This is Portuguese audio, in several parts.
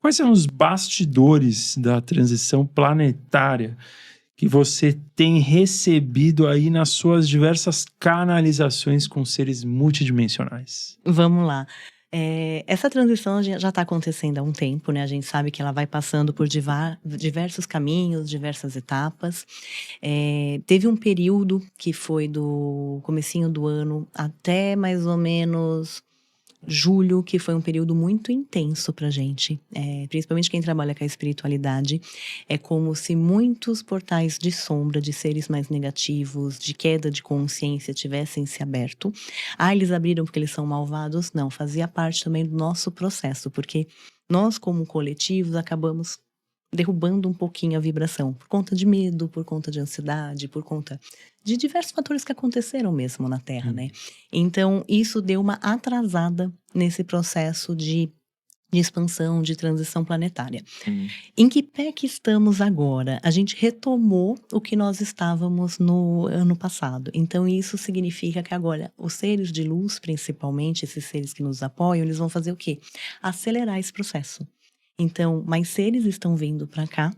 Quais são os bastidores da transição planetária que você tem recebido aí nas suas diversas canalizações com seres multidimensionais? Vamos lá. Essa transição já está acontecendo há um tempo, né? A gente sabe que ela vai passando por diversos caminhos, diversas etapas. Teve um período que foi do comecinho do ano até mais ou menos julho, que foi um período muito intenso pra gente, principalmente quem trabalha com a espiritualidade. É como se muitos portais de sombra, de seres mais negativos, de queda de consciência tivessem se aberto. Eles abriram porque eles são malvados? Não, fazia parte também do nosso processo, porque nós como coletivos acabamos derrubando um pouquinho a vibração, por conta de medo, por conta de ansiedade, por conta de diversos fatores que aconteceram mesmo na Terra, né? Então, isso deu uma atrasada nesse processo de expansão, de transição planetária. Em que pé que estamos agora? A gente retomou o que nós estávamos no ano passado. Então, isso significa que agora os seres de luz, principalmente, esses seres que nos apoiam, eles vão fazer o quê? Acelerar esse processo. Então, mais seres estão vindo para cá,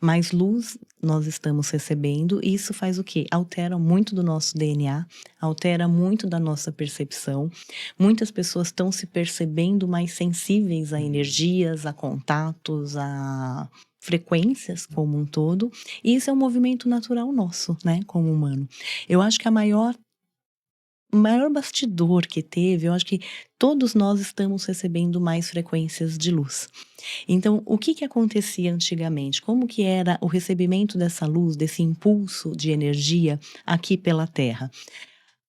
mais luz nós estamos recebendo, e isso faz o quê? Altera muito do nosso DNA, altera muito da nossa percepção. Muitas pessoas estão se percebendo mais sensíveis a energias, a contatos, a frequências como um todo, e isso é um movimento natural nosso, né, como humano. Eu acho que o maior bastidor que teve, eu acho que todos nós estamos recebendo mais frequências de luz. Então, o que acontecia antigamente? Como que era o recebimento dessa luz, desse impulso de energia aqui pela Terra?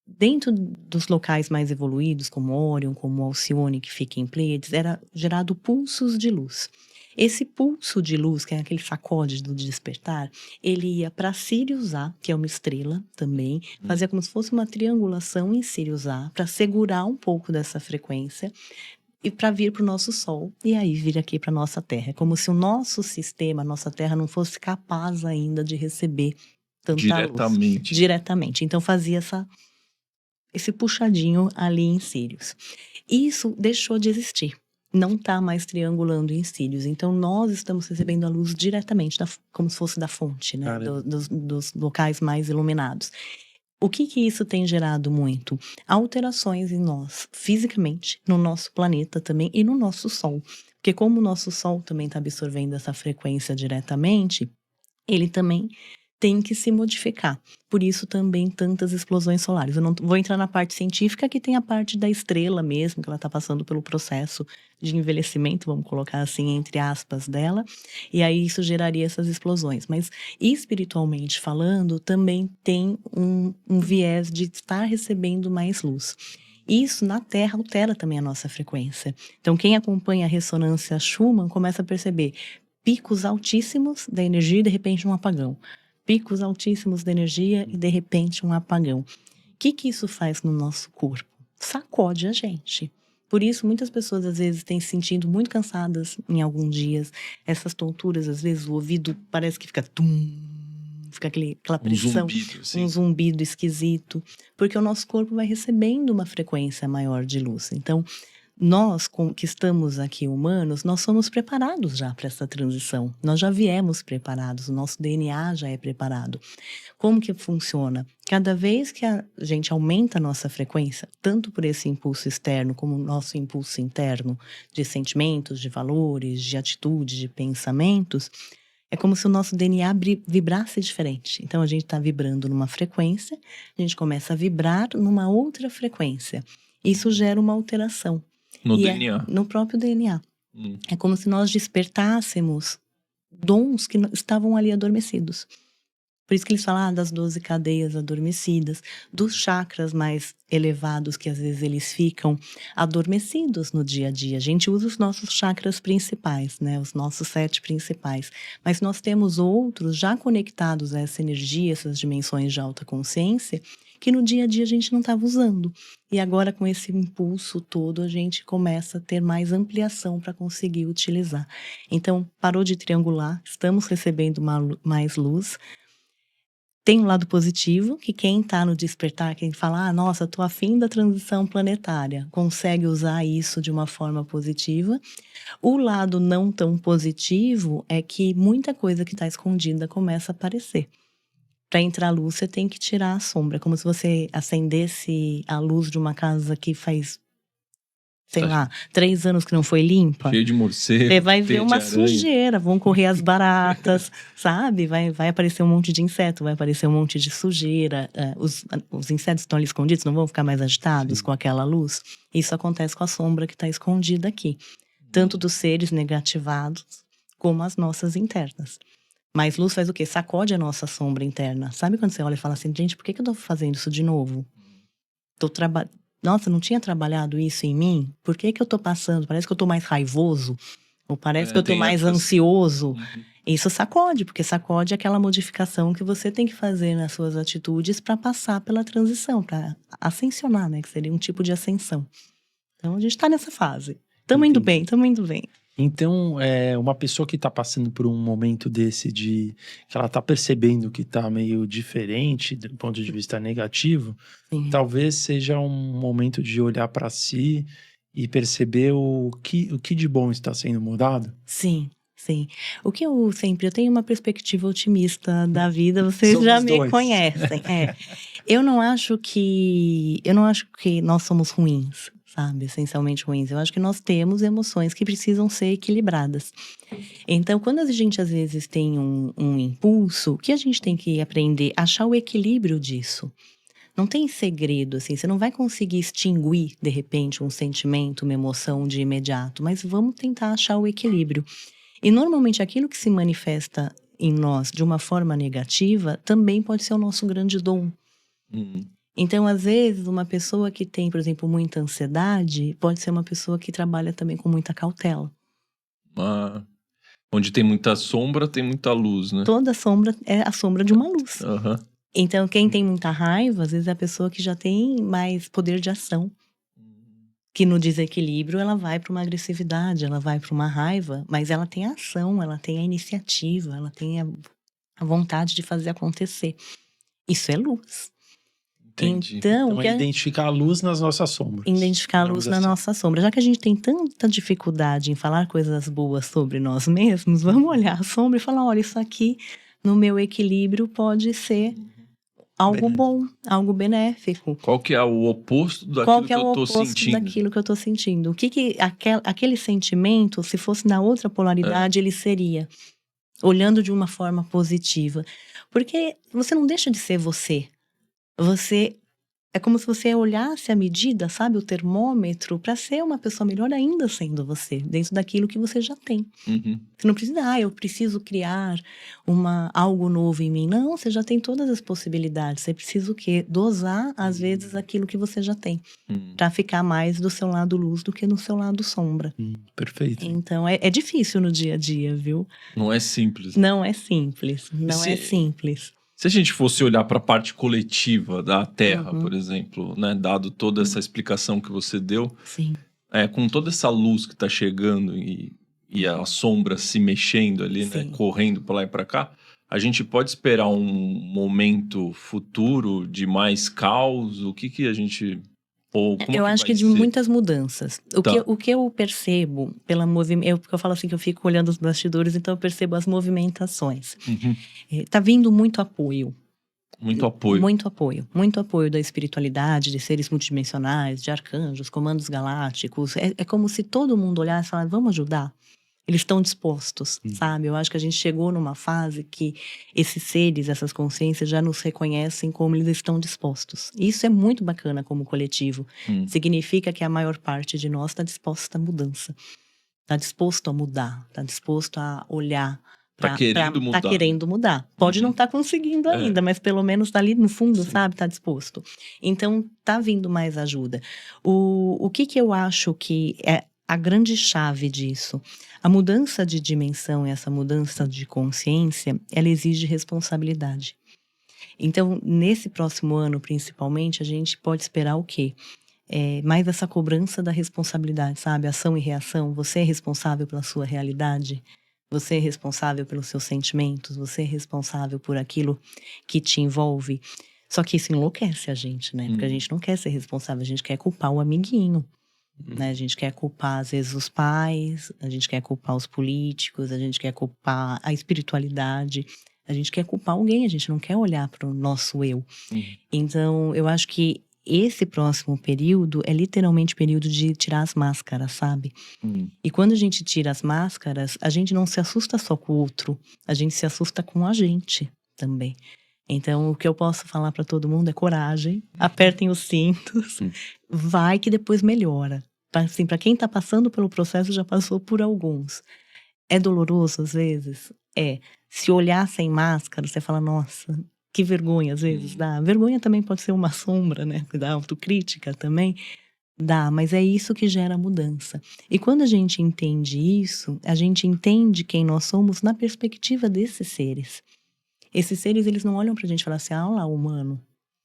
Dentro dos locais mais evoluídos, como Orion, como Alcione, que fica em Pleiades, era gerado pulsos de luz. Esse pulso de luz, que é aquele sacode do despertar, ele ia para Sirius A, que é uma estrela também, fazia como se fosse uma triangulação em Sirius A, para segurar um pouco dessa frequência e para vir para o nosso Sol, e aí vir aqui para nossa Terra. É como se o nosso sistema, a nossa Terra, não fosse capaz ainda de receber tanta luz. Diretamente. Então fazia esse puxadinho ali em Sirius. Isso deixou de existir. Não está mais triangulando em Sirius. Então, nós estamos recebendo a luz diretamente, como se fosse da fonte, né? Dos locais mais iluminados. O que isso tem gerado muito? Alterações em nós, fisicamente, no nosso planeta também e no nosso Sol. Porque como o nosso Sol também está absorvendo essa frequência diretamente, ele também tem que se modificar. Por isso também tantas explosões solares. Eu não vou entrar na parte científica, que tem a parte da estrela mesmo, que ela está passando pelo processo de envelhecimento, vamos colocar assim, entre aspas, dela. E aí isso geraria essas explosões. Mas espiritualmente falando, também tem um viés de estar recebendo mais luz. Isso na Terra altera também a nossa frequência. Então quem acompanha a ressonância Schumann começa a perceber picos altíssimos da energia e de repente um apagão. Picos altíssimos de energia e de repente um apagão. O que isso faz no nosso corpo? Sacode a gente. Por isso, muitas pessoas às vezes têm se sentindo muito cansadas em alguns dias. Essas tonturas, às vezes o ouvido parece que fica fica aquela pressão, um zumbido esquisito, porque o nosso corpo vai recebendo uma frequência maior de luz. Então, nós que estamos aqui humanos, nós somos preparados já para essa transição. Nós já viemos preparados, o nosso DNA já é preparado. Como que funciona? Cada vez que a gente aumenta a nossa frequência, tanto por esse impulso externo como o nosso impulso interno de sentimentos, de valores, de atitudes, de pensamentos, é como se o nosso DNA vibrasse diferente. Então a gente está vibrando numa frequência, a gente começa a vibrar numa outra frequência. Isso gera uma alteração. No DNA. No próprio DNA. É como se nós despertássemos dons que estavam ali adormecidos. Por isso que eles falam das 12 cadeias adormecidas, dos chakras mais elevados, que às vezes eles ficam adormecidos no dia a dia. A gente usa os nossos chakras principais, né? Os nossos 7 principais. Mas nós temos outros já conectados a essa energia, essas dimensões de alta consciência, que no dia a dia a gente não estava usando. E agora, com esse impulso todo, a gente começa a ter mais ampliação para conseguir utilizar. Então, parou de triangular, estamos recebendo mais luz. Tem um lado positivo, que quem tá no despertar, quem fala, nossa, tô afim da transição planetária, consegue usar isso de uma forma positiva. O lado não tão positivo é que muita coisa que está escondida começa a aparecer. Para entrar a luz, você tem que tirar a sombra. É como se você acendesse a luz de uma casa que faz, sei lá, 3 anos que não foi limpa. Cheio de morcego. Você vai ver teia de uma aranha. sujeira, vão correr as baratas, sabe? Vai aparecer um monte de inseto, vai aparecer um monte de sujeira. Os insetos estão ali escondidos, não vão ficar mais agitados com aquela luz. Isso acontece com a sombra que está escondida aqui. Tanto dos seres negativados, como as nossas internas. Mas luz faz o quê? Sacode a nossa sombra interna. Sabe quando você olha e fala assim, gente, por que eu tô fazendo isso de novo? Nossa, não tinha trabalhado isso em mim? Por que eu tô passando? Parece que eu tô mais raivoso. Ou parece que eu tô mais ansioso. Isso sacode, porque sacode aquela modificação que você tem que fazer nas suas atitudes para passar pela transição, para ascensionar, né? Que seria um tipo de ascensão. Então, a gente tá nessa fase. Tamo indo bem, tamo indo bem. Então, uma pessoa que está passando por um momento desse que ela está percebendo que está meio diferente do ponto de vista negativo, Sim. talvez seja um momento de olhar para si e perceber o que de bom está sendo mudado. Sim. Sim. O que eu tenho uma perspectiva otimista da vida, vocês Somos já me dois. conhecem. Eu não acho que nós somos ruins, sabe? Essencialmente ruins. Eu acho que nós temos emoções que precisam ser equilibradas. Então, quando a gente às vezes tem um impulso, o que a gente tem que aprender? Achar o equilíbrio disso. Não tem segredo, assim, você não vai conseguir extinguir, de repente, um sentimento, uma emoção de imediato, mas vamos tentar achar o equilíbrio. E normalmente aquilo que se manifesta em nós de uma forma negativa também pode ser o nosso grande dom. Então, às vezes, uma pessoa que tem, por exemplo, muita ansiedade, pode ser uma pessoa que trabalha também com muita cautela. Onde tem muita sombra, tem muita luz, né? Toda sombra é a sombra de uma luz. Uhum. Então, quem tem muita raiva, às vezes é a pessoa que já tem mais poder de ação. Que no desequilíbrio ela vai para uma agressividade, ela vai para uma raiva, mas ela tem a ação, ela tem a iniciativa, ela tem a vontade de fazer acontecer. Isso é luz. Entendi. Então identificar a luz nas nossas sombras. Identificar a luz na nossa sombra. Já que a gente tem tanta dificuldade em falar coisas boas sobre nós mesmos, vamos olhar a sombra e falar, olha, isso aqui no meu equilíbrio pode ser algo bom, algo benéfico. Qual que é o oposto daquilo que eu tô sentindo? Daquilo que eu tô sentindo? O que aquele sentimento, se fosse na outra polaridade, ele seria? Olhando de uma forma positiva. Porque você não deixa de ser você. É como se você olhasse a medida, sabe, o termômetro, para ser uma pessoa melhor ainda sendo você, dentro daquilo que você já tem. Você não precisa, eu preciso criar algo novo em mim. Não, você já tem todas as possibilidades. Você precisa o quê? Dosar, às vezes, aquilo que você já tem. Para ficar mais do seu lado luz do que no seu lado sombra. Perfeito. Então, é difícil no dia a dia, viu? Não é simples. Não é simples. Não é simples. Se a gente fosse olhar para a parte coletiva da Terra, por exemplo, né, dado toda essa explicação que você deu, Sim. Com toda essa luz que está chegando e a sombra se mexendo ali, né, correndo para lá e para cá, a gente pode esperar um momento futuro de mais caos? O que a gente... Eu acho que de muitas mudanças. O que eu percebo pela movimentação... Porque eu falo assim que eu fico olhando os bastidores, então eu percebo as movimentações. Tá vindo muito apoio. Muito apoio. Muito apoio. Muito apoio da espiritualidade, de seres multidimensionais, de arcanjos, comandos galácticos. É como se todo mundo olhasse e falasse, vamos ajudar? Eles estão dispostos, sabe? Eu acho que a gente chegou numa fase que esses seres, essas consciências já nos reconhecem como eles estão dispostos. E isso é muito bacana como coletivo. Significa que a maior parte de nós está disposta à mudança. Está disposto a mudar, está disposto a olhar. Tá querendo mudar. Pode não estar conseguindo ainda, mas pelo menos tá ali no fundo, sabe? Tá disposto. Então, tá vindo mais ajuda. O que eu acho que é a grande chave disso? A mudança de dimensão e essa mudança de consciência, ela exige responsabilidade. Então, nesse próximo ano, principalmente, a gente pode esperar o quê? Mais essa cobrança da responsabilidade, sabe? Ação e reação. Você é responsável pela sua realidade? Você é responsável pelos seus sentimentos, você é responsável por aquilo que te envolve. Só que isso enlouquece a gente, né? Porque a gente não quer ser responsável, a gente quer culpar o amiguinho. Né? A gente quer culpar, às vezes, os pais, a gente quer culpar os políticos, a gente quer culpar a espiritualidade, a gente quer culpar alguém, a gente não quer olhar para o nosso eu. Então, eu acho que esse próximo período é literalmente o período de tirar as máscaras, sabe? E quando a gente tira as máscaras, a gente não se assusta só com o outro, a gente se assusta com a gente também. Então, o que eu posso falar para todo mundo é coragem, apertem os cintos, vai que depois melhora. Assim, para quem está passando pelo processo, já passou por alguns. É doloroso às vezes? É. Se olhar sem máscara, você fala, nossa, que vergonha às vezes dá. Vergonha também pode ser uma sombra, né? Da autocrítica também. Dá, mas é isso que gera mudança. E quando a gente entende isso, a gente entende quem nós somos na perspectiva desses seres. Esses seres, eles não olham pra gente e falam assim, ah lá, humano,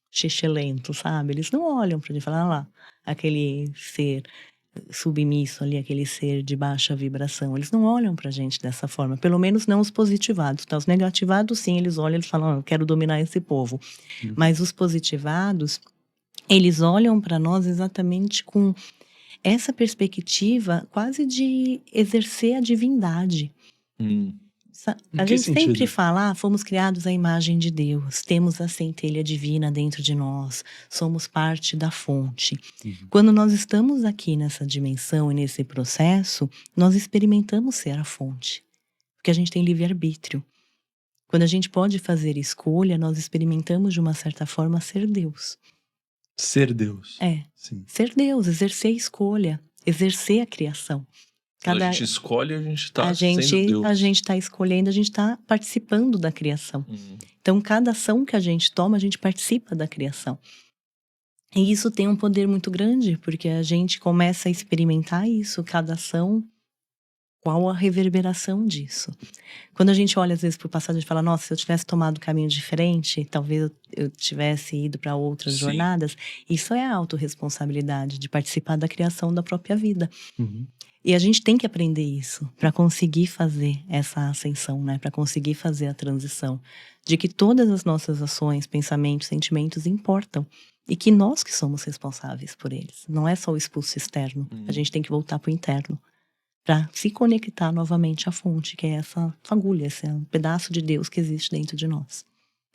xixelento, sabe? Eles não olham pra gente e falam, ah lá, aquele ser submisso ali, aquele ser de baixa vibração. Eles não olham pra gente dessa forma, pelo menos não os positivados, tá? Os negativados, sim, eles olham e falam, eu quero dominar esse povo. Mas os positivados, eles olham pra nós exatamente com essa perspectiva quase de exercer a divindade. A gente sempre fala, fomos criados à imagem de Deus, temos a centelha divina dentro de nós, somos parte da fonte. Quando nós estamos aqui nessa dimensão e nesse processo, nós experimentamos ser a fonte, porque a gente tem livre-arbítrio. Quando a gente pode fazer escolha, nós experimentamos de uma certa forma ser Deus. Ser Deus. Sim. Ser Deus, exercer a escolha, exercer a criação. Quando a gente escolhe, a gente está sendo Deus. A gente está escolhendo, a gente está participando da criação. Então, cada ação que a gente toma, a gente participa da criação. E isso tem um poder muito grande, porque a gente começa a experimentar isso, cada ação, qual a reverberação disso. Quando a gente olha, às vezes, para o passado, a gente fala, nossa, se eu tivesse tomado um caminho diferente, talvez eu tivesse ido para outras jornadas. Isso é a autorresponsabilidade, de participar da criação da própria vida. E a gente tem que aprender isso para conseguir fazer essa ascensão, né? Para conseguir fazer a transição. De que todas as nossas ações, pensamentos, sentimentos importam. E que nós que somos responsáveis por eles. Não é só o expulso externo. A gente tem que voltar para o interno. Para se conectar novamente à fonte, que é essa fagulha, esse pedaço de Deus que existe dentro de nós.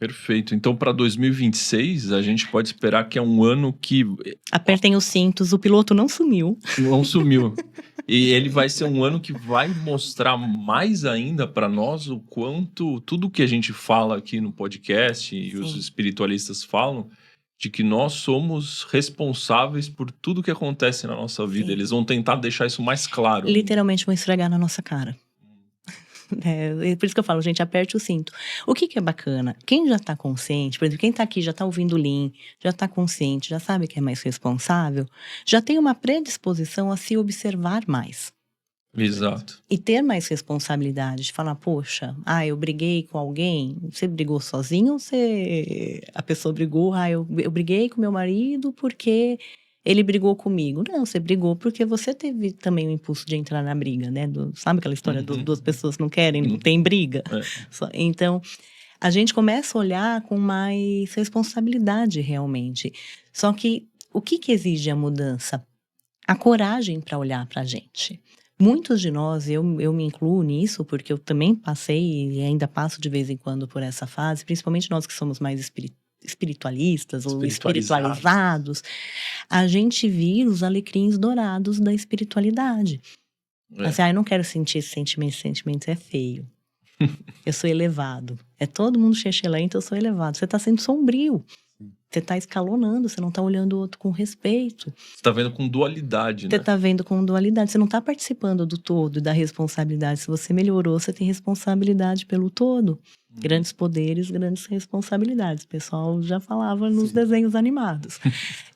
Perfeito. Então, para 2026, a gente pode esperar que é um ano que... Apertem os cintos, o piloto não sumiu. Não sumiu. E ele vai ser um ano que vai mostrar mais ainda para nós o quanto tudo que a gente fala aqui no podcast e os espiritualistas falam, de que nós somos responsáveis por tudo que acontece na nossa vida. Eles vão tentar deixar isso mais claro. Literalmente vão esfregar na nossa cara. Por isso que eu falo, gente, aperte o cinto. O que é bacana? Quem já tá consciente, por exemplo, quem tá aqui já tá ouvindo o Lean, já tá consciente, já sabe que é mais responsável, já tem uma predisposição a se observar mais. Exato. E ter mais responsabilidade, de falar, poxa, eu briguei com alguém, você brigou sozinho ou a pessoa brigou, eu briguei com meu marido porque ele brigou comigo. Não, você brigou porque você teve também o impulso de entrar na briga, né? Sabe aquela história das duas pessoas não querem, não tem briga? Então, a gente começa a olhar com mais responsabilidade realmente. Só que, o que exige a mudança? A coragem para olhar para a gente. Muitos de nós, eu me incluo nisso, porque eu também passei e ainda passo de vez em quando por essa fase, principalmente nós que somos mais espiritualistas ou espiritualizados, a gente vira os alecrins dourados da espiritualidade. Assim, eu não quero sentir esse sentimento é feio. Eu sou elevado. É todo mundo xexelento, eu sou elevado. Você está sendo sombrio. Você está escalonando, você não está olhando o outro com respeito. Você está vendo com dualidade, né? Você está vendo com dualidade. Você não está participando do todo, da responsabilidade. Se você melhorou, você tem responsabilidade pelo todo. Grandes poderes, grandes responsabilidades. O pessoal já falava nos desenhos animados.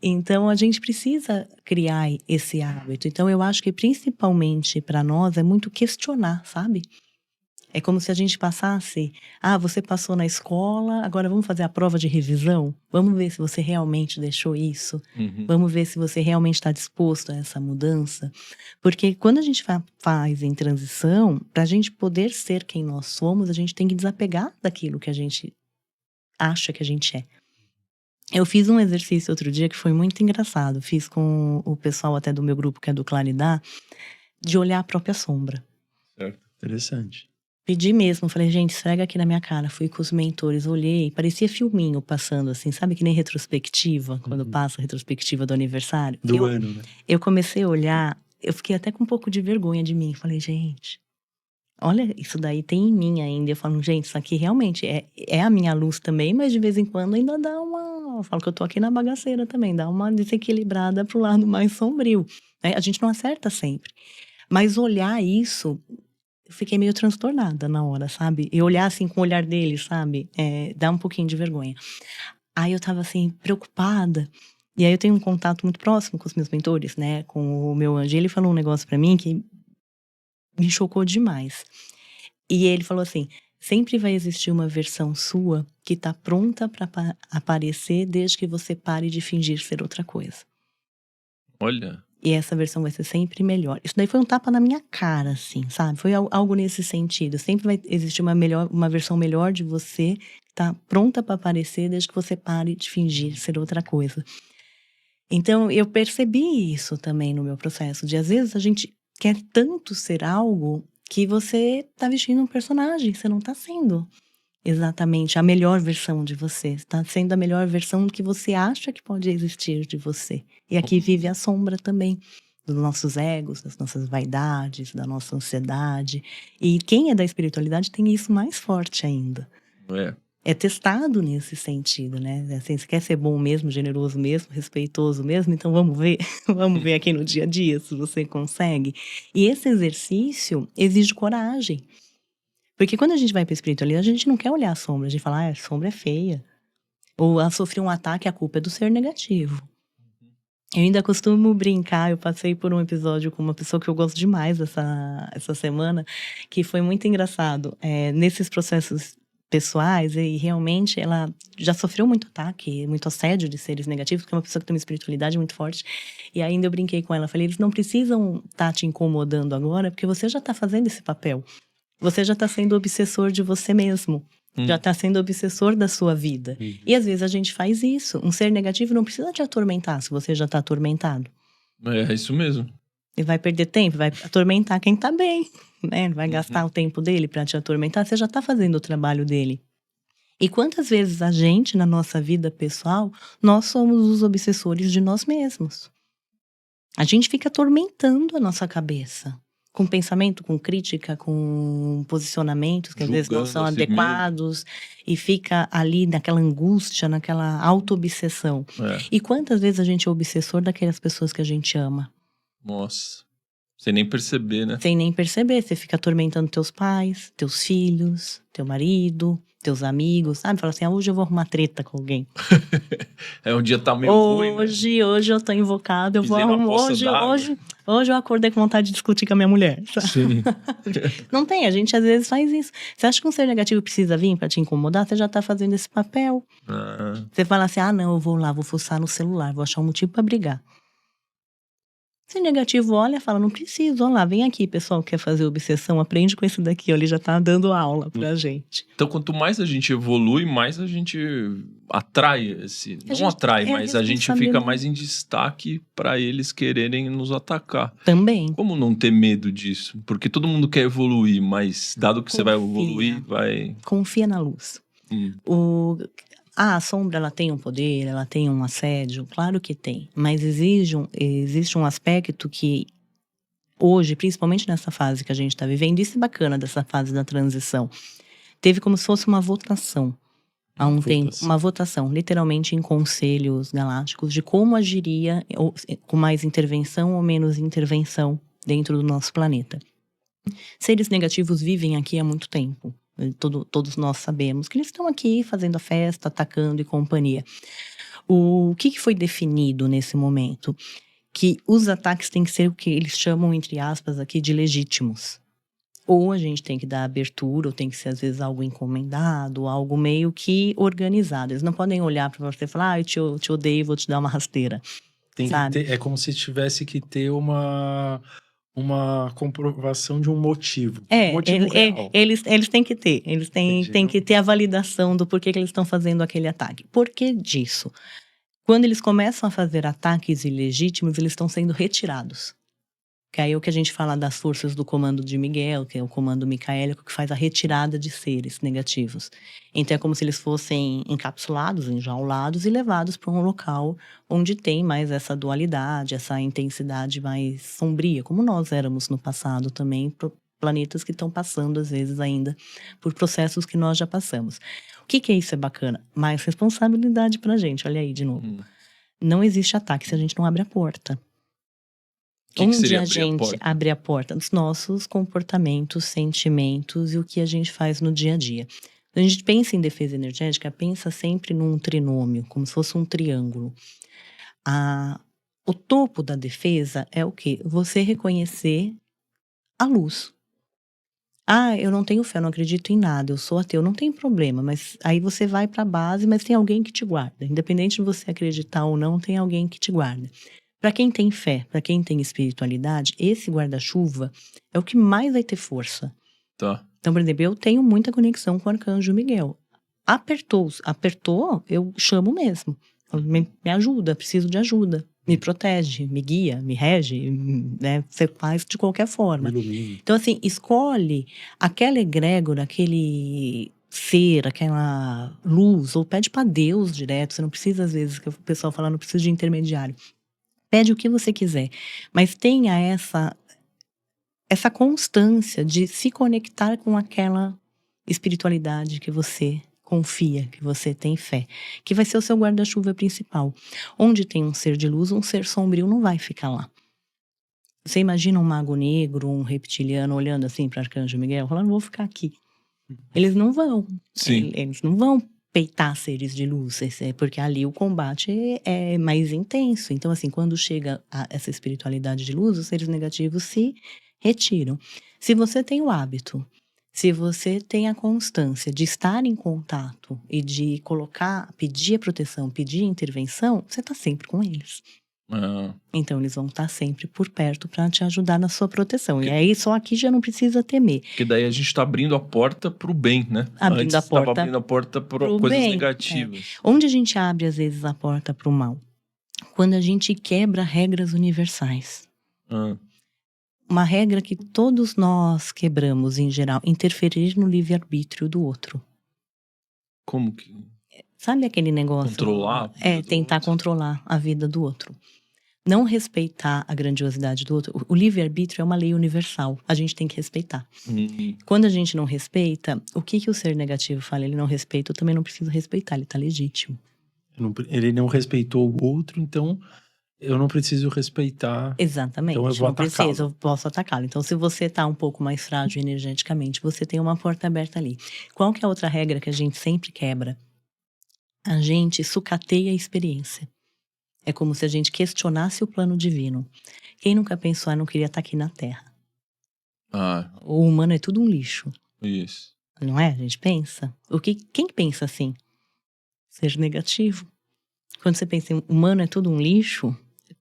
Então, a gente precisa criar esse hábito. Então, eu acho que principalmente para nós é muito questionar, sabe? É como se a gente passasse, você passou na escola, agora vamos fazer a prova de revisão? Vamos ver se você realmente deixou isso? Vamos ver se você realmente está disposto a essa mudança? Porque quando a gente faz em transição, para a gente poder ser quem nós somos, a gente tem que desapegar daquilo que a gente acha que a gente é. Eu fiz um exercício outro dia que foi muito engraçado. Fiz com o pessoal até do meu grupo, que é do Claridá, de olhar a própria sombra. Certo. Interessante. Pedi mesmo, falei, gente, esfrega aqui na minha cara. Fui com os mentores, olhei, parecia filminho passando assim, sabe que nem retrospectiva, quando passa a retrospectiva do aniversário. Do ano, né? Eu comecei a olhar, eu fiquei até com um pouco de vergonha de mim. Falei, gente, olha, isso daí tem em mim ainda. Eu falo, gente, isso aqui realmente é a minha luz também, mas de vez em quando ainda dá uma... Eu falo que eu tô aqui na bagaceira também, dá uma desequilibrada pro lado mais sombrio, né? A gente não acerta sempre. Mas olhar isso... Eu fiquei meio transtornada na hora, sabe? E olhar assim com o olhar dele, sabe? Dá um pouquinho de vergonha. Aí eu tava assim, preocupada. E aí eu tenho um contato muito próximo com os meus mentores, né? Com o meu anjo. Ele falou um negócio pra mim que me chocou demais. E ele falou assim, sempre vai existir uma versão sua que tá pronta pra aparecer desde que você pare de fingir ser outra coisa. Olha... E essa versão vai ser sempre melhor. Isso daí foi um tapa na minha cara, assim, sabe? Foi algo nesse sentido. Sempre vai existir uma versão melhor de você que tá pronta para aparecer desde que você pare de fingir ser outra coisa. Então, eu percebi isso também no meu processo. De, às vezes, a gente quer tanto ser algo que você tá vestindo um personagem. Você não tá sendo exatamente a melhor versão de você. Está sendo a melhor versão do que você acha que pode existir de você. E aqui vive a sombra também dos nossos egos, das nossas vaidades, da nossa ansiedade. E quem é da espiritualidade tem isso mais forte ainda. É testado nesse sentido, né? Assim, você quer ser bom mesmo, generoso mesmo, respeitoso mesmo? Então vamos ver, vamos ver aqui no dia a dia se você consegue. E esse exercício exige coragem. Porque quando a gente vai para a espiritualidade, a gente não quer olhar a sombra. A gente fala, a sombra é feia. Ou ela sofreu um ataque, a culpa é do ser negativo. Eu ainda costumo brincar, eu passei por um episódio com uma pessoa que eu gosto demais essa semana, que foi muito engraçado. Nesses processos pessoais, e realmente ela já sofreu muito ataque, muito assédio de seres negativos, porque é uma pessoa que tem uma espiritualidade muito forte. E ainda eu brinquei com ela, falei, eles não precisam estar te incomodando agora, porque você já está fazendo esse papel. Você já está sendo obsessor de você mesmo. Já está sendo obsessor da sua vida. E às vezes a gente faz isso. Um ser negativo não precisa te atormentar se você já está atormentado. É isso mesmo. Ele vai perder tempo, vai atormentar quem está bem, né? Vai gastar o tempo dele para te atormentar. Você já está fazendo o trabalho dele. E quantas vezes a gente, na nossa vida pessoal, nós somos os obsessores de nós mesmos. A gente fica atormentando a nossa cabeça. Com pensamento, com crítica, com posicionamentos que às vezes não são adequados. E fica ali naquela angústia, naquela auto-obsessão. E quantas vezes a gente é obsessor daquelas pessoas que a gente ama? Nossa, sem nem perceber, né? Sem nem perceber, você fica atormentando teus pais, teus filhos, teu marido, teus amigos, sabe? Fala assim, hoje eu vou arrumar treta com alguém. Um dia tá meio ruim, né? Hoje eu tô invocado, eu vou arrumar. Hoje eu acordei com vontade de discutir com a minha mulher. Sabe? Sim. Não tem, a gente às vezes faz isso. Você acha que um ser negativo precisa vir pra te incomodar? Você já tá fazendo esse papel. Você fala assim, não, eu vou lá, vou fuçar no celular, vou achar um motivo pra brigar. Se negativo olha e fala, não preciso, olha lá, vem aqui, pessoal que quer fazer obsessão, aprende com esse daqui, ele já tá dando aula pra gente. Então, quanto mais a gente evolui, mais a gente atrai mas a gente fica mais em destaque para eles quererem nos atacar. Também. Como não ter medo disso? Porque todo mundo quer evoluir, mas dado que você vai evoluir, vai... Confia na luz. A sombra, ela tem um poder, ela tem um assédio? Claro que tem. Mas existe um aspecto que hoje, principalmente nessa fase que a gente está vivendo, isso é bacana dessa fase da transição. Teve como se fosse uma votação. Há um tempo, uma votação, literalmente em conselhos galácticos, de como agiria com mais intervenção ou menos intervenção dentro do nosso planeta. Seres negativos vivem aqui há muito tempo. Todos nós sabemos que eles estão aqui fazendo a festa, atacando e companhia. O que foi definido nesse momento? Que os ataques têm que ser o que eles chamam, entre aspas, aqui de legítimos. Ou a gente tem que dar abertura, ou tem que ser, às vezes, algo encomendado, algo meio que organizado. Eles não podem olhar para você e falar, eu te odeio, vou te dar uma rasteira. Tem que sabe? ter, é como se tivesse que ter uma comprovação de um motivo. Motivo real. Eles têm que ter. Eles têm Entendi. que ter a validação do porquê que eles estão fazendo aquele ataque. Por que disso? Quando eles começam a fazer ataques ilegítimos, eles estão sendo retirados. Que aí é o que a gente fala das forças do comando de Miguel, que é o comando micaélico, que faz a retirada de seres negativos. Então é como se eles fossem encapsulados, enjaulados e levados para um local onde tem mais essa dualidade, essa intensidade mais sombria, como nós éramos no passado também, planetas que estão passando, às vezes, ainda por processos que nós já passamos. O que é isso? É bacana? Mais responsabilidade pra gente, olha aí de novo. Não existe ataque se a gente não abre a porta. Onde a gente abre a porta? Dos nossos comportamentos, sentimentos e o que a gente faz no dia a dia. Quando a gente pensa em defesa energética, pensa sempre num trinômio, como se fosse um triângulo. O topo da defesa é o quê? Você reconhecer a luz. Eu não tenho fé, não acredito em nada, eu sou ateu, não tem problema, mas aí você vai para a base, mas tem alguém que te guarda. Independente de você acreditar ou não, tem alguém que te guarda. Para quem tem fé, para quem tem espiritualidade, esse guarda-chuva é o que mais vai ter força. Tá. Então, por exemplo, eu tenho muita conexão com o Arcanjo Miguel. Apertou, eu chamo mesmo. Me ajuda, preciso de ajuda. Me protege, me guia, me rege, né? Você faz de qualquer forma. Então, assim, escolhe aquela egrégora, aquele ser, aquela luz, ou pede para Deus direto. Você não precisa, às vezes, que o pessoal fala, não precisa de intermediário. Pede o que você quiser, mas tenha essa constância de se conectar com aquela espiritualidade que você confia, que você tem fé, que vai ser o seu guarda-chuva principal. Onde tem um ser de luz, um ser sombrio não vai ficar lá. Você imagina um mago negro, um reptiliano olhando assim para Arcanjo Miguel, falando, vou ficar aqui. Eles não vão. Sim. Eles não vão peitar seres de luz, porque ali o combate é mais intenso. Então, assim, quando chega essa espiritualidade de luz, os seres negativos se retiram. Se você tem o hábito, se você tem a constância de estar em contato e de pedir a proteção, pedir a intervenção, você está sempre com eles. Então, eles vão estar sempre por perto para te ajudar na sua proteção. E aí, só aqui já não precisa temer. Porque daí a gente está abrindo a porta para o bem, né? Antes estava abrindo a porta para coisas bem, negativas. Onde a gente abre, às vezes, a porta para o mal? Quando a gente quebra regras universais. Uma regra que todos nós quebramos, em geral, interferir no livre-arbítrio do outro. Como que... Sabe aquele negócio? Controlar? Tentar controlar a vida do outro. Não respeitar a grandiosidade do outro. O livre-arbítrio é uma lei universal. A gente tem que respeitar. Quando a gente não respeita, o que o ser negativo fala? Ele não respeita, eu também não preciso respeitar. Ele está legítimo. Ele não respeitou o outro, então eu não preciso respeitar. Exatamente. Então eu vou atacá-lo. Eu posso atacá-lo. Então, se você está um pouco mais frágil energeticamente, você tem uma porta aberta ali. Qual que é a outra regra que a gente sempre quebra? A gente sucateia a experiência. É como se a gente questionasse o plano divino. Quem nunca pensou, não queria estar aqui na Terra? O humano é tudo um lixo. Isso. Não é? A gente pensa. Quem pensa assim? Ser negativo. Quando você pensa em humano é tudo um lixo,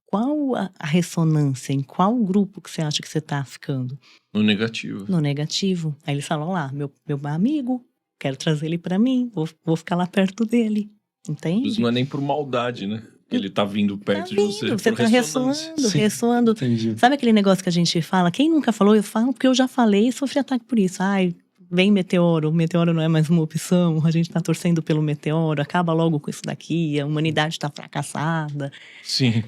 qual a ressonância? Em qual grupo que você acha que você está ficando? No negativo. No negativo. Aí eles falam lá, meu amigo, quero trazer ele para mim, vou ficar lá perto dele. Entende? Isso não é nem por maldade, né? Ele tá vindo perto de você. Você tá ressoando. Entendi. Sabe aquele negócio que a gente fala? Quem nunca falou? Eu falo porque eu já falei e sofri ataque por isso. Vem meteoro. O meteoro não é mais uma opção. A gente tá torcendo pelo meteoro. Acaba logo com isso daqui. A humanidade tá fracassada. Sim.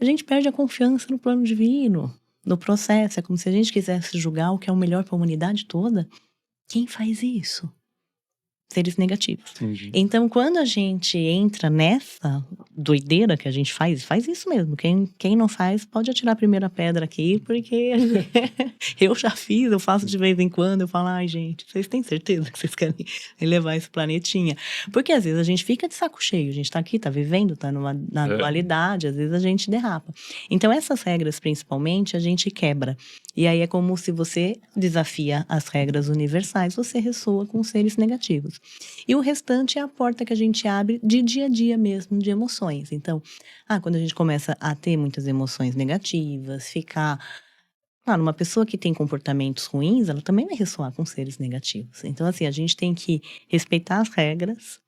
A gente perde a confiança no plano divino, no processo. É como se a gente quisesse julgar o que é o melhor para a humanidade toda. Quem faz isso? seres negativos. Entendi. Então, quando a gente entra nessa doideira que a gente faz isso mesmo. Quem não faz, pode atirar a primeira pedra aqui, porque eu já fiz, eu faço de vez em quando, eu falo, ai, gente, vocês têm certeza que vocês querem levar esse planetinha? Porque às vezes a gente fica de saco cheio, a gente tá aqui, tá vivendo, tá na dualidade, às vezes a gente derrapa. Então, essas regras, principalmente, a gente quebra. E aí é como se você desafia as regras universais, você ressoa com seres negativos. E o restante é a porta que a gente abre de dia a dia mesmo, de emoções. Então, quando a gente começa a ter muitas emoções negativas, ficar... Claro, uma pessoa que tem comportamentos ruins, ela também vai ressoar com seres negativos. Então, assim, a gente tem que respeitar as regras,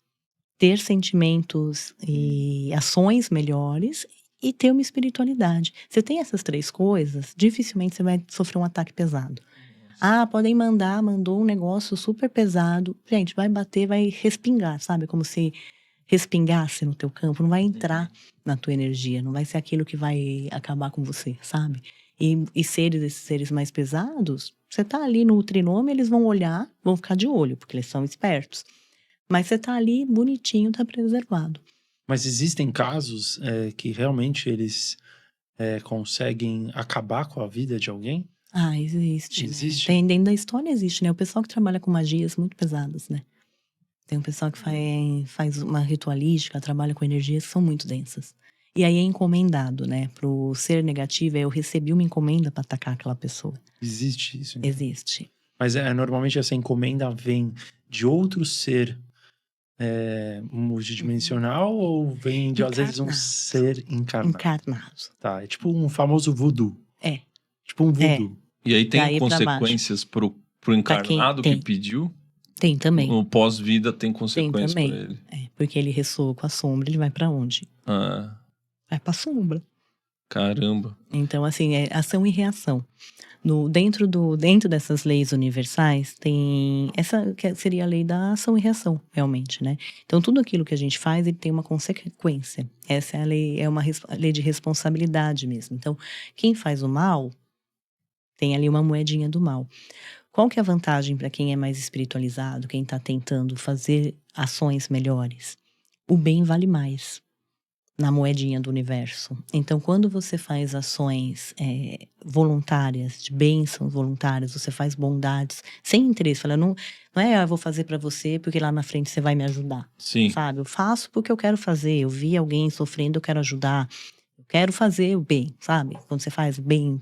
ter sentimentos e ações melhores e ter uma espiritualidade. Você tem essas 3 coisas, dificilmente você vai sofrer um ataque pesado. Podem mandou um negócio super pesado. Gente, vai bater, vai respingar, sabe? Como se respingasse no teu campo. Não vai entrar na tua energia. Não vai ser aquilo que vai acabar com você, sabe? E esses seres mais pesados, você tá ali no trinômio, eles vão olhar, vão ficar de olho, porque eles são espertos. Mas você tá ali bonitinho, tá preservado. Mas existem casos que realmente eles conseguem acabar com a vida de alguém? Existe. Existe? Né? Dentro da história existe, né? O pessoal que trabalha com magias muito pesadas, né? Tem um pessoal que faz uma ritualística, trabalha com energias que são muito densas. E aí é encomendado, né? Pro ser negativo, eu recebi uma encomenda para atacar aquela pessoa. Existe isso? Então. Existe. Mas normalmente essa encomenda vem de outro ser multidimensional ou vem de, às vezes, um ser encarnado? Encarnado. Tá, é tipo um famoso voodoo. É. Tipo um voodoo. E aí tem consequências pro encarnado que pediu? Tem também. No pós-vida tem consequências pra ele. Porque ele ressoa com a sombra, ele vai pra onde? Vai pra sombra. Caramba. Então, assim, é ação e reação. Dentro dessas leis universais, tem essa que seria a lei da ação e reação, realmente, né? Então, tudo aquilo que a gente faz, ele tem uma consequência. Essa é a lei, uma lei de responsabilidade mesmo. Então, quem faz o mal, tem ali uma moedinha do mal. Qual que é a vantagem para quem é mais espiritualizado, quem está tentando fazer ações melhores? O bem vale mais na moedinha do universo. Então, quando você faz ações voluntárias, de bênçãos voluntárias, você faz bondades, sem interesse. Fala, não eu vou fazer para você porque lá na frente você vai me ajudar. Sim. Sabe? Eu faço porque eu quero fazer. Eu vi alguém sofrendo, eu quero ajudar. Eu quero fazer o bem, sabe? Quando você faz bem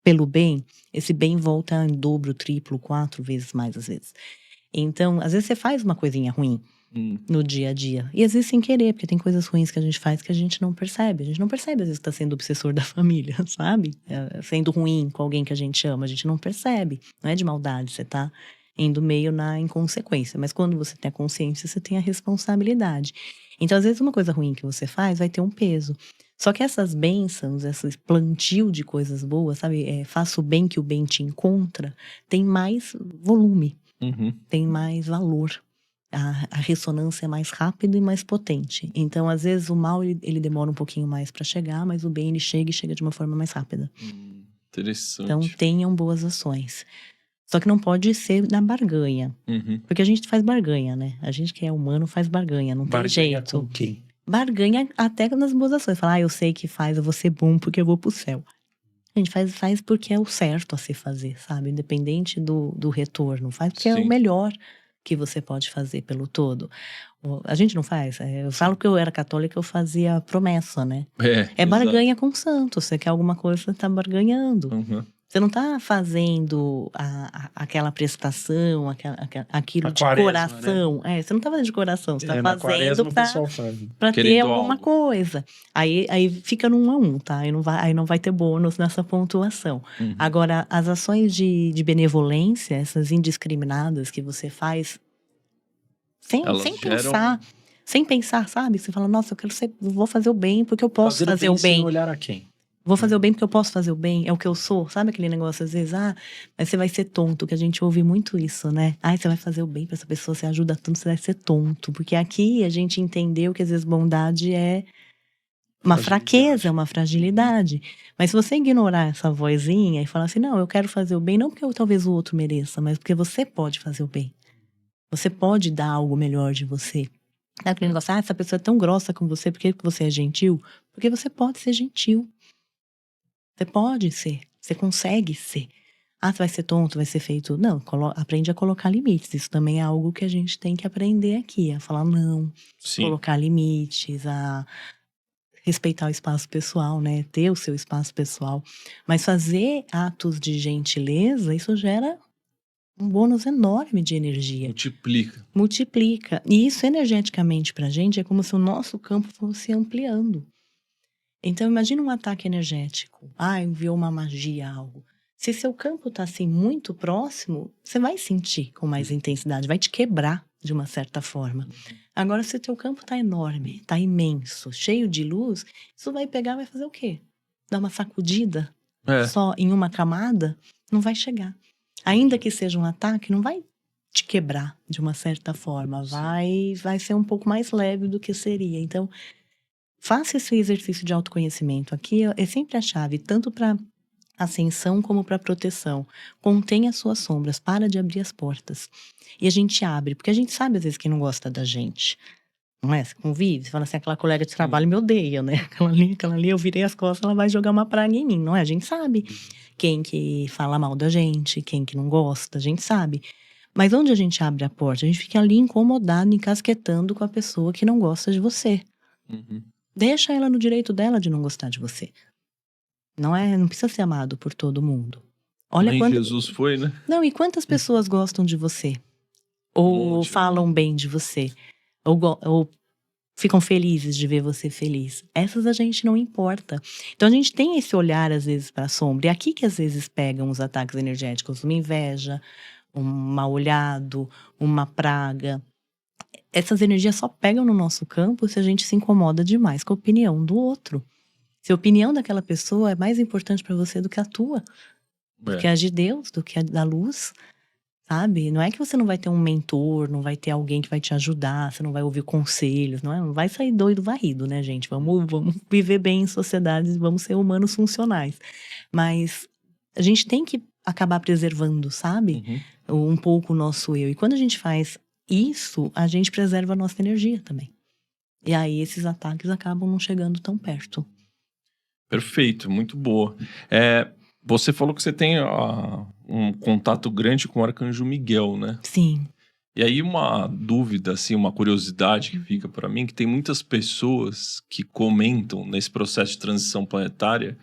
pelo bem, esse bem volta em dobro, triplo, 4 vezes mais às vezes. Então, às vezes você faz uma coisinha ruim no dia a dia. E às vezes sem querer, porque tem coisas ruins que a gente faz que a gente não percebe. A gente não percebe às vezes que tá sendo obsessor da família, sabe? Sendo ruim com alguém que a gente ama, a gente não percebe. Não é de maldade, você tá indo meio na inconsequência. Mas quando você tem a consciência, você tem a responsabilidade. Então, às vezes uma coisa ruim que você faz vai ter um peso. Só que essas bênçãos, esse plantio de coisas boas, sabe? Faça o bem que o bem te encontra, tem mais volume, tem mais valor. A ressonância é mais rápida e mais potente. Então, às vezes, o mal ele demora um pouquinho mais para chegar, mas o bem ele chega e chega de uma forma mais rápida. Interessante. Então, tenham boas ações. Só que não pode ser na barganha. Porque a gente faz barganha, né? A gente que é humano faz barganha, não tem jeito. Com quem? Barganha até nas boas ações. Fala, eu sei que faz, eu vou ser bom porque eu vou pro céu. A gente faz porque é o certo a se fazer, sabe? Independente do retorno. Faz porque é o melhor que você pode fazer pelo todo. A gente não faz. Eu falo que eu era católica, eu fazia promessa, né? É barganha com o santo. Você quer alguma coisa, você tá barganhando. Você não tá fazendo aquela prestação, aquilo de coração. Né? Você não tá fazendo de coração, você tá fazendo pra ter alguma coisa. Aí fica no 1 a 1, tá? Aí não vai ter bônus nessa pontuação. Agora, as ações de benevolência, essas indiscriminadas que você faz, sem pensar. Sem pensar, sabe? Você fala, nossa, vou fazer o bem porque eu posso fazer o bem. Sem olhar a quem? Vou fazer o bem porque eu posso fazer o bem, é o que eu sou. Sabe aquele negócio, às vezes, mas você vai ser tonto, que a gente ouve muito isso, né? Você vai fazer o bem pra essa pessoa, você ajuda tanto, você vai ser tonto. Porque aqui a gente entendeu que às vezes bondade é uma fraqueza, uma fragilidade. Mas se você ignorar essa vozinha e falar assim, não, eu quero fazer o bem, não porque talvez o outro mereça, mas porque você pode fazer o bem. Você pode dar algo melhor de você. Aquele negócio, essa pessoa é tão grossa com você, por que você é gentil? Porque você pode ser gentil. Você pode ser, você consegue ser. Você vai ser tonto, vai ser feito. Não, aprende a colocar limites. Isso também é algo que a gente tem que aprender aqui. A falar não, Sim. colocar limites, a respeitar o espaço pessoal, né? Ter o seu espaço pessoal. Mas fazer atos de gentileza, isso gera um bônus enorme de energia. Multiplica. E isso energeticamente pra gente é como se o nosso campo fosse ampliando. Então imagina um ataque energético. Enviou uma magia, algo. Se seu campo tá assim muito próximo, você vai sentir com mais intensidade, vai te quebrar de uma certa forma. Agora, se o teu campo tá enorme, tá imenso, cheio de luz, isso vai pegar, vai fazer o quê? Dar uma sacudida só em uma camada? Não vai chegar. Ainda que seja um ataque, não vai te quebrar de uma certa forma. Vai ser um pouco mais leve do que seria. Então, faça esse exercício de autoconhecimento. Aqui é sempre a chave, tanto para ascensão como para proteção. Contenha as suas sombras, para de abrir as portas. E a gente abre, porque a gente sabe às vezes quem não gosta da gente. Não é? Você convive, você fala assim, aquela colega de trabalho me odeia, né? Aquela ali, eu virei as costas, ela vai jogar uma praga em mim, não é? A gente sabe quem que fala mal da gente, quem que não gosta, a gente sabe. Mas onde a gente abre a porta? A gente fica ali incomodado, encasquetando com a pessoa que não gosta de você. Deixa ela no direito dela de não gostar de você. Não precisa ser amado por todo mundo. Olha quanto... Jesus foi, né? Não, e quantas pessoas gostam de você? Ou falam bem de você? Ou ficam felizes de ver você feliz? Essas a gente não importa. Então a gente tem esse olhar às vezes para a sombra. E aqui que às vezes pegam os ataques energéticos, uma inveja, um mal-olhado, uma praga. Essas energias só pegam no nosso campo se a gente se incomoda demais com a opinião do outro. Se a opinião daquela pessoa é mais importante para você do que a tua. Do que a de Deus, do que a da luz. Sabe? Não é que você não vai ter um mentor, não vai ter alguém que vai te ajudar, você não vai ouvir conselhos, não vai sair doido varrido, né, gente? Vamos viver bem em sociedades, vamos ser humanos funcionais. Mas a gente tem que acabar preservando, sabe? Um pouco o nosso eu. E quando a gente faz isso, a gente preserva a nossa energia também. E aí esses ataques acabam não chegando tão perto. Perfeito, muito boa. Você falou que você tem um contato grande com o Arcanjo Miguel, né? Sim. E aí uma dúvida, assim, uma curiosidade que fica para mim, que tem muitas pessoas que comentam nesse processo de transição planetária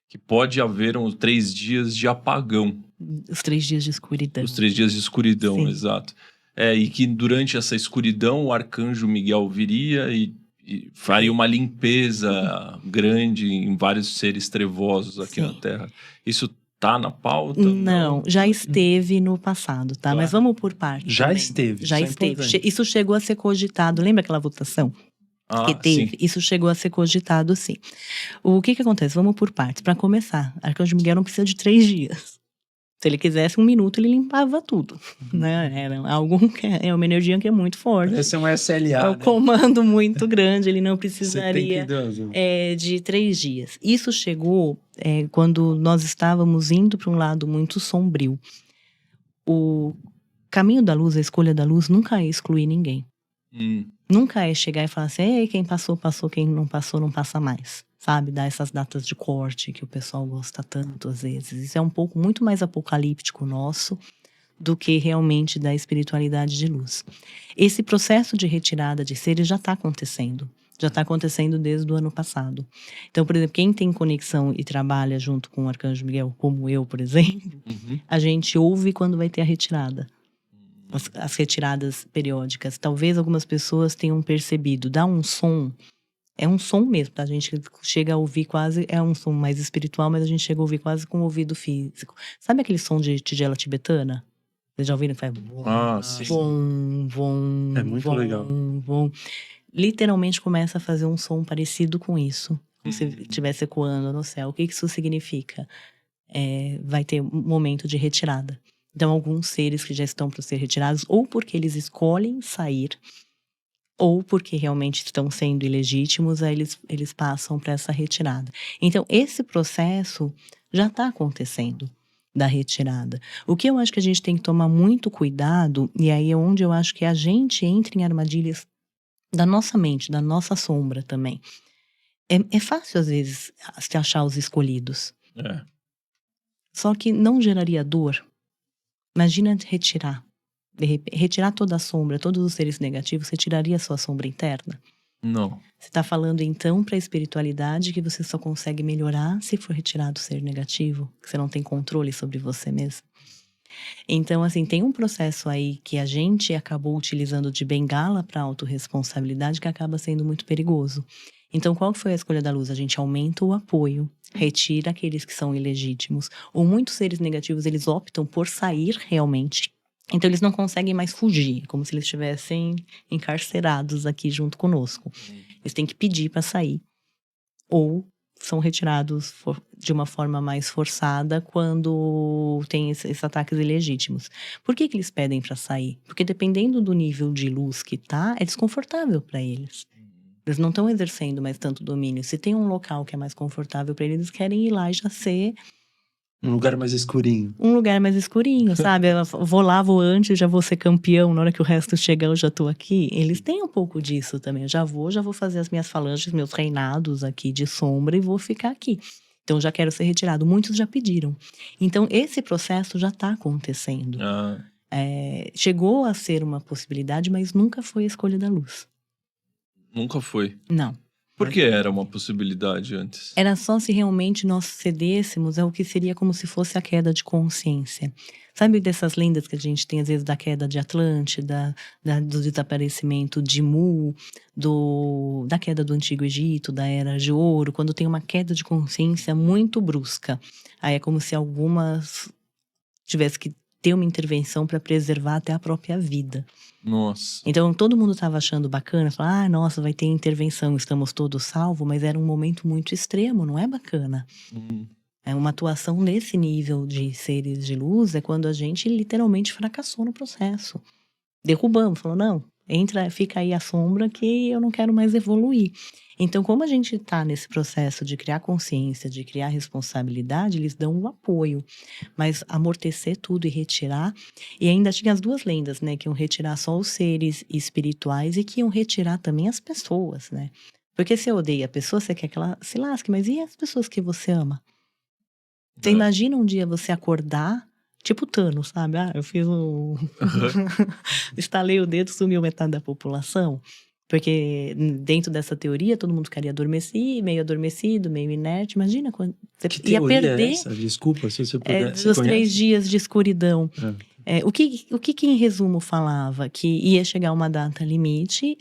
que pode haver uns 3 dias de apagão. Os 3 dias de escuridão. Os 3 dias de escuridão, sim. Exato. E que durante essa escuridão o Arcanjo Miguel viria e faria uma limpeza grande em vários seres trevosos aqui na Terra. Isso tá na pauta? Não, já esteve no passado, tá? Mas vamos por partes. Já esteve. Já esteve. Isso chegou a ser cogitado. Lembra aquela votação que teve? Sim. Isso chegou a ser cogitado, sim. O que acontece? Vamos por partes. Para começar, Arcanjo Miguel não precisa de 3 dias. Se ele quisesse 1 minuto, ele limpava tudo, né? É uma energia que é muito forte. Esse é um SLA, é um comando muito grande, ele não precisaria de 3 dias. Isso chegou quando nós estávamos indo para um lado muito sombrio. O caminho da luz, a escolha da luz, nunca é excluir ninguém. Nunca é chegar e falar assim, quem passou, passou, quem não passou, não passa mais. Sabe, dar essas datas de corte que o pessoal gosta tanto às vezes. Isso é um pouco muito mais apocalíptico nosso do que realmente da espiritualidade de luz. Esse processo de retirada de seres já está acontecendo. Já está acontecendo desde o ano passado. Então, por exemplo, quem tem conexão e trabalha junto com o Arcanjo Miguel, como eu, por exemplo, a gente ouve quando vai ter a retirada. As retiradas periódicas. Talvez algumas pessoas tenham percebido, dá um som. É um som mesmo, tá? A gente chega a ouvir quase, é um som mais espiritual, mas a gente chega a ouvir quase com o ouvido físico. Sabe aquele som de tigela tibetana? Vocês já ouviram? Faz sim. Vom, vom, é muito legal. Vom. Literalmente começa a fazer um som parecido com isso. Como se estivesse ecoando no céu. O que isso significa? Vai ter um momento de retirada. Então, alguns seres que já estão para ser retirados, ou porque eles escolhem sair, ou porque realmente estão sendo ilegítimos, aí eles passam para essa retirada. Então, esse processo já está acontecendo. da retirada. O que eu acho que a gente tem que tomar muito cuidado, e aí é onde eu acho que a gente entra em armadilhas da nossa mente, da nossa sombra também. É fácil, às vezes, se achar os escolhidos. É. Só que não geraria dor. Imagina retirar. Retirar toda a sombra, todos os seres negativos, você tiraria a sua sombra interna? Não. Você está falando, então, para a espiritualidade que você só consegue melhorar se for retirado o ser negativo, que você não tem controle sobre você mesmo. Então, assim, tem um processo aí que a gente acabou utilizando de bengala para autorresponsabilidade que acaba sendo muito perigoso. Então, qual foi a escolha da luz? A gente aumenta o apoio, retira aqueles que são ilegítimos, ou muitos seres negativos, eles optam por sair realmente. Então, eles não conseguem mais fugir, como se eles estivessem encarcerados aqui junto conosco. Eles têm que pedir para sair. Ou são retirados de uma forma mais forçada quando tem esses ataques ilegítimos. Por que eles pedem para sair? Porque dependendo do nível de luz que tá, é desconfortável para eles. Eles não estão exercendo mais tanto domínio. Se tem um local que é mais confortável para eles, eles querem ir lá e já ser um lugar mais escurinho. Um lugar mais escurinho, sabe? Eu vou antes, já vou ser campeão. Na hora que o resto chegar, eu já tô aqui. Eles têm um pouco disso também. Eu já vou fazer as minhas falanges, meus reinados aqui de sombra e vou ficar aqui. Então, já quero ser retirado. Muitos já pediram. Então, esse processo já está acontecendo. Chegou a ser uma possibilidade, mas nunca foi a escolha da luz. Nunca foi? Não. Por que era uma possibilidade antes? Era só se realmente nós cedêssemos ao que seria como se fosse a queda de consciência. Sabe dessas lendas que a gente tem, às vezes, da queda de Atlântida, do desaparecimento de Mu, da queda do Antigo Egito, da Era de Ouro, quando tem uma queda de consciência muito brusca. Aí é como se algumas tivessem que ter uma intervenção para preservar até a própria vida. Nossa. Então, todo mundo estava achando bacana, falar, nossa, vai ter intervenção, estamos todos salvos, mas era um momento muito extremo, não é bacana. É uma atuação nesse nível de seres de luz, é quando a gente literalmente fracassou no processo. Derrubamos, falou, não, fica aí a sombra que eu não quero mais evoluir. Então, como a gente está nesse processo de criar consciência, de criar responsabilidade, eles dão o apoio. Mas amortecer tudo e retirar... E ainda tinha as duas lendas, né? Que iam retirar só os seres espirituais e que iam retirar também as pessoas, né? Porque você odeia a pessoa, você quer que ela se lasque. Mas e as pessoas que você ama? Você imagina um dia você acordar... Tipo Thanos, sabe? Eu fiz estalei o dedo, sumiu metade da população. Porque dentro dessa teoria, todo mundo ficaria meio adormecido, meio inerte. Imagina quando você ia perder... É essa? Desculpa, se você puder. Dos 3 dias de escuridão. O que em resumo falava? Que ia chegar uma data limite,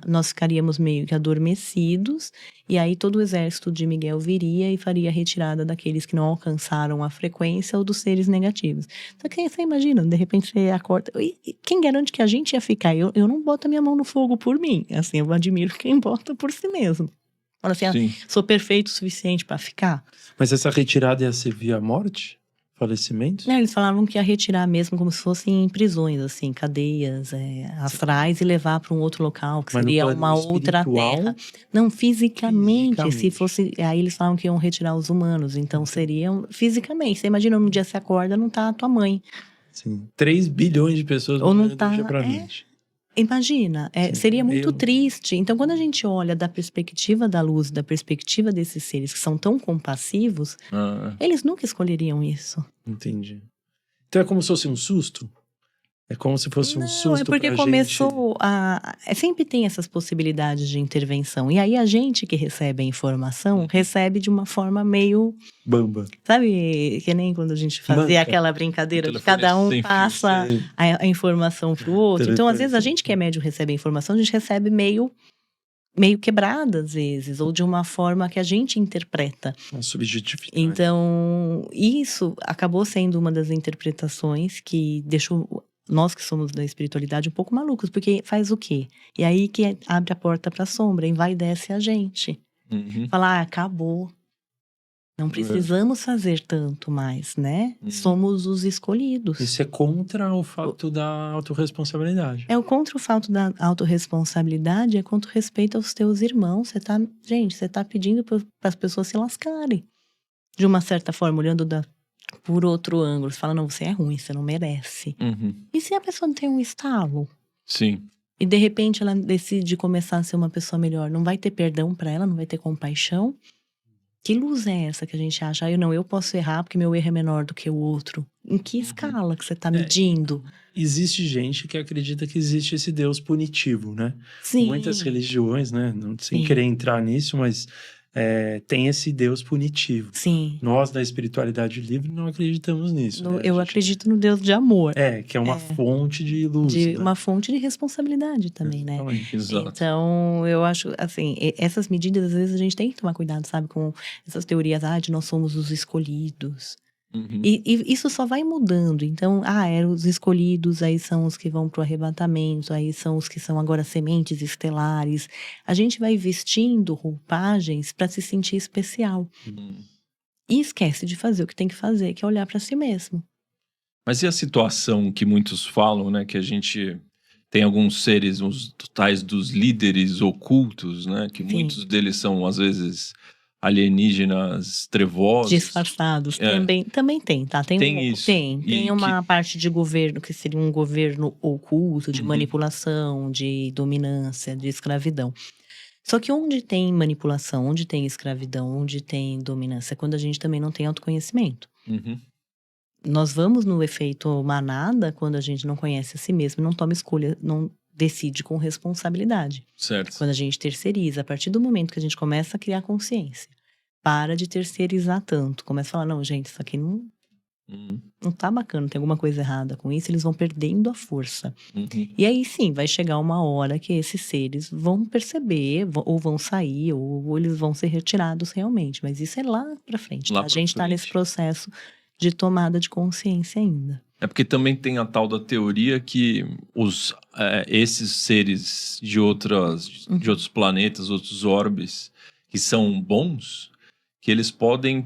nós ficaríamos meio que adormecidos, e aí todo o exército de Miguel viria e faria a retirada daqueles que não alcançaram a frequência ou dos seres negativos. Só que você imagina, de repente você acorda... E quem garante que a gente ia ficar? Eu não boto a minha mão no fogo por mim. Assim, eu admiro quem bota por si mesmo. Fala assim, sou perfeito o suficiente para ficar. Mas essa retirada ia ser via morte? Falecimento? Eles falavam que ia retirar mesmo como se fossem prisões, assim, cadeias astrais e levar para um outro local, que seria uma outra terra. Não, fisicamente. Se fosse. Aí eles falavam que iam retirar os humanos, então seriam fisicamente. Você imagina, um dia você acorda, não tá a tua mãe. Sim. 3 bilhões de pessoas ou não tá, do dia pra noite. Imagina, seria muito triste. Então, quando a gente olha da perspectiva da luz, da perspectiva desses seres que são tão compassivos, eles nunca escolheriam isso. Entendi. Então é como se fosse um susto? É como se fosse um susto. Não, é porque começou sempre tem essas possibilidades de intervenção. E aí a gente que recebe a informação, recebe de uma forma meio... Bamba. Sabe, que nem quando a gente fazia aquela brincadeira que cada um passa a informação pro outro. Então, às vezes, a gente que é médium recebe a informação, a gente recebe meio quebrada, às vezes. Ou de uma forma que a gente interpreta. Uma subjetividade. Então, isso acabou sendo uma das interpretações que deixou... Nós que somos da espiritualidade um pouco malucos, porque faz o quê? E aí que abre a porta para a sombra, envaidece a gente. Fala, acabou. Não precisamos fazer tanto mais, né? Somos os escolhidos. Isso é contra o fato da autorresponsabilidade. Contra o fato da autorresponsabilidade, é contra o respeito aos teus irmãos. Você tá pedindo para as pessoas se lascarem. De uma certa forma, olhando da por outro ângulo. Você fala, não, você é ruim, você não merece. E se a pessoa tem um estalo? Sim. E de repente ela decide começar a ser uma pessoa melhor. Não vai ter perdão pra ela, não vai ter compaixão. Que luz é essa que a gente acha? Eu posso errar porque meu erro é menor do que o outro. Em que escala que você tá medindo? Existe gente que acredita que existe esse Deus punitivo, né? Sim. Muitas religiões, né? Não, sem Sim. querer entrar nisso, mas tem esse Deus punitivo. Sim. Nós, da espiritualidade livre, não acreditamos nisso. Né? Eu acredito no Deus de amor. Que é uma fonte de luz. Né? Uma fonte de responsabilidade também, né? Exato. Então, eu acho, assim, essas medidas, às vezes, a gente tem que tomar cuidado, sabe? Com essas teorias, de nós somos os escolhidos. E isso só vai mudando. Então, eram os escolhidos, aí são os que vão pro arrebatamento, aí são os que são agora sementes estelares. A gente vai vestindo roupagens para se sentir especial. E esquece de fazer o que tem que fazer, que é olhar para si mesmo. Mas e a situação que muitos falam, né? Que a gente tem alguns seres, os tais dos líderes ocultos, né? Que Sim. muitos deles são, às vezes, alienígenas trevosos. Disfarçados. Também tem, tá? Tem isso. Tem uma parte de governo que seria um governo oculto, de manipulação, de dominância, de escravidão. Só que onde tem manipulação, onde tem escravidão, onde tem dominância, é quando a gente também não tem autoconhecimento. Nós vamos no efeito manada quando a gente não conhece a si mesmo, não toma escolha, não decide com responsabilidade. Certo. Quando a gente terceiriza, a partir do momento que a gente começa a criar consciência, para de terceirizar tanto. Começa a falar, não, gente, isso aqui não tá bacana, tem alguma coisa errada com isso. Eles vão perdendo a força. E aí sim, vai chegar uma hora que esses seres vão perceber, ou vão sair, ou eles vão ser retirados realmente. Mas isso é lá pra frente, tá? A gente tá nesse processo de tomada de consciência ainda. É porque também tem a tal da teoria que esses seres de outros planetas, outros orbes, que são bons, que eles podem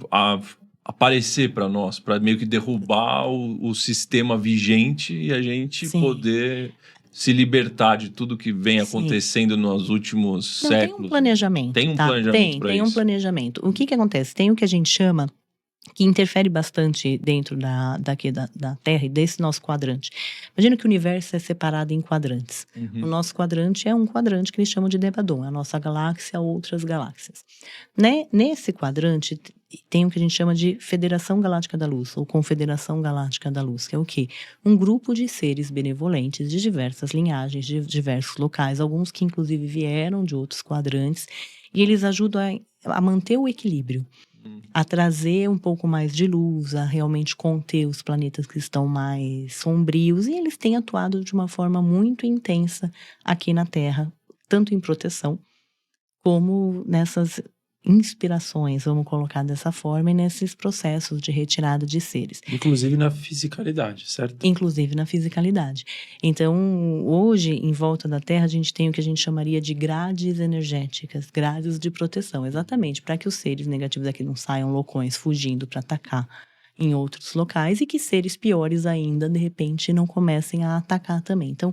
aparecer para nós, para meio que derrubar o sistema vigente e a gente poder se libertar de tudo que vem acontecendo nos últimos séculos. Tem um planejamento. Tem um planejamento para isso. Tem um planejamento. O que acontece? Tem o que a gente chama, que interfere bastante dentro da Terra e desse nosso quadrante. Imagina que o universo é separado em quadrantes. O nosso quadrante é um quadrante que eles chamam de Debaddon, a nossa galáxia, outras galáxias. Nesse quadrante tem o que a gente chama de Federação Galáctica da Luz, ou Confederação Galáctica da Luz, que é o quê? Um grupo de seres benevolentes de diversas linhagens, de diversos locais, alguns que inclusive vieram de outros quadrantes, e eles ajudam a manter o equilíbrio. A trazer um pouco mais de luz, a realmente conter os planetas que estão mais sombrios. E eles têm atuado de uma forma muito intensa aqui na Terra, tanto em proteção, como nessas inspirações, vamos colocar dessa forma, e nesses processos de retirada de seres. Inclusive na fisicalidade, certo? Inclusive na fisicalidade. Então, hoje, em volta da Terra, a gente tem o que a gente chamaria de grades energéticas, grades de proteção, exatamente, para que os seres negativos aqui não saiam loucões, fugindo para atacar em outros locais, e que seres piores ainda, de repente, não comecem a atacar também. Então,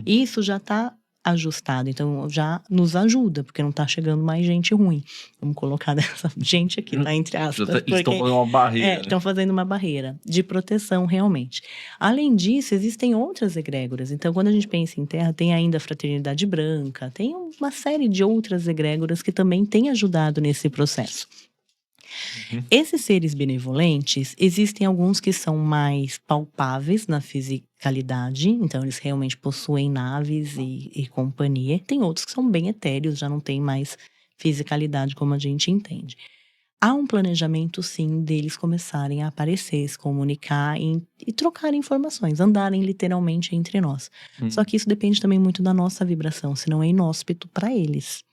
isso já está ajustado, então já nos ajuda, porque não tá chegando mais gente ruim. Vamos colocar dessa gente aqui, tá? Entre aspas. Eles estão fazendo uma barreira. Estão fazendo uma barreira de proteção, realmente. Além disso, existem outras egrégoras. Então, quando a gente pensa em Terra, tem ainda a Fraternidade Branca, tem uma série de outras egrégoras que também têm ajudado nesse processo. Esses seres benevolentes, existem alguns que são mais palpáveis na fisicalidade, então eles realmente possuem naves e companhia. Tem outros que são bem etéreos, já não tem mais fisicalidade como a gente entende. Há um planejamento, sim, deles começarem a aparecer, se comunicar e trocar informações, andarem literalmente entre nós. Só que isso depende também muito da nossa vibração, senão é inóspito para eles.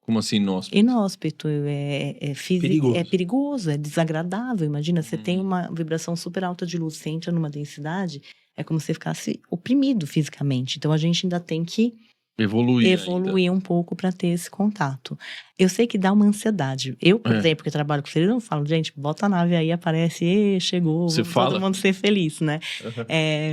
Como assim inóspito? Inóspito, é perigoso, é desagradável. Imagina, você tem uma vibração super alta de luz, você entra numa densidade, é como se você ficasse oprimido fisicamente. Então, a gente ainda tem que evoluir um pouco para ter esse contato. Eu sei que dá uma ansiedade. Eu, por exemplo, que trabalho com seres, eu falo, gente, bota a nave aí, aparece, chegou, todo mundo ser feliz, né?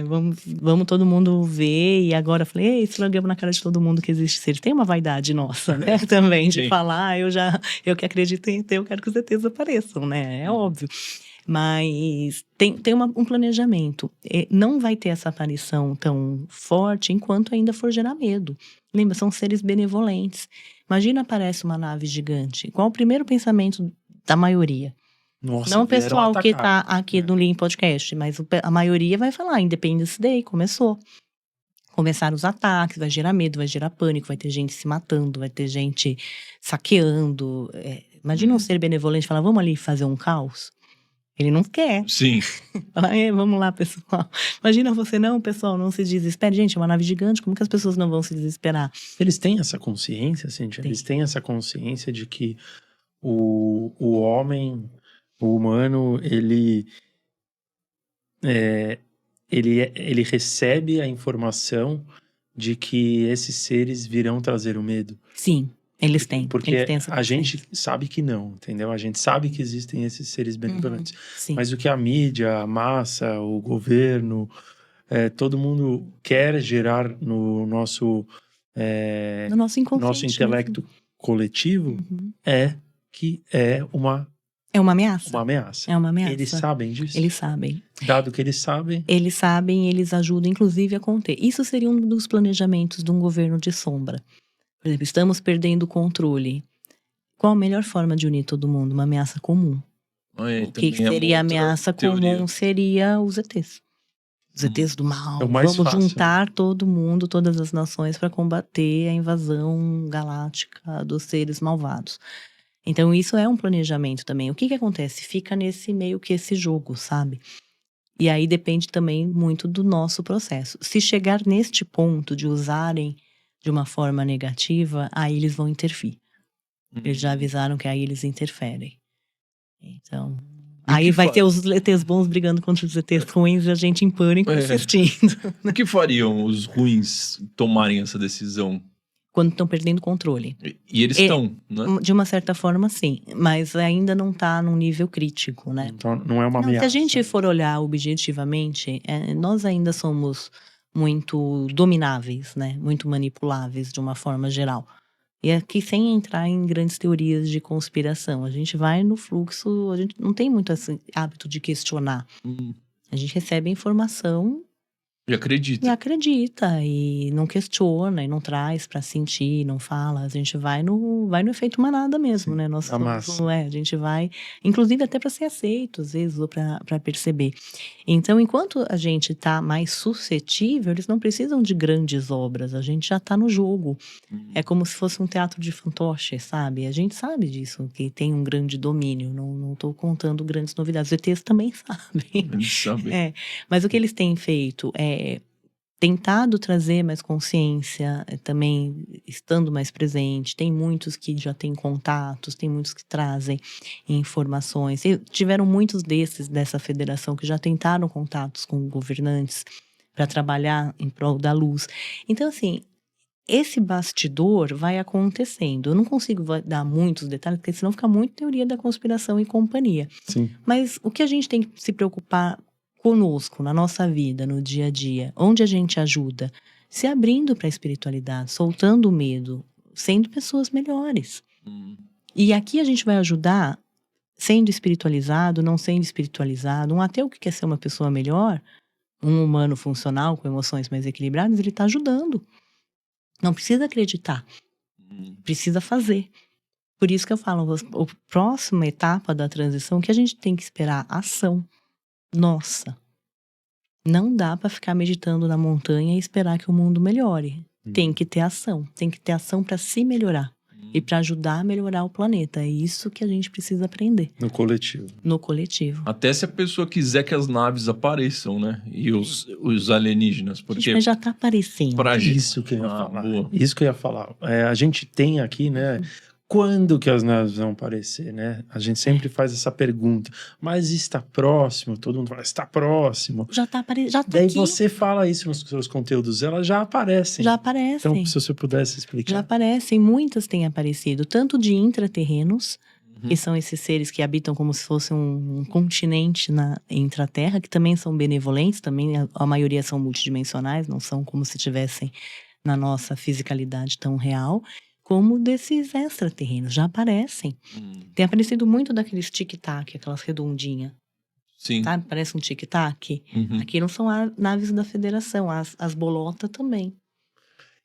Vamos todo mundo ver, e agora eu falei, esfregamos na cara de todo mundo que existe seres. Tem uma vaidade nossa, né? Também, de falar, eu que acredito em ter, eu quero que os ETs apareçam, né? É óbvio. Mas tem um planejamento. Não vai ter essa aparição tão forte enquanto ainda for gerar medo. Lembra, são seres benevolentes. Imagina aparece uma nave gigante. Qual o primeiro pensamento da maioria? Nossa, Não o vieram pessoal que atacar. tá aqui no Lean Podcast, mas a maioria vai falar, Independence Day, começou. Começaram os ataques, vai gerar medo, vai gerar pânico, vai ter gente se matando, vai ter gente saqueando. Imagina um ser benevolente falar, vamos ali fazer um caos? Ele não quer. Sim. Vamos lá, pessoal. Imagina você, não, pessoal, não se desespere. Gente, é uma nave gigante, como que as pessoas não vão se desesperar? Eles têm essa consciência, Cíntia? Eles têm essa consciência de que o homem, o humano, ele recebe a informação de que esses seres virão trazer o medo. Sim, eles têm. Porque eles têm essa a gente sabe que não, entendeu? A gente sabe que existem esses seres benevolentes. Sim. Mas o que a mídia, a massa, o governo, todo mundo quer gerar no nosso, no nosso inconsciente, nosso intelecto coletivo é que é uma ameaça. Uma ameaça. É uma ameaça. Eles sabem disso? Eles sabem. Dado que eles sabem... Eles sabem, eles ajudam, inclusive, a conter. Isso seria um dos planejamentos de um governo de sombra. Por exemplo, estamos perdendo o controle. Qual a melhor forma de unir todo mundo? Uma ameaça comum. O que seria a ameaça comum seria os ETs. Os ETs do mal. Vamos juntar todo mundo, todas as nações, para combater a invasão galáctica dos seres malvados. Então, isso é um planejamento também. O que acontece? Fica nesse meio que esse jogo, sabe? E aí depende também muito do nosso processo. Se chegar neste ponto de usarem de uma forma negativa, aí eles vão intervir. Eles já avisaram que aí eles interferem. Então, aí vai ter os ETs bons brigando contra os ETs ruins e a gente em pânico assistindo. O que fariam os ruins tomarem essa decisão? Quando estão perdendo o controle. E eles estão, né? De uma certa forma, sim. Mas ainda não está num nível crítico, né? Então, não é uma ameaça. Se a gente for olhar objetivamente, nós ainda somos muito domináveis, né? Muito manipuláveis de uma forma geral. E aqui, sem entrar em grandes teorias de conspiração, a gente vai no fluxo, a gente não tem muito esse hábito de questionar. A gente recebe a informação... E acredita. E não questiona, e não traz pra sentir, não fala. A gente vai no efeito manada mesmo, né? A gente vai, inclusive até pra ser aceito, às vezes, ou pra perceber. Então, enquanto a gente tá mais suscetível, eles não precisam de grandes obras, a gente já tá no jogo. É como se fosse um teatro de fantoche, sabe? A gente sabe disso, que tem um grande domínio. Não tô contando grandes novidades. Os ETs também sabem. Eles sabem. Mas o que eles têm feito é tentado trazer mais consciência, também estando mais presente. Tem muitos que já têm contatos, tem muitos que trazem informações. E tiveram muitos dessa federação que já tentaram contatos com governantes para trabalhar em prol da luz. Então, assim, esse bastidor vai acontecendo. Eu não consigo dar muitos detalhes, porque senão fica muito teoria da conspiração e companhia. Sim. Mas o que a gente tem que se preocupar conosco, na nossa vida, no dia a dia, onde a gente ajuda, se abrindo para a espiritualidade, soltando o medo, sendo pessoas melhores. E aqui a gente vai ajudar sendo espiritualizado, não sendo espiritualizado. Um ateu que quer ser uma pessoa melhor, um humano funcional, com emoções mais equilibradas, ele está ajudando. Não precisa acreditar, precisa fazer. Por isso que eu falo, a próxima etapa da transição, que a gente tem que esperar ação. Nossa, não dá para ficar meditando na montanha e esperar que o mundo melhore. Tem que ter ação para se melhorar e para ajudar a melhorar o planeta. É isso que a gente precisa aprender. No coletivo. Até se a pessoa quiser que as naves apareçam, né? E os alienígenas, porque... Mas já tá aparecendo. Isso que eu ia falar. Isso que eu ia falar. A gente tem aqui, né? Quando que as naves vão aparecer, né? A gente sempre faz essa pergunta. Mas está próximo? Todo mundo fala, está próximo. Já tá aparecendo. Daí aqui. Você fala isso nos seus conteúdos, elas já aparecem. Já aparecem. Então, se você pudesse explicar. Já aparecem, muitas têm aparecido. Tanto de intraterrenos, que são esses seres que habitam como se fosse um continente entre a Terra, que também são benevolentes, também a maioria são multidimensionais, não são como se estivessem na nossa fisicalidade tão real. Como desses extraterrenos, já aparecem. Tem aparecido muito daqueles tic-tac, aquelas redondinhas. Sim. Sabe? Parece um tic-tac. Uhum. Aqui não são naves da Federação, as bolotas também.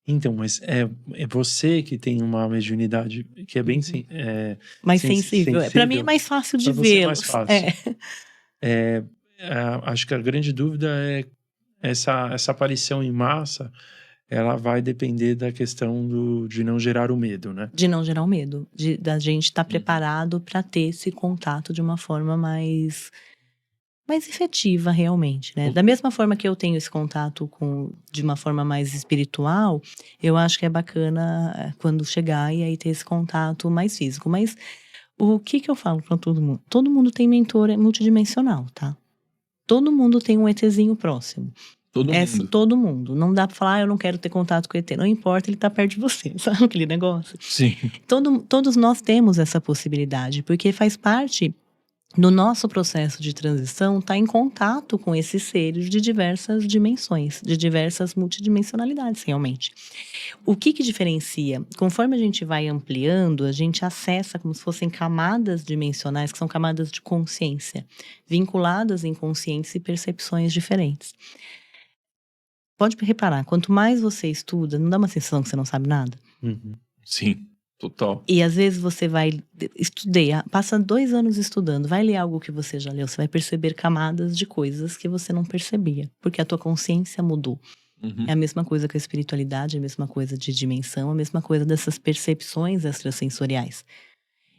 Então, mas é você que tem uma mediunidade que é bem Mais sensível. Para mim é mais fácil de Pra você é mais vê-los. fácil. Acho que a grande dúvida é essa aparição em massa, ela vai depender da questão de não gerar o medo, né? De não gerar o medo. Da gente estar preparado para ter esse contato de uma forma mais efetiva, realmente, né? Da mesma forma que eu tenho esse contato de uma forma mais espiritual, eu acho que é bacana quando chegar e aí ter esse contato mais físico. Mas o que eu falo para todo mundo? Todo mundo tem mentor multidimensional, tá? Todo mundo tem um ETzinho próximo. Todo mundo. Não dá pra falar, eu não quero ter contato com o ET. Não importa, ele tá perto de você. Sabe aquele negócio? Sim. Todos nós temos essa possibilidade, porque faz parte do nosso processo de transição estar em contato com esses seres de diversas dimensões, de diversas multidimensionalidades, realmente. O que diferencia? Conforme a gente vai ampliando, a gente acessa como se fossem camadas dimensionais, que são camadas de consciência, vinculadas em consciência e percepções diferentes. Pode reparar, quanto mais você estuda, não dá uma sensação que você não sabe nada? Sim, total. E às vezes você vai passa 2 anos estudando, vai ler algo que você já leu, você vai perceber camadas de coisas que você não percebia, porque a tua consciência mudou. É a mesma coisa com a espiritualidade, é a mesma coisa de dimensão, a mesma coisa dessas percepções extrasensoriais.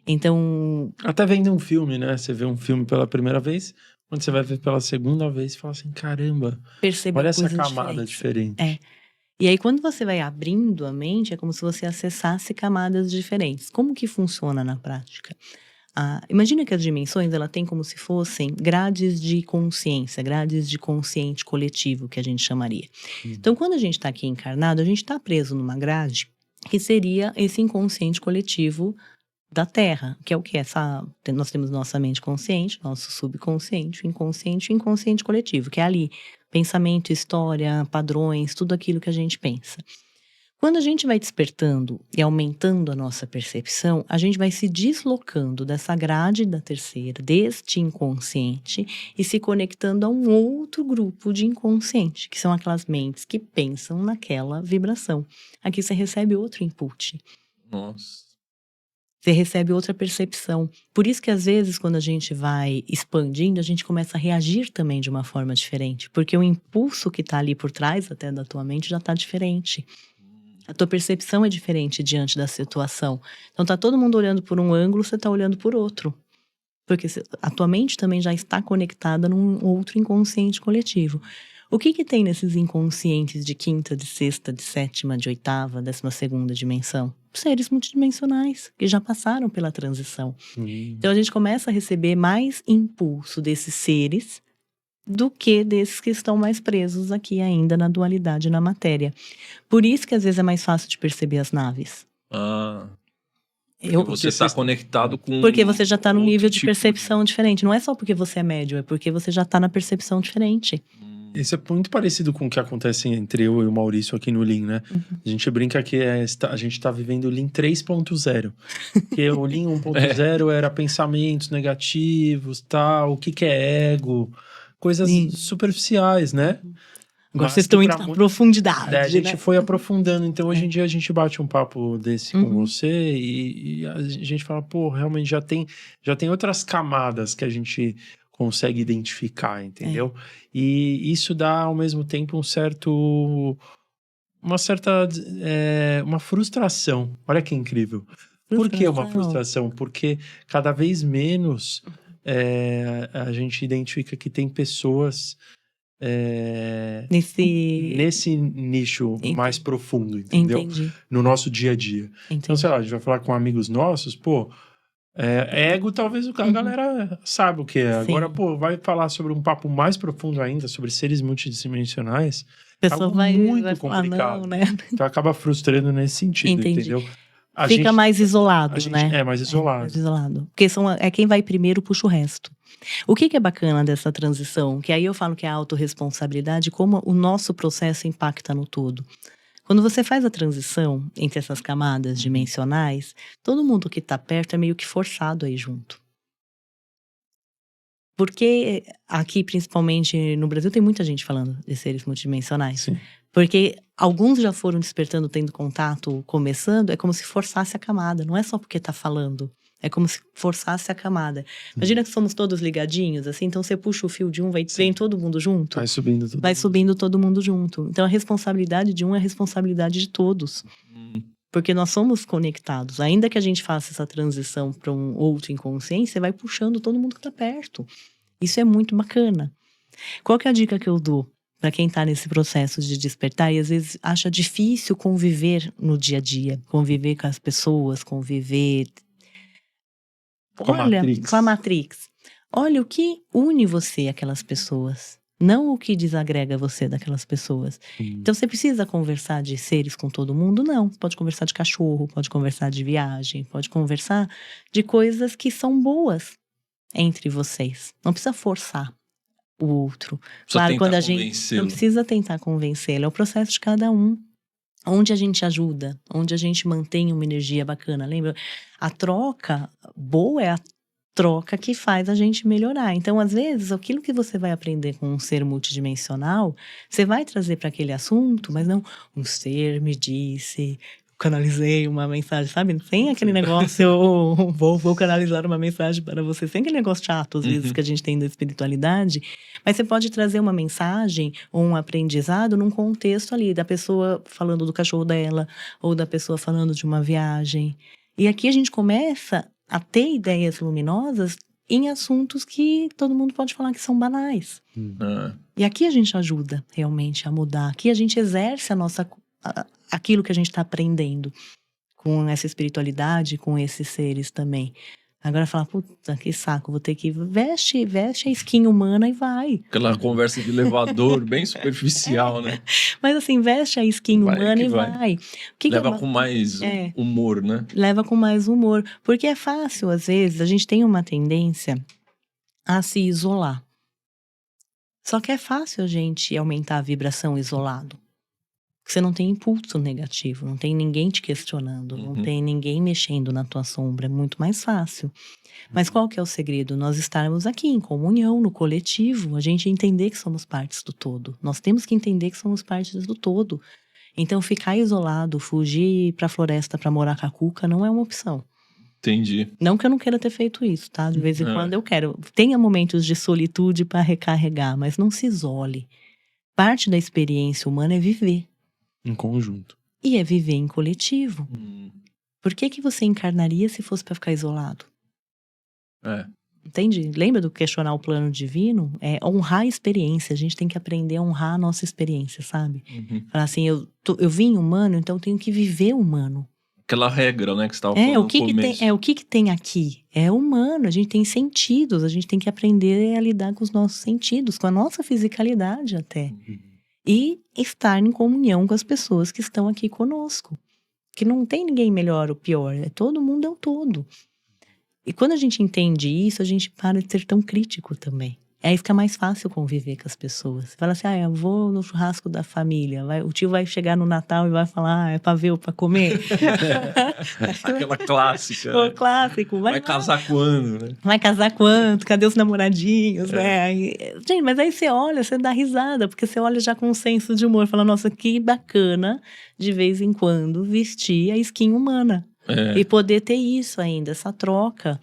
Então... Até vendo um filme, né? Você vê um filme pela primeira vez, quando você vai ver pela segunda vez, você fala assim, caramba, olha essa camada diferente. E aí, quando você vai abrindo a mente, é como se você acessasse camadas diferentes. Como que funciona na prática? Imagina que as dimensões, ela tem como se fossem grades de consciência, grades de consciente coletivo, que a gente chamaria. Então, quando a gente está aqui encarnado, a gente está preso numa grade que seria esse inconsciente coletivo da Terra, que é o que? Nós temos nossa mente consciente, nosso subconsciente, o inconsciente e o inconsciente coletivo, que é ali pensamento, história, padrões, tudo aquilo que a gente pensa. Quando a gente vai despertando e aumentando a nossa percepção, a gente vai se deslocando dessa grade da terceira, deste inconsciente, e se conectando a um outro grupo de inconsciente, que são aquelas mentes que pensam naquela vibração. Aqui você recebe outro input. Nossa. Você recebe outra percepção. Por isso que, às vezes, quando a gente vai expandindo, a gente começa a reagir também de uma forma diferente. Porque o impulso que está ali por trás até da tua mente já está diferente. A tua percepção é diferente diante da situação. Então, tá todo mundo olhando por um ângulo, você está olhando por outro. Porque a tua mente também já está conectada num outro inconsciente coletivo. O que tem nesses inconscientes de quinta, de sexta, de sétima, de oitava, 12ª dimensão? Seres multidimensionais, que já passaram pela transição. Então, a gente começa a receber mais impulso desses seres do que desses que estão mais presos aqui ainda na dualidade, na matéria. Por isso que, às vezes, é mais fácil de perceber as naves. Porque você está conectado com... Porque você já está num nível de percepção diferente. Não é só porque você é médium, é porque você já está na percepção diferente. Isso é muito parecido com o que acontece entre eu e o Maurício aqui no Lean, né? A gente brinca que a gente tá vivendo o Lean 3.0. Porque o Lean 1.0 era pensamentos negativos, tal, o que é ego, coisas superficiais, né? Agora vocês estão indo na profundidade, a gente foi aprofundando. Então, hoje em dia, a gente bate um papo desse com você e a gente fala, pô, realmente já tem outras camadas que a gente consegue identificar, entendeu? E isso dá, ao mesmo tempo, uma frustração. Olha que incrível. Por que uma frustração? Porque cada vez menos a gente identifica que tem pessoas nesse nicho mais profundo, entendeu? Entendi. No nosso dia a dia. Entendi. Então, sei lá, a gente vai falar com amigos nossos, pô, ego, talvez a galera sabe o que é. Sim. Agora, pô, vai falar sobre um papo mais profundo ainda, sobre seres multidimensionais. A pessoa vai complicado. Não, né? Então acaba frustrando nesse sentido, entendeu? Fica mais isolado, né? É, mais isolado. Mais isolado. Porque quem vai primeiro puxa o resto. O que é bacana dessa transição? Que aí eu falo que é a autorresponsabilidade, como o nosso processo impacta no todo. Quando você faz a transição entre essas camadas dimensionais, todo mundo que está perto é meio que forçado aí junto. Porque aqui, principalmente no Brasil, tem muita gente falando de seres multidimensionais. Sim. Porque alguns já foram despertando, tendo contato, começando, é como se forçasse a camada. Não é só porque tá falando. É como se forçasse a camada. Imagina que somos todos ligadinhos, assim. Então, você puxa o fio de um, vem todo mundo junto. Vai subindo tudo. Vai subindo todo mundo junto. Então, a responsabilidade de um é a responsabilidade de todos. Porque nós somos conectados. Ainda que a gente faça essa transição para um outro inconsciência, vai puxando todo mundo que tá perto. Isso é muito bacana. Qual que é a dica que eu dou para quem está nesse processo de despertar e às vezes acha difícil conviver no dia a dia, conviver com as pessoas, conviver Com a Matrix. Olha o que une você àquelas pessoas, não o que desagrega você daquelas pessoas. Então você precisa conversar de seres com todo mundo? Não. Pode conversar de cachorro, pode conversar de viagem, pode conversar de coisas que são boas entre vocês. Não precisa forçar o outro. Claro, quando a gente não precisa tentar convencê-lo, é o processo de cada um. Onde a gente ajuda, onde a gente mantém uma energia bacana. Lembra? A troca boa é a troca que faz a gente melhorar. Então, às vezes, aquilo que você vai aprender com um ser multidimensional, você vai trazer para aquele assunto, mas não um ser me disse, canalizei uma mensagem, sabe? Sem aquele negócio, eu vou canalizar uma mensagem para você. Sem aquele negócio chato, às vezes, que a gente tem da espiritualidade. Mas você pode trazer uma mensagem ou um aprendizado num contexto ali, da pessoa falando do cachorro dela, ou da pessoa falando de uma viagem. E aqui a gente começa a ter ideias luminosas em assuntos que todo mundo pode falar que são banais. E aqui a gente ajuda realmente a mudar. Aqui a gente exerce aquilo que a gente está aprendendo com essa espiritualidade, com esses seres também. Agora falar, puta, que saco, vou ter que... Veste a skin humana e vai. Aquela conversa de elevador, bem superficial, né? Mas assim, veste a skin humana e vai. Leva com mais humor, né? Leva com mais humor. Porque é fácil, às vezes, a gente tem uma tendência a se isolar. Só que é fácil a gente aumentar a vibração isolado. Porque você não tem impulso negativo, não tem ninguém te questionando, não tem ninguém mexendo na tua sombra, é muito mais fácil. Mas qual que é o segredo? Nós estarmos aqui em comunhão, no coletivo, a gente entender que somos partes do todo. Nós temos que entender que somos partes do todo. Então ficar isolado, fugir pra floresta pra morar com a cuca não é uma opção. Entendi. Não que eu não queira ter feito isso, tá? De vez em quando eu quero. Tenha momentos de solitude para recarregar, mas não se isole. Parte da experiência humana é viver. Em conjunto. E é viver em coletivo. Por que você encarnaria se fosse para ficar isolado? Entende? Lembra do questionar o plano divino? É honrar a experiência. A gente tem que aprender a honrar a nossa experiência, sabe? Falar assim, eu vim humano, então eu tenho que viver humano. Aquela regra, né, que você estava falando no começo. O que tem aqui? É humano, a gente tem sentidos, a gente tem que aprender a lidar com os nossos sentidos, com a nossa fisicalidade até. E estar em comunhão com as pessoas que estão aqui conosco. Que não tem ninguém melhor ou pior, todo mundo é um todo. E quando a gente entende isso, a gente para de ser tão crítico também. Aí fica mais fácil conviver com as pessoas. Você fala assim, eu vou no churrasco da família. O tio vai chegar no Natal e vai falar, é pra ver ou pra comer? Aquela clássica. O clássico. Vai casar quando, né? Vai casar quando? Cadê os namoradinhos, né? Gente, mas aí você olha, você dá risada. Porque você olha já com um senso de humor. Fala, nossa, que bacana, de vez em quando, vestir a skin humana. E poder ter isso ainda, essa troca.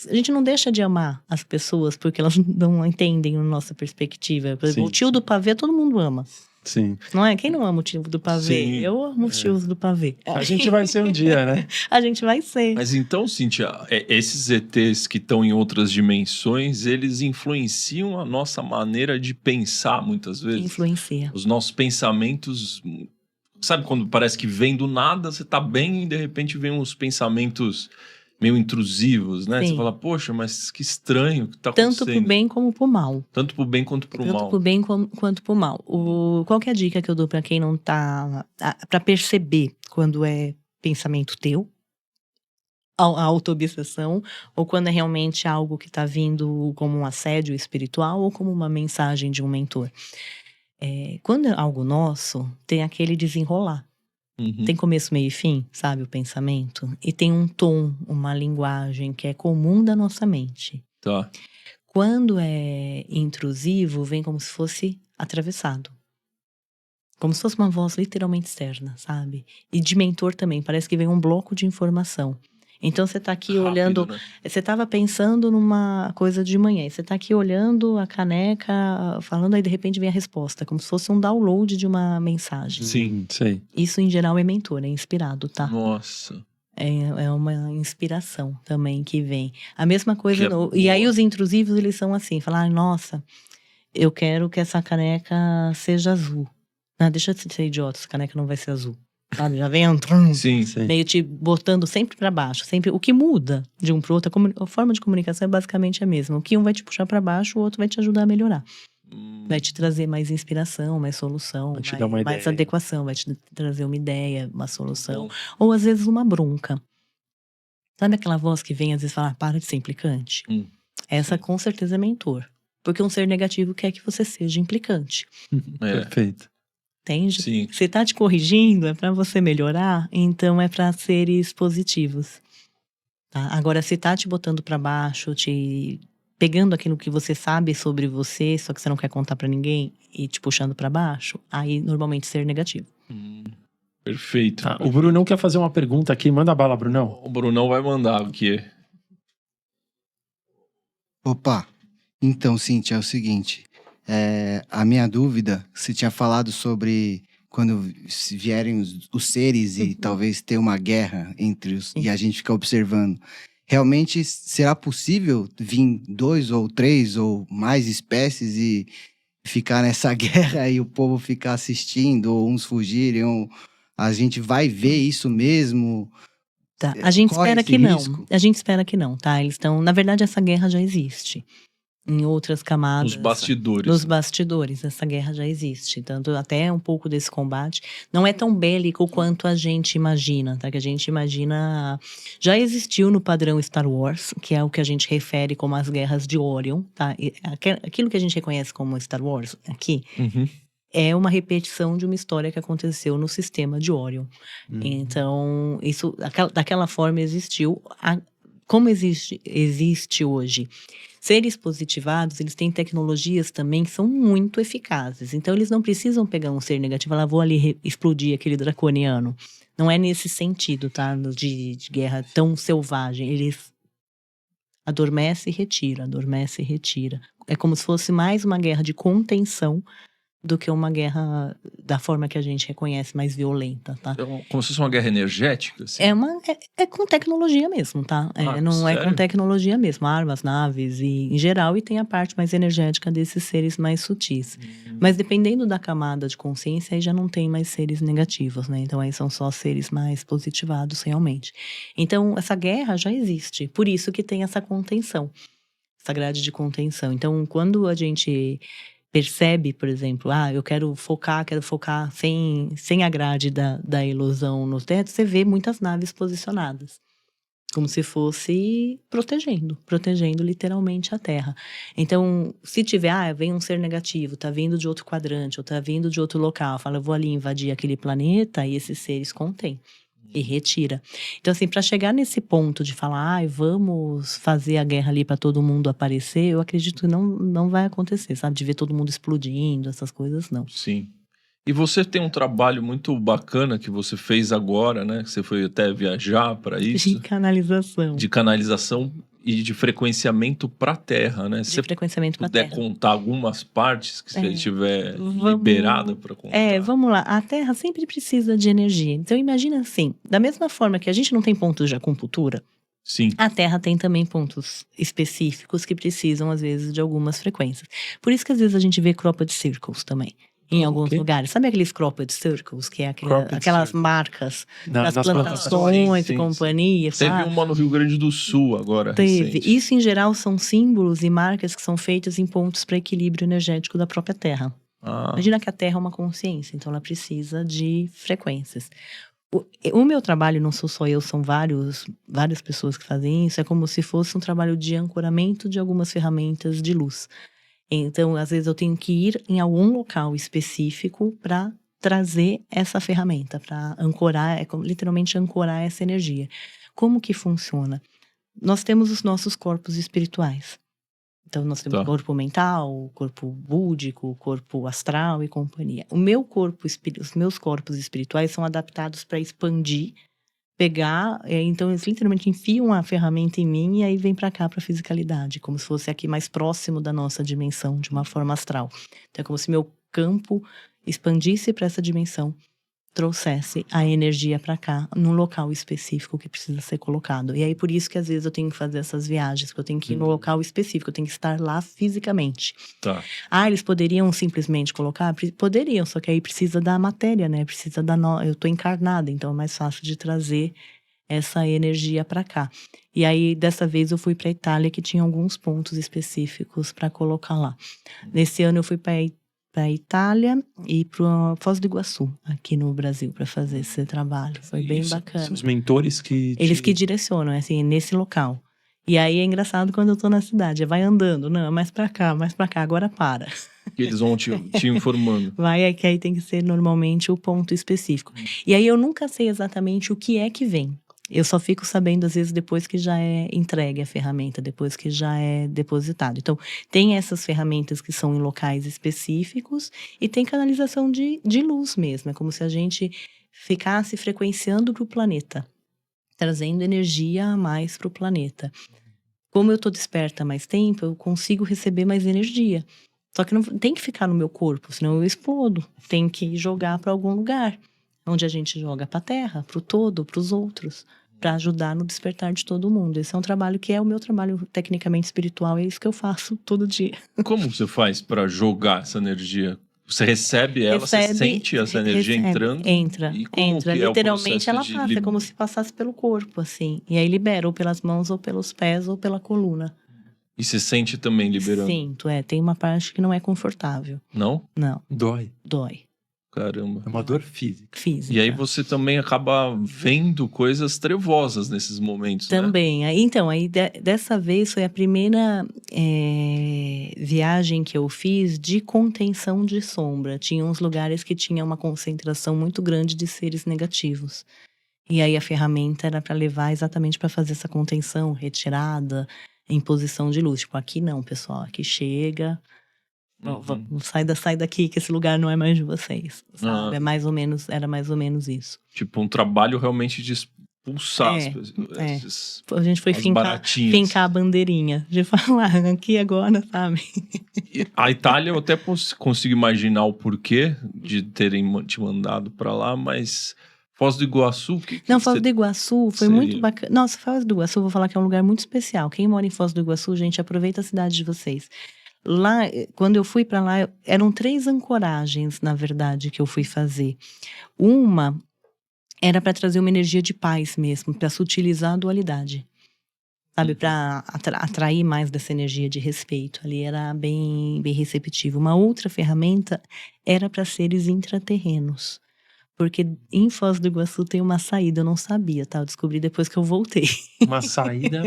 A gente não deixa de amar as pessoas porque elas não entendem a nossa perspectiva. Por exemplo, o tio do pavê todo mundo ama. Sim. Não é? Quem não ama o tio do pavê? Sim. Eu amo os tios do pavê. A gente vai ser um dia, né? A gente vai ser. Mas então, Cíntia, esses ETs que estão em outras dimensões, eles influenciam a nossa maneira de pensar muitas vezes? Influencia. Os nossos pensamentos... Sabe quando parece que vem do nada, você tá bem e de repente vem uns pensamentos meio intrusivos, né? Sim. Você fala, poxa, mas que estranho que tá acontecendo. Tanto pro bem como pro mal. Tanto pro bem quanto pro mal. Tanto pro bem quanto pro mal. Qual que é a dica que eu dou pra quem não tá... Pra perceber quando é pensamento teu, a autoobsessão, ou quando é realmente algo que tá vindo como um assédio espiritual ou como uma mensagem de um mentor. Quando é algo nosso, tem aquele desenrolar. Tem começo, meio e fim, sabe, o pensamento? E tem um tom, uma linguagem que é comum da nossa mente. Tá. Quando é intrusivo, vem como se fosse atravessado. Como se fosse uma voz literalmente externa, sabe? E de mentor também, parece que vem um bloco de informação. Então você tá aqui Rápido, olhando, né? você tava pensando numa coisa de manhã, e você tá aqui olhando a caneca, falando, aí de repente vem a resposta, como se fosse um download de uma mensagem. Sim. Sei. Isso em geral é mentor, é inspirado, tá? Nossa. É uma inspiração também que vem. A mesma coisa. Que é E aí boa. os intrusivos, eles são assim: falar, nossa, eu quero que essa caneca seja azul. Ah, deixa de ser idiota, essa caneca não vai ser azul. Sabe? Já vem entrando. Sim. Sei. Meio te botando sempre pra baixo. Sempre. O que muda de um pro outro, a forma de comunicação é basicamente a mesma. O que um vai te puxar pra baixo, o outro vai te ajudar a melhorar. Vai te trazer mais inspiração, mais solução, Vai te dar uma mais ideia. adequação, vai te trazer uma ideia, uma solução. Bom. Ou às vezes uma bronca. Sabe aquela voz que vem às vezes falar, para de ser implicante? Essa Sim. com certeza é mentor. Porque um ser negativo quer que você seja implicante. Perfeito. Entende? Sim. Você tá te corrigindo, é pra você melhorar, então é pra seres positivos. Tá? Agora, se tá te botando pra baixo, te pegando aquilo que você sabe sobre você, só que você não quer contar pra ninguém, e te puxando pra baixo, aí normalmente ser negativo. Perfeito. Tá, o Brunão quer fazer uma pergunta aqui. Manda bala, Brunão. O Brunão vai mandar aqui. Opa, então, Cíntia, é o seguinte. A minha dúvida, você tinha falado sobre quando vierem os seres e talvez ter uma guerra entre os... E a gente ficar observando. Realmente, será possível vir 2 ou 3 ou mais espécies e ficar nessa guerra e o povo ficar assistindo, ou uns fugirem, ou a gente vai ver isso mesmo? Tá. A gente Corre espera esse que não. risco? A gente espera que não, tá? Eles estão. Na verdade, essa guerra já existe. Em outras camadas. Nos bastidores. Nos bastidores, essa guerra já existe. Tanto até um pouco desse combate. Não é tão bélico quanto a gente imagina, tá? Que a gente imagina. Já existiu no padrão Star Wars, que é o que a gente refere como as guerras de Orion, tá? E aquilo que a gente reconhece como Star Wars aqui. É uma repetição de uma história que aconteceu no sistema de Orion. Então, isso daquela forma existiu. Como existe hoje? Seres positivados, eles têm tecnologias também que são muito eficazes. Então, eles não precisam pegar um ser negativo e falar, vou ali explodir aquele draconiano. Não é nesse sentido, tá? De guerra tão selvagem. Eles adormecem e retira, adormece e retira. É como se fosse mais uma guerra de contenção do que uma guerra da forma que a gente reconhece, mais violenta, tá? Como se fosse uma guerra energética? Assim. É com tecnologia mesmo, tá? Não é com sério? tecnologia mesmo, armas, naves e em geral, e tem a parte mais energética desses seres mais sutis. Mas dependendo da camada de consciência, aí já não tem mais seres negativos, né? Então aí são só seres mais positivados realmente. Então essa guerra já existe, por isso que tem essa contenção, essa grade de contenção. Então quando a gente percebe, por exemplo, eu quero focar sem a grade da ilusão no teto, você vê muitas naves posicionadas. Como se fosse protegendo literalmente a Terra. Então, se tiver, vem um ser negativo, tá vindo de outro quadrante, ou tá vindo de outro local, fala, eu vou ali invadir aquele planeta, e esses seres contêm. E retira. Então, assim, para chegar nesse ponto de falar, vamos fazer a guerra ali para todo mundo aparecer, eu acredito que não vai acontecer, sabe? De ver todo mundo explodindo, essas coisas, não. Sim. E você tem um trabalho muito bacana que você fez agora, né? Que você foi até viajar para isso. De canalização. De canalização e de frequenciamento para a Terra, né? Se você frequenciamento para a puder Terra. contar algumas partes que você estiver liberada para contar. Vamos lá. A Terra sempre precisa de energia. Então, imagina assim, da mesma forma que a gente não tem pontos de acupuntura, Sim. a Terra tem também pontos específicos que precisam, às vezes, de algumas frequências. Por isso que, às vezes, a gente vê cropped circles também. Em alguns lugares. Sabe aqueles cropped circles? Que é aquelas marcas das plantações e companhia. Teve uma no Rio Grande do Sul agora. Teve. Recente. Isso, em geral, são símbolos e marcas que são feitas em pontos para equilíbrio energético da própria Terra. Imagina que a Terra é uma consciência, então ela precisa de frequências. O meu trabalho, não sou só eu, são várias pessoas que fazem isso. É como se fosse um trabalho de ancoramento de algumas ferramentas de luz. Então, às vezes eu tenho que ir em algum local específico para trazer essa ferramenta, para ancorar, literalmente ancorar essa energia. Como que funciona? Nós temos os nossos corpos espirituais. Então, nós temos o corpo mental, o corpo búdico, o corpo astral e companhia. Os meus corpos espirituais são adaptados para expandir, pegar, então eles literalmente enfiam a ferramenta em mim e aí vem para cá, para a fisicalidade, como se fosse aqui mais próximo da nossa dimensão, de uma forma astral. Então, é como se meu campo expandisse para essa dimensão, trouxesse a energia para cá, num local específico que precisa ser colocado. E aí, por isso que às vezes eu tenho que fazer essas viagens, que eu tenho que ir no local específico, eu tenho que estar lá fisicamente. Tá. Eles poderiam simplesmente colocar? Poderiam, só que aí precisa da matéria, né? Precisa eu tô encarnada, então é mais fácil de trazer essa energia para cá. E aí, dessa vez, eu fui para Itália, que tinha alguns pontos específicos para colocar lá. Nesse ano, eu fui para Itália e para Foz do Iguaçu, aqui no Brasil, para fazer esse trabalho. Foi bem bacana. São os mentores que... Eles que direcionam, assim, nesse local. E aí é engraçado quando eu tô na cidade, vai andando, não, mais pra cá, agora para. Que eles vão te informando. Vai, que aí tem que ser normalmente o ponto específico. E aí eu nunca sei exatamente o que é que vem. Eu só fico sabendo, às vezes, depois que já é entregue a ferramenta, depois que já é depositado. Então, tem essas ferramentas que são em locais específicos e tem canalização de luz mesmo. É como se a gente ficasse frequenciando para o planeta, trazendo energia a mais para o planeta. Como eu estou desperta há mais tempo, eu consigo receber mais energia. Só que não tem que ficar no meu corpo, senão eu explodo. Tem que jogar para algum lugar. Onde a gente joga para a Terra, para o todo, para os outros, para ajudar no despertar de todo mundo. Esse é um trabalho que é o meu trabalho tecnicamente espiritual, é isso que eu faço todo dia. Como você faz para jogar essa energia? Você recebe ela, você sente essa energia entrando? Entra. Literalmente ela passa, é como se passasse pelo corpo, assim. E aí libera, ou pelas mãos, ou pelos pés, ou pela coluna. E você sente também liberando? Sinto, tem uma parte que não é confortável. Não? Não. Dói. Caramba. É uma dor física. E aí você também acaba vendo coisas trevosas nesses momentos, também. né? Então, dessa vez foi a primeira viagem que eu fiz de contenção de sombra. Tinha uns lugares que tinha uma concentração muito grande de seres negativos. E aí a ferramenta era para levar exatamente para fazer essa contenção, retirada, em posição de luz. Tipo, aqui não, pessoal. Aqui chega... Sai daqui, que esse lugar não é mais de vocês, sabe? Era mais ou menos isso. Tipo, um trabalho realmente de expulsar a gente foi fincar a bandeirinha, de falar aqui agora, sabe? A Itália, eu até consigo imaginar o porquê de terem te mandado pra lá, mas... Foz do Iguaçu? Foz do Iguaçu foi muito bacana. Nossa, Foz do Iguaçu, vou falar que é um lugar muito especial. Quem mora em Foz do Iguaçu, gente, aproveita a cidade de vocês. Lá, quando eu fui para lá, eram 3 ancoragens, na verdade, que eu fui fazer. Uma era para trazer uma energia de paz mesmo, para sutilizar a dualidade. Sabe, para atrair mais dessa energia de respeito. Ali era bem receptivo. Uma outra ferramenta era para seres intraterrenos. Porque em Foz do Iguaçu tem uma saída, eu não sabia, tá? Eu descobri depois que eu voltei. Uma saída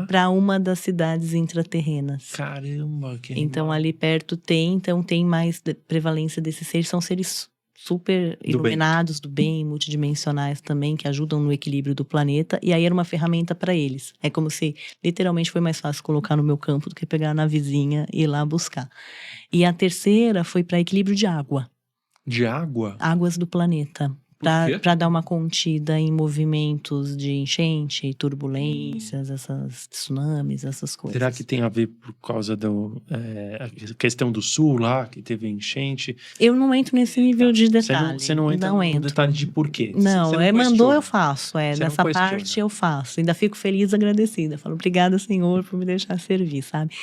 para uma das cidades intraterrenas. Caramba, que Então ali perto tem mais prevalência desses seres, são seres super iluminados, do bem, multidimensionais também, que ajudam no equilíbrio do planeta, e aí era uma ferramenta para eles. É como se, literalmente, foi mais fácil colocar no meu campo do que pegar na vizinha e ir lá buscar. E a terceira foi para equilíbrio de água. De água? Águas do planeta. Para dar uma contida em movimentos de enchente, turbulências, essas tsunamis, essas coisas. Será que tem a ver por causa da questão do sul lá, que teve enchente? Eu não entro nesse nível de detalhe. Você não entra no detalhe de porquê? Não, mandou, eu faço. Nessa parte eu faço. Ainda fico feliz e agradecida. Falo, obrigada, Senhor, por me deixar servir, sabe?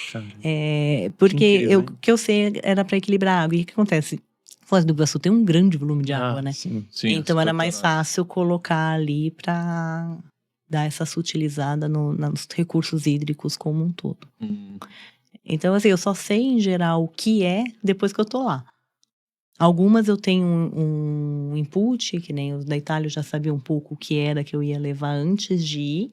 Porque o que eu sei era para equilibrar a água. E o que acontece? Foz do Iguaçu tem um grande volume de água, né? Sim, então era mais fácil colocar ali para dar essa sutilizada nos recursos hídricos como um todo. Então, assim, eu só sei em geral o que é depois que eu tô lá. Algumas eu tenho um input, que nem os da Itália eu já sabia um pouco o que era que eu ia levar antes de ir.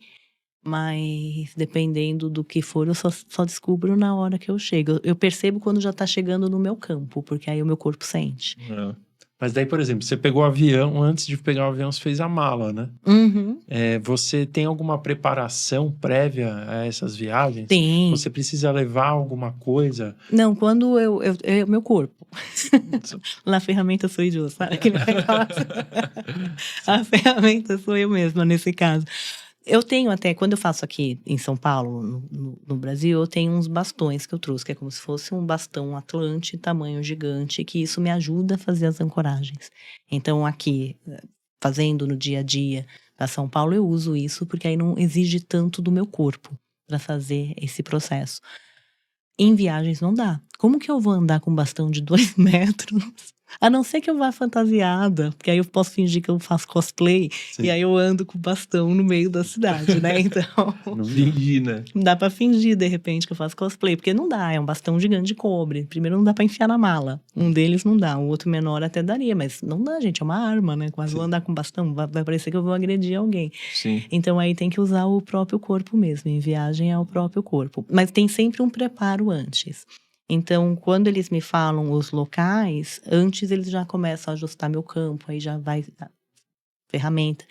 Mas dependendo do que for, eu só descubro na hora que eu chego. Eu percebo quando já tá chegando no meu campo, porque aí o meu corpo sente. Mas daí, por exemplo, você pegou o avião, antes de pegar o avião, você fez a mala, né? Uhum. Você tem alguma preparação prévia a essas viagens? Tem. Você precisa levar alguma coisa? Não, quando meu corpo. La ferramenta sou eu, sabe? Aquele negócio. A ferramenta sou eu mesma, nesse caso. Eu tenho até, quando eu faço aqui em São Paulo, no Brasil, eu tenho uns bastões que eu trouxe, que é como se fosse um bastão Atlante, tamanho gigante, que isso me ajuda a fazer as ancoragens. Então, aqui, fazendo no dia a dia para São Paulo, eu uso isso, porque aí não exige tanto do meu corpo para fazer esse processo. Em viagens não dá. Como que eu vou andar com um bastão de 2 metros? A não ser que eu vá fantasiada, porque aí eu posso fingir que eu faço cosplay. Sim. E aí eu ando com o bastão no meio da cidade, né? Então, não fingir, né? Não dá pra fingir, de repente, que eu faço cosplay, porque não dá, é um bastão gigante de cobre. Primeiro não dá pra enfiar na mala. Um deles não dá, o outro menor até daria, mas não dá, gente, é uma arma, né? Quase vou andar com bastão, vai parecer que eu vou agredir alguém. Sim. Então aí tem que usar o próprio corpo mesmo, em viagem é o próprio corpo. Mas tem sempre um preparo antes. Então, quando eles me falam os locais, antes eles já começam a ajustar meu campo, aí já vai a ferramenta.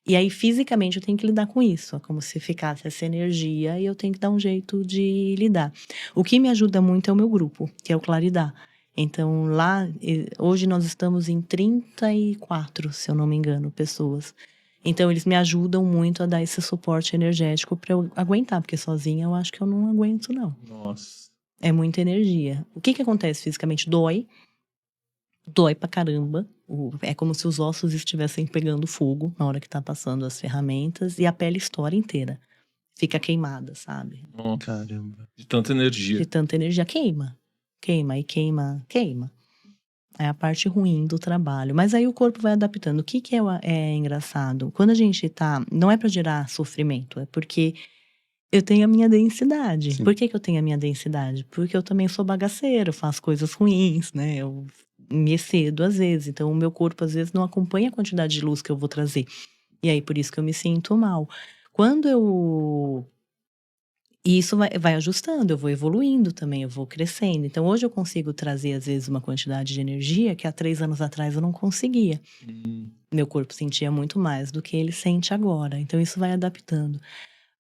E aí, fisicamente, eu tenho que lidar com isso. É como se ficasse essa energia e eu tenho que dar um jeito de lidar. O que me ajuda muito é o meu grupo, que é o Claridá. Então, lá, hoje nós estamos em 34, se eu não me engano, pessoas. Então, eles me ajudam muito a dar esse suporte energético para eu aguentar, porque sozinha eu acho que eu não aguento, não. Nossa. É muita energia. O que acontece fisicamente? Dói pra caramba. É como se os ossos estivessem pegando fogo na hora que tá passando as ferramentas. E a pele estoura inteira. Fica queimada, sabe? Oh, caramba. De tanta energia. De tanta energia. Queima. Queima e queima. Queima. É a parte ruim do trabalho. Mas aí o corpo vai adaptando. O que é engraçado? Quando a gente tá... Não é pra gerar sofrimento. É porque... eu tenho a minha densidade. Sim. Por que eu tenho a minha densidade? Porque eu também sou bagaceiro, faço coisas ruins, né? Eu me excedo às vezes. Então, o meu corpo, às vezes, não acompanha a quantidade de luz que eu vou trazer. E aí, por isso que eu me sinto mal. Quando eu... E isso vai ajustando, eu vou evoluindo também, eu vou crescendo. Então, hoje eu consigo trazer, às vezes, uma quantidade de energia que há 3 anos atrás eu não conseguia. Meu corpo sentia muito mais do que ele sente agora. Então, isso vai adaptando.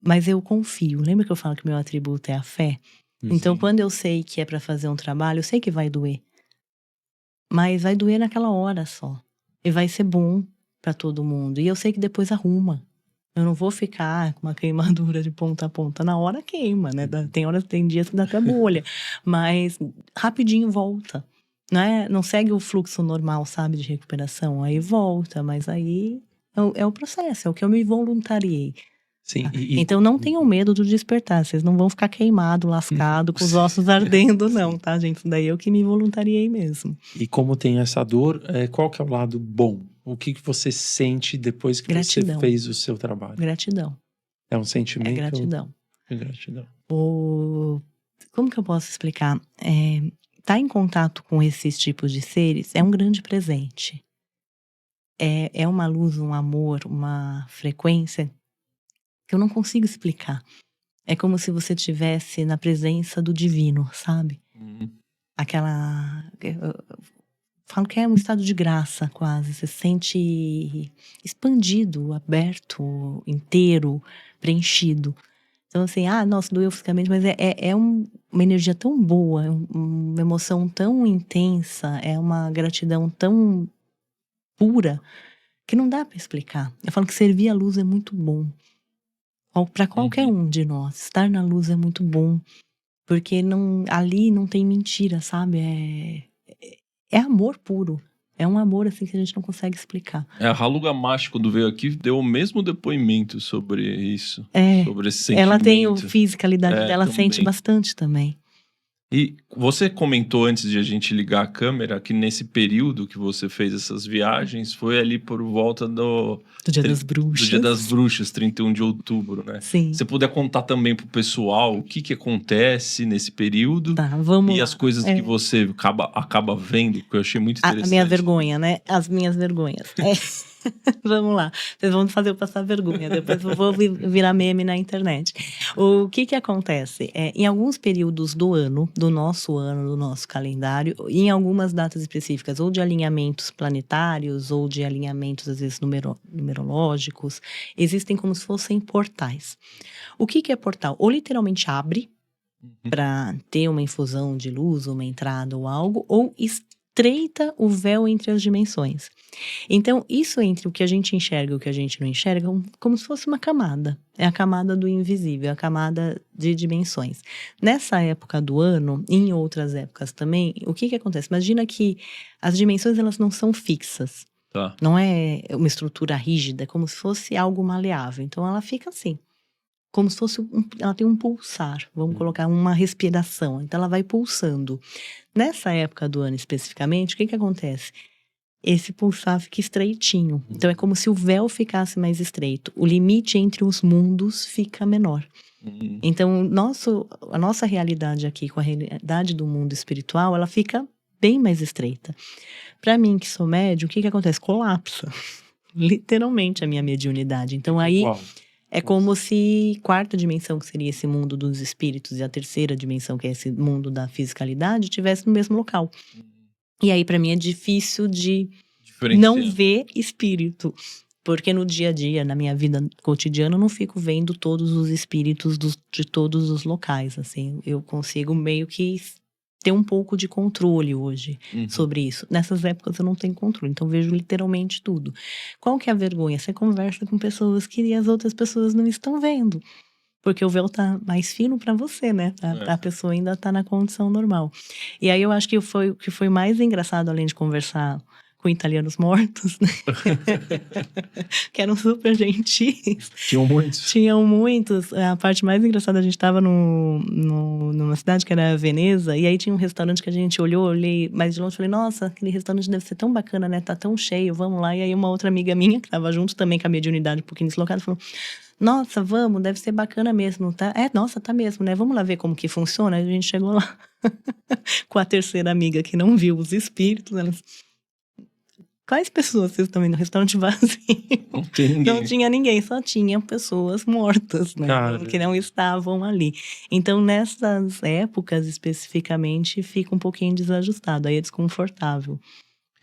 Mas eu confio. Lembra que eu falo que meu atributo é a fé? Então, quando eu sei que é pra fazer um trabalho, eu sei que vai doer. Mas vai doer naquela hora só. E vai ser bom pra todo mundo. E eu sei que depois arruma. Eu não vou ficar com uma queimadura de ponta a ponta. Na hora queima, né? Tem dias que dá até bolha. Mas rapidinho volta. Não segue o fluxo normal, sabe? De recuperação. Aí volta. Mas aí é o processo. É o que eu me voluntariei. Sim, então não tenham medo do despertar. Vocês não vão ficar queimado, lascado, com os ossos ardendo, não, tá, gente? Isso daí eu que me voluntariei mesmo. E como tem essa dor, qual que é o lado bom? O que você sente depois que gratidão. Você fez o seu trabalho? Gratidão. É um sentimento? É gratidão. É gratidão. Como que eu posso explicar? Tá em contato com esses tipos de seres é um grande presente. É uma luz, um amor, uma frequência que eu não consigo explicar. É como se você estivesse na presença do divino, sabe? Eu falo que é um estado de graça, quase. Você se sente expandido, aberto, inteiro, preenchido. Então, assim, nossa, doeu fisicamente, mas é uma energia tão boa, uma emoção tão intensa, é uma gratidão tão pura, que não dá pra explicar. Eu falo que servir a luz é muito bom. Para qualquer um de nós, estar na luz é muito bom, porque ali não tem mentira, sabe? É amor puro. É um amor assim que a gente não consegue explicar. A Raluga Macho, quando veio aqui, deu o mesmo depoimento sobre isso. Sobre esse sentimento. Ela tem a fisicalidade dela, também. sente bastante também. E você comentou antes de a gente ligar a câmera que nesse período que você fez essas viagens foi ali por volta do Dia das Bruxas. Do Dia das Bruxas, 31 de outubro, né? Sim. Você puder contar também pro pessoal o que acontece nesse período. Tá, vamos lá. As coisas que você acaba vendo, que eu achei muito interessante. A minha vergonha, né? As minhas vergonhas. Vamos lá, vocês vão fazer eu passar vergonha, depois eu vou virar meme na internet. O que acontece? Em alguns períodos do ano, do nosso calendário, em algumas datas específicas, ou de alinhamentos planetários, ou de alinhamentos, às vezes, numerológicos, existem como se fossem portais. O que é portal? Ou literalmente abre para ter uma infusão de luz, uma entrada ou algo, ou estreita o véu entre as dimensões. Então, isso entre o que a gente enxerga e o que a gente não enxerga, como se fosse uma camada. É a camada do invisível, a camada de dimensões. Nessa época do ano, e em outras épocas também, o que acontece? Imagina que as dimensões, elas não são fixas. Tá. Não é uma estrutura rígida, é como se fosse algo maleável. Então, ela fica assim. Como se fosse, ela tem um pulsar, vamos colocar uma respiração, então ela vai pulsando. Nessa época do ano especificamente, o que acontece? Esse pulsar fica estreitinho, então é como se o véu ficasse mais estreito, o limite entre os mundos fica menor. Então a nossa realidade aqui com a realidade do mundo espiritual, ela fica bem mais estreita. Para mim que sou médium, o que acontece? Colapsa, literalmente a minha mediunidade, então aí... Uau. É como se quarta dimensão, que seria esse mundo dos espíritos, e a terceira dimensão, que é esse mundo da fisicalidade, estivesse no mesmo local. E aí, para mim, é difícil de não ver espírito. Porque no dia a dia, na minha vida cotidiana, eu não fico vendo todos os espíritos de todos os locais. Assim, eu consigo meio que ter um pouco de controle hoje sobre isso. Nessas épocas eu não tenho controle, então vejo literalmente tudo. Qual que é a vergonha? Você conversa com pessoas que as outras pessoas não estão vendo. Porque o véu tá mais fino para você, né? A pessoa ainda tá na condição normal. E aí eu acho que o que foi mais engraçado, além de conversar com italianos mortos, né? Que eram super gentis. Tinham muitos? Tinham muitos. A parte mais engraçada, a gente estava numa cidade que era Veneza, e aí tinha um restaurante que a gente olhei mais de longe e falei, nossa, aquele restaurante deve ser tão bacana, né? Tá tão cheio, vamos lá. E aí uma outra amiga minha, que estava junto também com a mediunidade um pouquinho deslocada, falou, nossa, vamos, deve ser bacana mesmo, tá? Nossa, tá mesmo, né? Vamos lá ver como que funciona. Aí a gente chegou lá com a terceira amiga que não viu os espíritos, elas... Quais pessoas vocês estão vendo no restaurante vazio? Não tem ninguém. Não tinha ninguém, só tinha pessoas mortas, né? Cara. Que não estavam ali. Então, nessas épocas, especificamente, fica um pouquinho desajustado. Aí é desconfortável.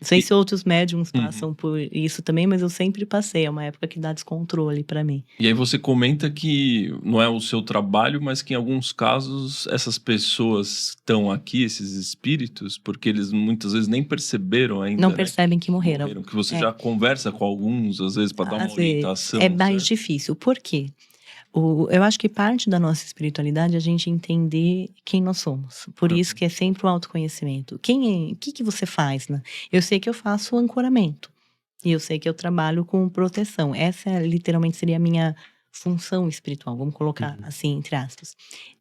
Não sei se outros médiums passam por isso também, mas eu sempre passei. É uma época que dá descontrole pra mim. E aí você comenta que não é o seu trabalho, mas que em alguns casos essas pessoas estão aqui, esses espíritos, porque eles muitas vezes nem perceberam ainda. Não percebem que morreram. Que você já conversa com alguns, às vezes, para dar uma orientação. É mais difícil. Por quê? Eu acho que parte da nossa espiritualidade é a gente entender quem nós somos. Por isso que é sempre o autoconhecimento. O que você faz, né? Eu sei que eu faço ancoramento. E eu sei que eu trabalho com proteção. Essa literalmente seria a minha função espiritual. Vamos colocar assim, entre aspas.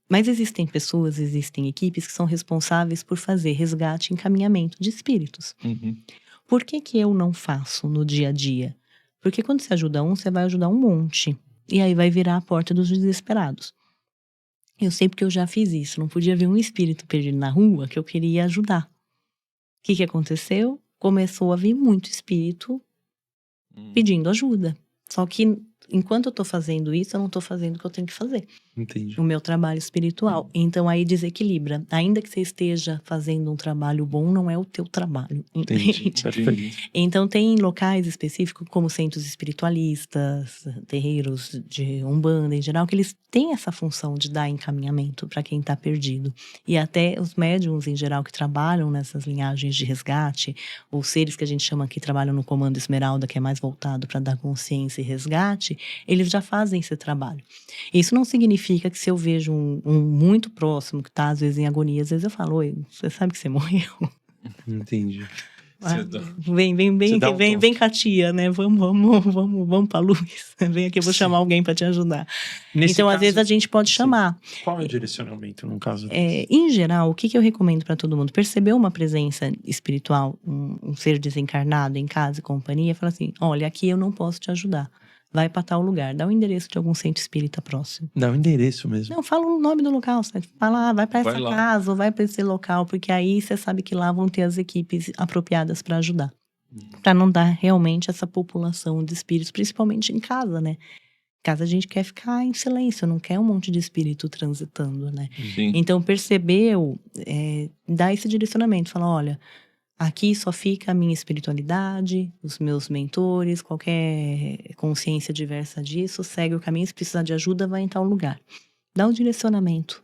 Mas existem pessoas, existem equipes que são responsáveis por fazer resgate e encaminhamento de espíritos. Por que eu não faço no dia a dia? Porque quando você ajuda um, você vai ajudar um monte. E aí vai virar a porta dos desesperados. Eu sei porque eu já fiz isso. Não podia ver um espírito perdido na rua que eu queria ajudar. O que aconteceu? Começou a vir muito espírito pedindo ajuda. Só que enquanto eu tô fazendo isso, eu não tô fazendo o que eu tenho que fazer. Entendi. O meu trabalho espiritual. Então aí desequilibra. Ainda que você esteja fazendo um trabalho bom, não é o teu trabalho. Entendi. Perfeito. Então tem locais específicos, como centros espiritualistas, terreiros de Umbanda em geral, que eles têm essa função de dar encaminhamento para quem está perdido. E até os médiums em geral que trabalham nessas linhagens de resgate, ou seres que a gente chama que trabalham no Comando Esmeralda, que é mais voltado para dar consciência e resgate, eles já fazem esse trabalho. Isso não significa que se eu vejo um muito próximo, que está às vezes em agonia, às vezes eu falo, oi, você sabe que você morreu? Entendi. Vem com a tia, né? Vamos pra luz. Vem aqui, eu vou chamar alguém para te ajudar. Então, às vezes, a gente pode chamar. Qual é o direcionamento, no caso? Em geral, o que eu recomendo para todo mundo? Percebeu uma presença espiritual, um ser desencarnado em casa e companhia, fala assim, olha, aqui eu não posso te ajudar. Vai para tal lugar, dá o endereço de algum centro espírita próximo. Dá o endereço mesmo. Não, fala o nome do local. Você fala, vai para essa casa ou vai para esse local, porque aí você sabe que lá vão ter as equipes apropriadas para ajudar. para não dar realmente essa população de espíritos, principalmente em casa, né? Em casa a gente quer ficar em silêncio, não quer um monte de espírito transitando, né? Sim. Então percebeu, dá esse direcionamento, fala, olha, aqui só fica a minha espiritualidade, os meus mentores, qualquer consciência diversa disso, segue o caminho, se precisar de ajuda, vai em tal lugar. Dá um direcionamento.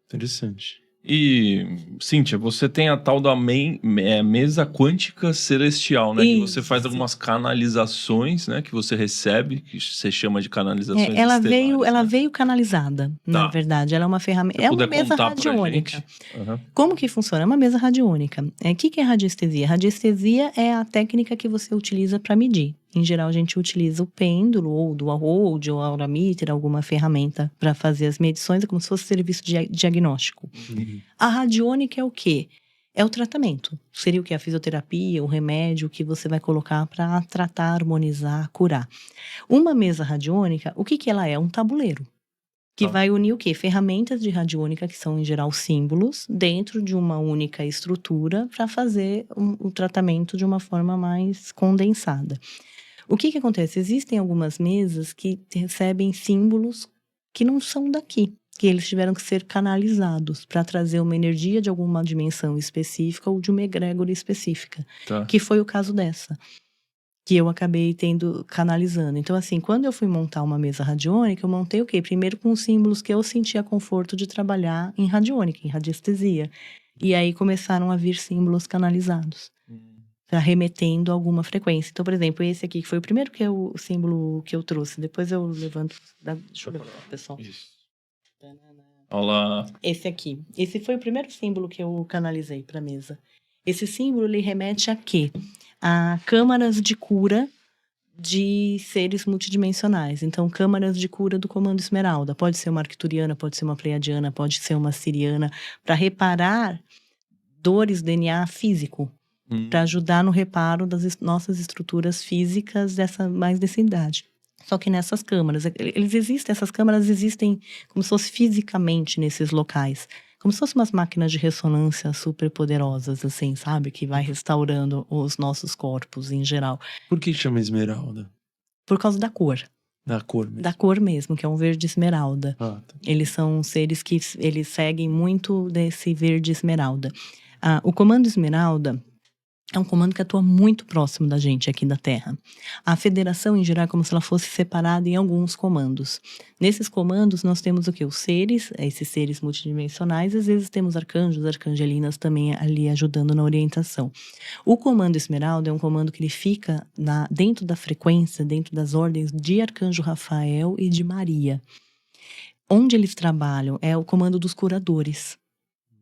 Interessante. E, Cíntia, você tem a tal da mesa quântica celestial, né? Que você faz algumas canalizações, né? Que você recebe, que você chama de canalizações Ela estelares, veio canalizada, na verdade. Ela é uma ferramenta, é uma mesa radiônica. Como que funciona? É uma mesa radiônica. O que é radiestesia? Radiestesia é a técnica que você utiliza para medir. Em geral, a gente utiliza o pêndulo, ou do Harrold, ou aurameter, alguma ferramenta para fazer as medições, é como se fosse serviço de diagnóstico. A radiônica é o quê? É o tratamento. Seria o que? A fisioterapia, o remédio que você vai colocar para tratar, harmonizar, curar. Uma mesa radiônica, o que ela é? Um tabuleiro. Que vai unir o quê? Ferramentas de radiônica, que são, em geral, símbolos, dentro de uma única estrutura para fazer o tratamento de uma forma mais condensada. O que acontece? Existem algumas mesas que recebem símbolos que não são daqui, que eles tiveram que ser canalizados para trazer uma energia de alguma dimensão específica ou de uma egrégora específica, que foi o caso dessa, que eu acabei canalizando. Então, assim, quando eu fui montar uma mesa radiônica, eu montei o quê? Primeiro com os símbolos que eu sentia conforto de trabalhar em radiônica, em radiestesia. E aí começaram a vir símbolos canalizados, remetendo a alguma frequência. Então, por exemplo, esse aqui, que foi o primeiro o símbolo que eu trouxe. Depois eu levanto. Deixa eu levantar, pessoal. Isso. Olá. Esse aqui. Esse foi o primeiro símbolo que eu canalizei para a mesa. Esse símbolo, ele remete a quê? A câmaras de cura de seres multidimensionais. Então, câmaras de cura do Comando Esmeralda. Pode ser uma arcturiana, pode ser uma pleiadiana, pode ser uma siriana, para reparar dores DNA físico. Para ajudar no reparo das nossas estruturas físicas mais densidade. Só que nessas câmaras, essas câmaras existem como se fosse fisicamente nesses locais. Como se fossem umas máquinas de ressonância super poderosas, assim, sabe? Que vai restaurando os nossos corpos em geral. Por que chama esmeralda? Por causa da cor. Da cor mesmo. Da cor mesmo, que é um verde esmeralda. Tá. Eles são seres que eles seguem muito desse verde esmeralda. O Comando Esmeralda é um comando que atua muito próximo da gente aqui da Terra. A federação, em geral, é como se ela fosse separada em alguns comandos. Nesses comandos, nós temos o quê? Os seres, esses seres multidimensionais. Às vezes temos arcanjos, arcangelinas também ali ajudando na orientação. O comando Esmeralda é um comando que ele fica dentro da frequência, dentro das ordens de Arcanjo Rafael e de Maria. Onde eles trabalham é o comando dos curadores.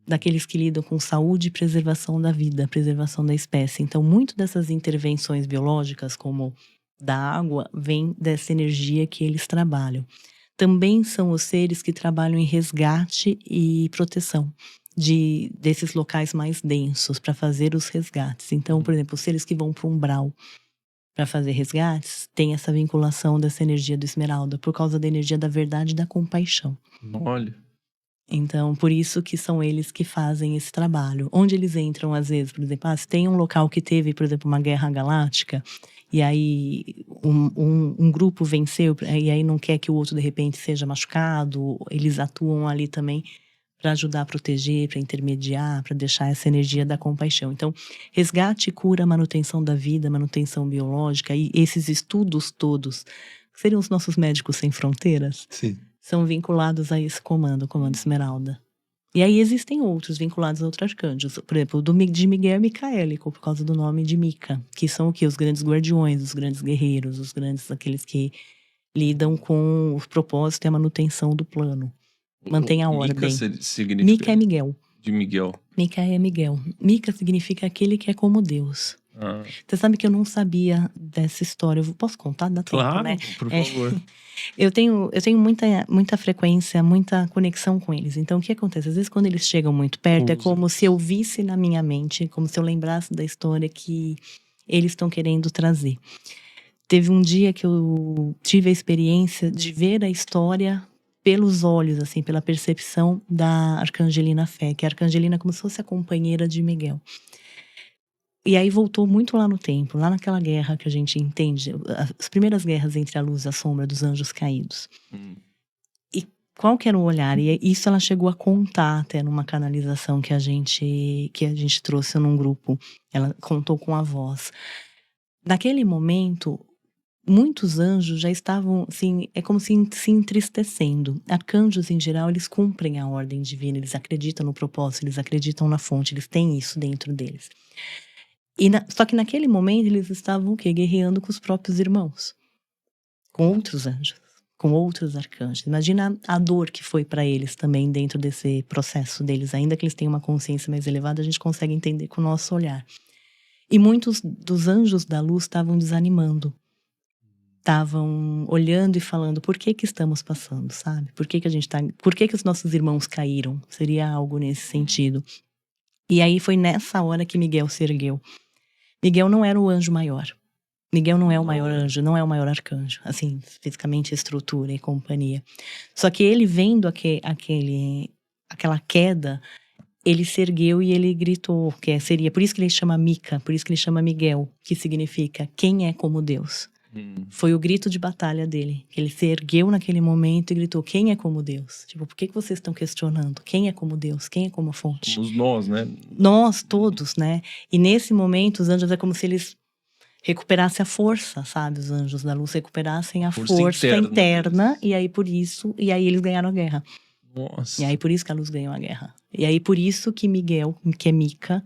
Daqueles que lidam com saúde e preservação da vida, preservação da espécie. Então, muito dessas intervenções biológicas, como da água, vem dessa energia que eles trabalham. Também são os seres que trabalham em resgate e proteção desses locais mais densos, para fazer os resgates. Então, por exemplo, os seres que vão para o umbral para fazer resgates, tem essa vinculação dessa energia do Esmeralda, por causa da energia da verdade e da compaixão. Olha. Então, por isso que são eles que fazem esse trabalho. Onde eles entram, às vezes, por exemplo, se tem um local que teve, por exemplo, uma guerra galáctica, e aí um grupo venceu, e aí não quer que o outro, de repente, seja machucado, eles atuam ali também para ajudar a proteger, para intermediar, para deixar essa energia da compaixão. Então, resgate, cura, manutenção da vida, manutenção biológica, e esses estudos todos, seriam os nossos médicos sem fronteiras? Sim. São vinculados a esse comando, o Comando Esmeralda. E aí existem outros vinculados a outros arcanjos. Por exemplo, de Miguel é Micaélico, por causa do nome de Mica. Que são o quê? Os grandes guardiões, os grandes guerreiros, aqueles que lidam com o propósito e a manutenção do plano. Mantém a ordem. Mica é Miguel. De Miguel. Mica é Miguel. Mica significa aquele que é como Deus. Você sabe que eu não sabia dessa história. Eu posso contar? Dá tempo, claro, né? Por favor. Eu tenho muita frequência, muita conexão com eles. Então, o que acontece? Às vezes, quando eles chegam muito perto, é como se eu visse na minha mente, como se eu lembrasse da história que eles estão querendo trazer. Teve um dia que eu tive a experiência de ver a história pelos olhos, assim, pela percepção da Arcangelina Fé, que a Arcangelina é como se fosse a companheira de Miguel. E aí voltou muito lá no tempo, lá naquela guerra que a gente entende, as primeiras guerras entre a luz e a sombra dos anjos caídos. E qual que era o olhar? E isso ela chegou a contar até numa canalização que a gente trouxe num grupo. Ela contou com a voz. Naquele momento, muitos anjos já estavam, assim, é como se entristecendo. Arcanjos, em geral, eles cumprem a ordem divina, eles acreditam no propósito, eles acreditam na fonte, eles têm isso dentro deles. Só que naquele momento eles estavam o quê? Guerreando com os próprios irmãos. Com outros anjos. Com outros arcanjos. Imagina a dor que foi para eles também dentro desse processo deles. Ainda que eles tenham uma consciência mais elevada, a gente consegue entender com o nosso olhar. E muitos dos anjos da luz estavam desanimando. Estavam olhando e falando, por que estamos passando, sabe? Por que os nossos irmãos caíram? Seria algo nesse sentido. E aí foi nessa hora que Miguel se ergueu. Miguel não era o anjo maior. Miguel não é o maior anjo, não é o maior arcanjo. Assim, fisicamente, estrutura e companhia. Só que ele vendo aquela queda, ele se ergueu e ele gritou, seria, por isso que ele chama Mica, por isso que ele chama Miguel, que significa quem é como Deus. Foi o grito de batalha dele, que ele se ergueu naquele momento e gritou, quem é como Deus? Tipo, por que vocês estão questionando? Quem é como Deus? Quem é como a fonte? Somos nós, né? Nós todos, né? E nesse momento os anjos é como se eles recuperassem a força, sabe? Os anjos da luz recuperassem a força interna e aí eles ganharam a guerra. Nossa. E aí por isso que a luz ganhou a guerra. E aí por isso que Miguel, que é Mica,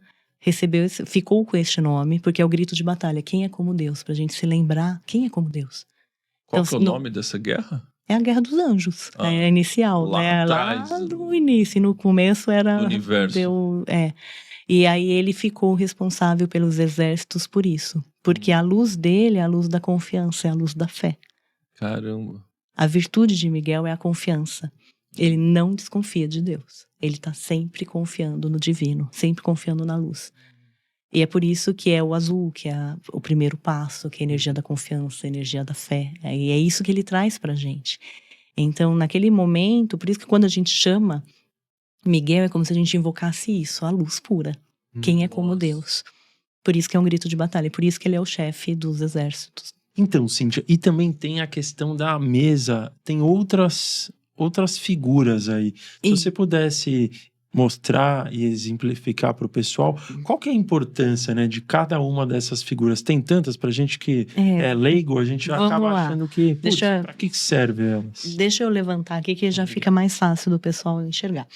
ficou com este nome, porque é o grito de batalha. Quem é como Deus? Pra gente se lembrar quem é como Deus. Qual que é o nome dessa guerra? É a Guerra dos Anjos. É a inicial, lá né? Atrás, lá do início. No começo era... do universo. E aí ele ficou responsável pelos exércitos por isso. Porque a luz dele é a luz da confiança, é a luz da fé. Caramba. A virtude de Miguel é a confiança. Ele não desconfia de Deus. Ele está sempre confiando no divino, sempre confiando na luz. E é por isso que é o azul, que é o primeiro passo, que é a energia da confiança, a energia da fé. E é isso que ele traz pra gente. Então, naquele momento, por isso que quando a gente chama Miguel, é como se a gente invocasse isso, a luz pura. Quem é como Deus. Por isso que é um grito de batalha, por isso que ele é o chefe dos exércitos. Então, Cíntia, e também tem a questão da mesa, tem outras figuras aí. Se você pudesse mostrar e exemplificar para o pessoal, qual que é a importância, né, de cada uma dessas figuras? Tem tantas pra gente que é leigo, a gente acaba achando que, para que serve elas? Deixa eu levantar aqui que já fica mais fácil do pessoal enxergar.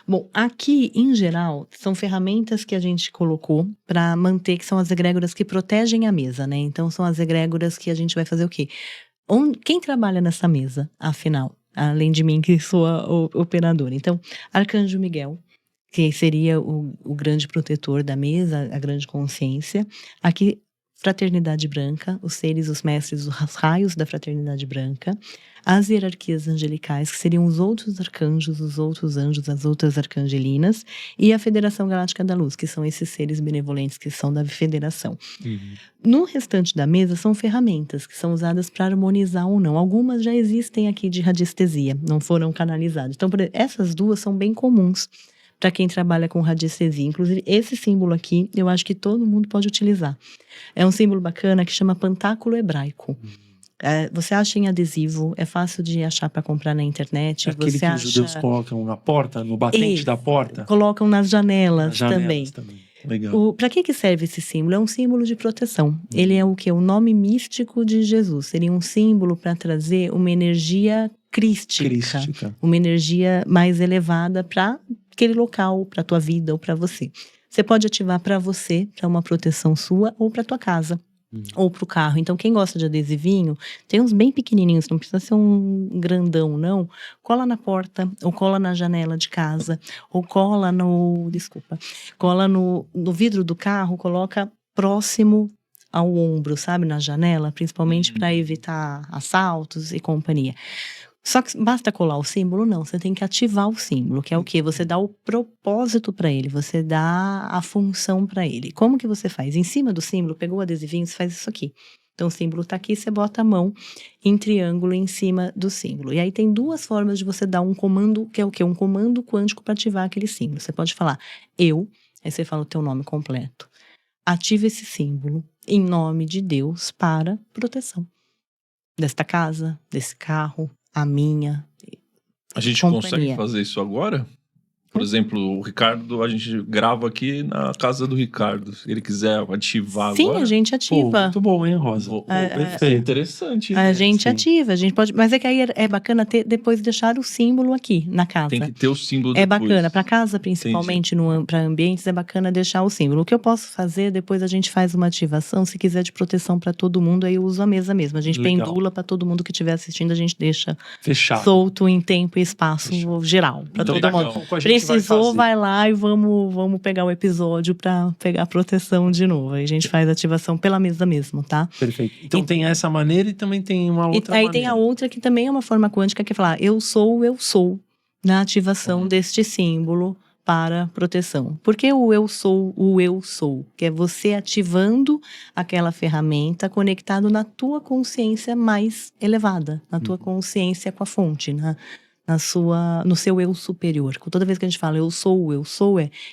Bom, aqui, em geral, são ferramentas que a gente colocou para manter, que são as egrégoras que protegem a mesa, né? Então, são as egrégoras que a gente vai fazer o quê? Quem trabalha nessa mesa, afinal? Além de mim, que sou a operadora. Então, Arcanjo Miguel, que seria o grande protetor da mesa, a grande consciência. Aqui, Fraternidade Branca, os seres, os mestres, os raios da Fraternidade Branca. As hierarquias angelicais, que seriam os outros arcanjos, os outros anjos, as outras arcangelinas. E a Federação Galáctica da Luz, que são esses seres benevolentes que são da federação. No restante da mesa, são ferramentas que são usadas para harmonizar ou não. Algumas já existem aqui de radiestesia, não foram canalizadas. Então, essas duas são bem comuns para quem trabalha com radiestesia. Inclusive, esse símbolo aqui, eu acho que todo mundo pode utilizar. É um símbolo bacana que chama Pantáculo Hebraico. Você acha em adesivo, é fácil de achar para comprar na internet. Aquele que os judeus colocam na porta, no batente da porta? Colocam nas janelas também. Legal. Para que serve esse símbolo? É um símbolo de proteção. Ele é o quê? O nome místico de Jesus. Seria um símbolo para trazer uma energia crística. Uma energia mais elevada para aquele local, para tua vida ou para você. Você pode ativar para você, para uma proteção sua ou para tua casa. Ou para o carro. Então, quem gosta de adesivinho, tem uns bem pequenininhos, não precisa ser um grandão, não. Cola na porta, ou cola na janela de casa, ou cola no vidro do carro, coloca próximo ao ombro, sabe, na janela, principalmente para evitar assaltos e companhia. Só que basta colar o símbolo? Não, você tem que ativar o símbolo, que é o quê? Você dá o propósito para ele, você dá a função para ele. Como que você faz? Em cima do símbolo, pegou o adesivinho, você faz isso aqui. Então, o símbolo tá aqui, você bota a mão em triângulo em cima do símbolo. E aí tem duas formas de você dar um comando, que é o quê? Um comando quântico para ativar aquele símbolo. Você pode falar, aí você fala o teu nome completo. ativa esse símbolo em nome de Deus para proteção desta casa, desse carro, a minha. A gente companhia. consegue fazer isso agora? Por exemplo, o Ricardo, a gente grava aqui na casa do Ricardo. Se ele quiser ativar Sim, agora. a gente Pô, ativa. muito bom, hein, Rosa? Pô, É perfeito. interessante. A gente sim. ativa, a gente pode. Mas é que aí é bacana depois deixar o símbolo aqui na casa. Tem que ter o símbolo É depois. bacana, para casa principalmente, para ambientes, é bacana deixar o símbolo. O que eu posso fazer, depois a gente faz uma ativação, se quiser de proteção para todo mundo, aí eu uso a mesa mesmo. A gente Legal. pendula para todo mundo que estiver assistindo, a gente deixa Fechado. solto em tempo e espaço Fechado. geral, para Então, todo daqui a mundo. pouco a gente Precisou, fazer. vai lá e vamos pegar o episódio para pegar a proteção de novo. Aí a gente faz a ativação pela mesa mesmo, tá? Perfeito. Então tem essa maneira e também tem uma outra Aí maneira. tem a outra que também é uma forma quântica, que é falar eu sou, na ativação deste símbolo para proteção. Porque o eu sou, que é você ativando aquela ferramenta conectado na tua consciência mais elevada, na tua consciência com a fonte, no seu eu superior. Toda vez que a gente fala eu sou,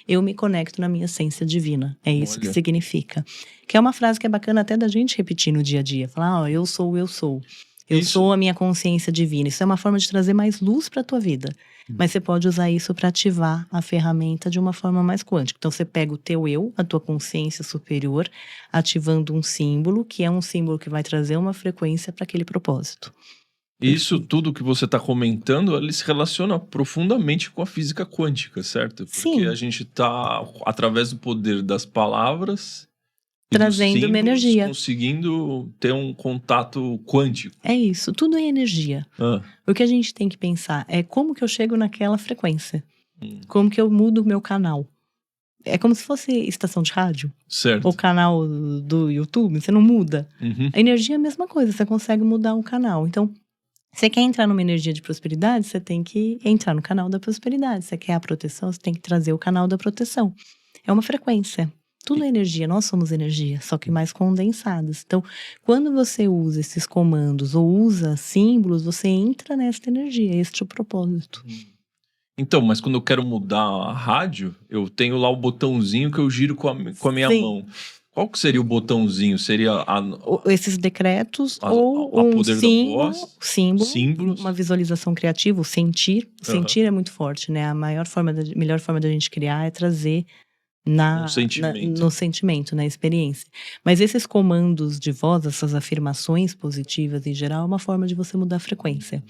eu me conecto na minha essência divina. É isso que Olha. significa. Que é uma frase que é bacana até da gente repetir no dia a dia. Falar, ó, eu sou. Eu Isso. sou a minha consciência divina. Isso é uma forma de trazer mais luz para a tua vida. Mas você pode usar isso para ativar a ferramenta de uma forma mais quântica. Então você pega o teu eu, a tua consciência superior, ativando um símbolo, que é um símbolo que vai trazer uma frequência para aquele propósito. Isso tudo que você está comentando, ele se relaciona profundamente com a física quântica, certo? Porque Sim. a gente está, através do poder das palavras, e dos Trazendo uma símbolos, energia. conseguindo ter um contato quântico. É isso, tudo é energia. O que a gente tem que pensar é como que eu chego naquela frequência. Como que eu mudo o meu canal. É como se fosse estação de rádio. Certo. Ou canal do YouTube, você não muda. Uhum. A energia é a mesma coisa, você consegue mudar o canal. Então, você quer entrar numa energia de prosperidade, você tem que entrar no canal da prosperidade. Você quer a proteção, você tem que trazer o canal da proteção. É uma frequência. Tudo é energia, nós somos energia, só que mais condensadas. Então, quando você usa esses comandos ou usa símbolos, você entra nesta energia, este é o propósito. Então, mas quando eu quero mudar a rádio, eu tenho lá o botãozinho que eu giro com a minha Sim. mão. Qual que seria o botãozinho? Seria Esses decretos a ou um poder da voz, símbolo, símbolos. uma visualização criativa, o sentir. O Aham. sentir é muito forte, né? A melhor forma da gente criar é trazer Um sentimento. no sentimento, na experiência. Mas esses comandos de voz, essas afirmações positivas em geral, é uma forma de você mudar a frequência.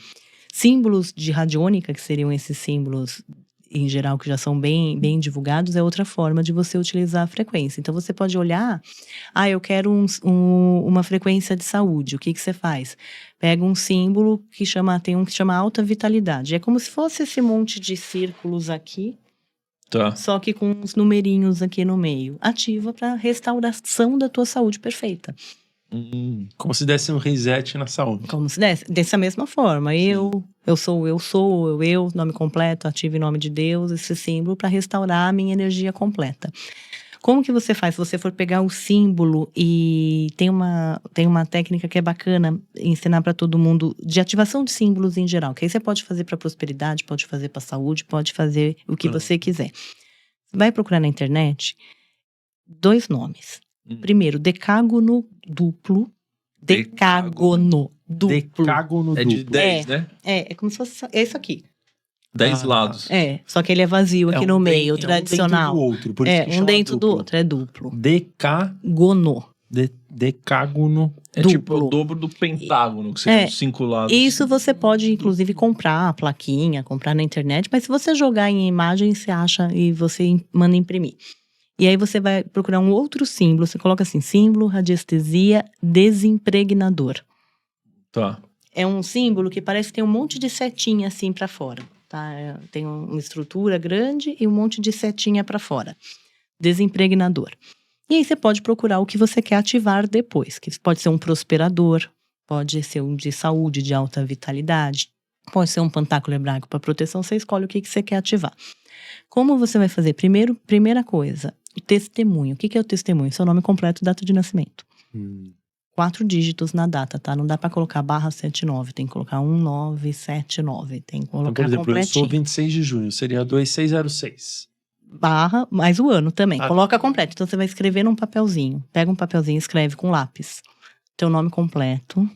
Símbolos de radiônica, que seriam esses símbolos em geral que já são bem divulgados, é outra forma de você utilizar a frequência. Então você pode olhar, eu quero uma frequência de saúde. O que você faz? Pega um símbolo tem um que chama alta vitalidade. É como se fosse esse monte de círculos aqui, Tá. só que com uns numerinhos aqui no meio. Ativa para restauração da tua saúde perfeita. Como se desse um reset na saúde. Como se desse, dessa mesma forma. Eu sou, nome completo, ativo em nome de Deus, esse símbolo para restaurar a minha energia completa. Como que você faz? Se você for pegar o símbolo e tem uma técnica que é bacana ensinar para todo mundo de ativação de símbolos em geral, que aí você pode fazer para prosperidade, pode fazer para saúde, pode fazer o que você quiser. Vai procurar na internet 2 nomes. Primeiro, decágono duplo. Decágono duplo. Decágono É duplo. de 10, né? É como se fosse isso aqui. 10 lados. Só que ele é vazio aqui no meio, um tradicional. dentro do outro, por isso que Um chama dentro do duplo. outro, é duplo. Decágono. É duplo. tipo o dobro do pentágono, que seriam 5 lados. Isso você pode, inclusive, comprar a plaquinha, comprar na internet, mas se você jogar em imagem, você acha e você manda imprimir. E aí você vai procurar um outro símbolo, você coloca assim, símbolo, radiestesia, desimpregnador. Tá. É um símbolo que parece que tem um monte de setinha assim pra fora, tá? Tem uma estrutura grande e um monte de setinha pra fora. Desimpregnador. E aí você pode procurar o que você quer ativar depois, que pode ser um prosperador, pode ser um de saúde, de alta vitalidade, pode ser um pentáculo hebraico para proteção, você escolhe o que você quer ativar. Como você vai fazer? Primeira coisa, o testemunho. O que é o testemunho? Seu nome completo e data de nascimento. 4 dígitos na data, tá? Não dá pra colocar /79, tem que colocar 1979, tem que colocar Então, por exemplo, eu completinho. sou 26 de junho, seria 2606. barra, mais o ano também. Ah. Coloca completo. Então, você vai escrever num papelzinho. Pega um papelzinho e escreve com lápis. Teu nome completo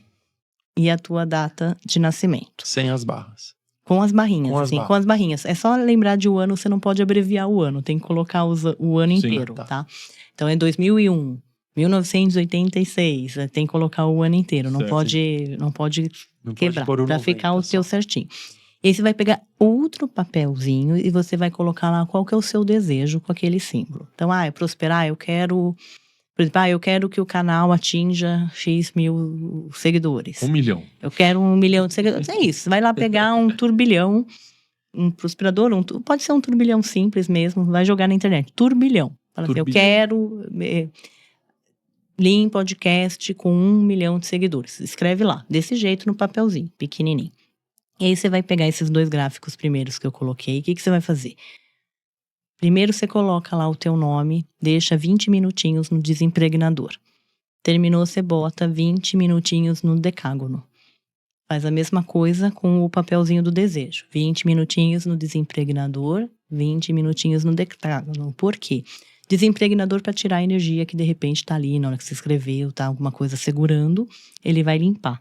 e a tua data de nascimento. Sem as barras. Com as barrinhas, Com as assim, barras. com as barrinhas. É só lembrar de o ano, você não pode abreviar o ano. Tem que colocar o ano Sim, inteiro, tá. tá? Então, é 2001, 1986. Tem que colocar o ano inteiro. Não Certo. pode Não pode quebrar, pôr o pra 90 ficar o só. teu certinho. E aí você vai pegar outro papelzinho e você vai colocar lá qual que é o seu desejo com aquele símbolo. Então, é prosperar, eu quero... Por exemplo, eu quero que o canal atinja X mil seguidores. 1 milhão. Eu quero 1 milhão de seguidores. É isso, você vai lá pegar um turbilhão, um prosperador, pode ser um turbilhão simples mesmo, vai jogar na internet. Turbilhão. Fala assim, eu quero... Lean Podcast com 1 milhão de seguidores. Escreve lá, desse jeito no papelzinho, pequenininho. E aí você vai pegar esses 2 gráficos primeiros que eu coloquei. O que você vai fazer? Primeiro você coloca lá o teu nome, deixa 20 minutinhos no desimpregnador. Terminou, você bota 20 minutinhos no decágono. Faz a mesma coisa com o papelzinho do desejo. 20 minutinhos no desimpregnador, 20 minutinhos no decágono. Por quê? Desimpregnador para tirar a energia que de repente tá ali na hora que você escreveu, tá alguma coisa segurando, ele vai limpar.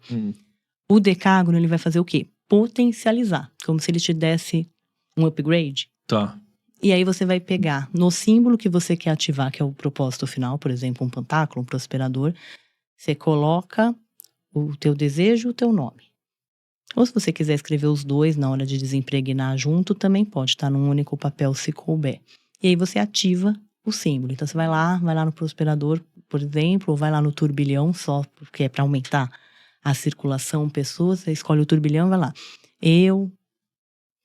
O decágono, ele vai fazer o quê? Potencializar, como se ele te desse um upgrade. Tá. E aí você vai pegar no símbolo que você quer ativar, que é o propósito final, por exemplo, um pentáculo, um prosperador, você coloca o teu desejo e o teu nome. Ou se você quiser escrever os 2 na hora de desimpregnar junto, também pode, tá num único papel se couber. E aí você ativa o símbolo. Então você vai lá no prosperador, por exemplo, ou vai lá no turbilhão, só porque é para aumentar a circulação, pessoas, você escolhe o turbilhão e vai lá. Eu,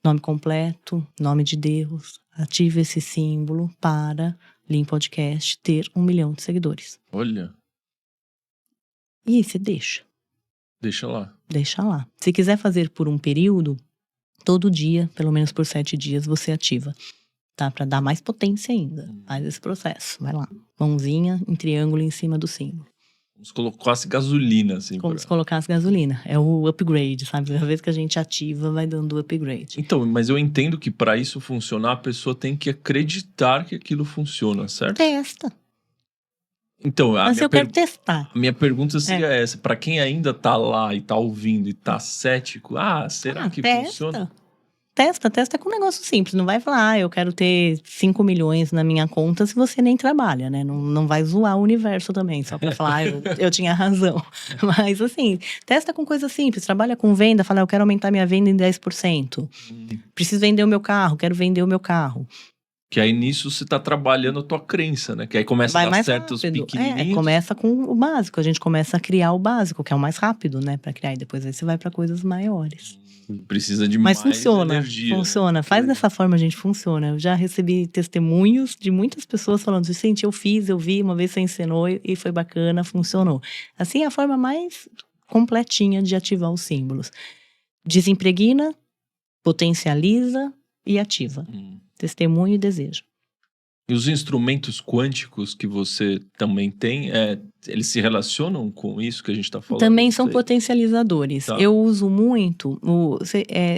nome completo, nome de Deus, ative esse símbolo para Lean Podcast ter 1 milhão de seguidores. Olha, E aí você deixa. deixa lá. Deixa lá. Se quiser fazer por um período, todo dia, pelo menos por 7 dias, você ativa. Tá? Pra dar mais potência ainda. Faz esse processo. Vai lá. Mãozinha em triângulo em cima do símbolo. Como se colocasse gasolina, assim. Como se colocasse gasolina. É o upgrade, sabe? Cada vez que a gente ativa, vai dando upgrade. Então, mas eu entendo que para isso funcionar, a pessoa tem que acreditar que aquilo funciona, certo? Testa. Então, Mas eu quero testar. a minha pergunta seria essa. Para quem ainda tá lá e tá ouvindo e tá cético, será que testa. funciona? Testa com um negócio simples. Não vai falar, eu quero ter 5 milhões na minha conta se você nem trabalha, né? Não vai zoar o universo também, só pra falar, eu tinha razão. Mas assim, testa com coisa simples. Trabalha com venda, fala, eu quero aumentar minha venda em 10%. Preciso vender o meu carro, quero vender o meu carro. Que aí nisso você tá trabalhando a tua crença, né? Que aí começa a dar certos pequenininhos. Começa com o básico. A gente começa a criar o básico, que é o mais rápido, né? Pra criar. E depois aí você vai pra coisas maiores. Precisa de Mas mais funciona, energia. funciona. Faz dessa forma, gente, funciona. Eu já recebi testemunhos de muitas pessoas falando, gente, eu fiz, eu vi, uma vez você ensinou e foi bacana, funcionou. Assim é a forma mais completinha de ativar os símbolos. Desimpregna, potencializa e ativa. Testemunho e desejo. E os instrumentos quânticos que você também tem, eles se relacionam com isso que a gente está falando? Também são potencializadores. Tá. Eu uso muito,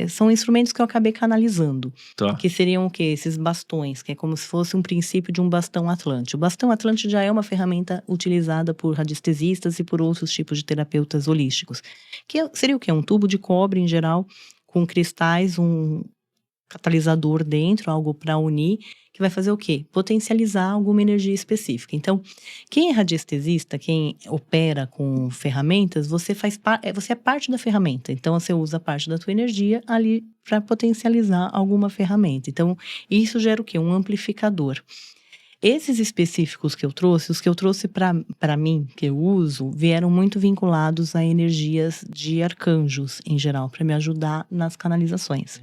são instrumentos que eu acabei canalizando. Tá. Que seriam o quê? Esses bastões, que é como se fosse um princípio de um bastão Atlante. O bastão Atlante já é uma ferramenta utilizada por radiestesistas e por outros tipos de terapeutas holísticos. Que seria o quê? Um tubo de cobre, em geral, com cristais, um catalisador dentro, algo para unir, que vai fazer o quê? Potencializar alguma energia específica. Então, quem é radiestesista, quem opera com ferramentas, você é parte da ferramenta. Então, você usa parte da tua energia ali para potencializar alguma ferramenta. Então, isso gera o quê? Um amplificador. Esses específicos que eu trouxe, os que eu trouxe para mim, que eu uso, vieram muito vinculados a energias de arcanjos, em geral, para me ajudar nas canalizações.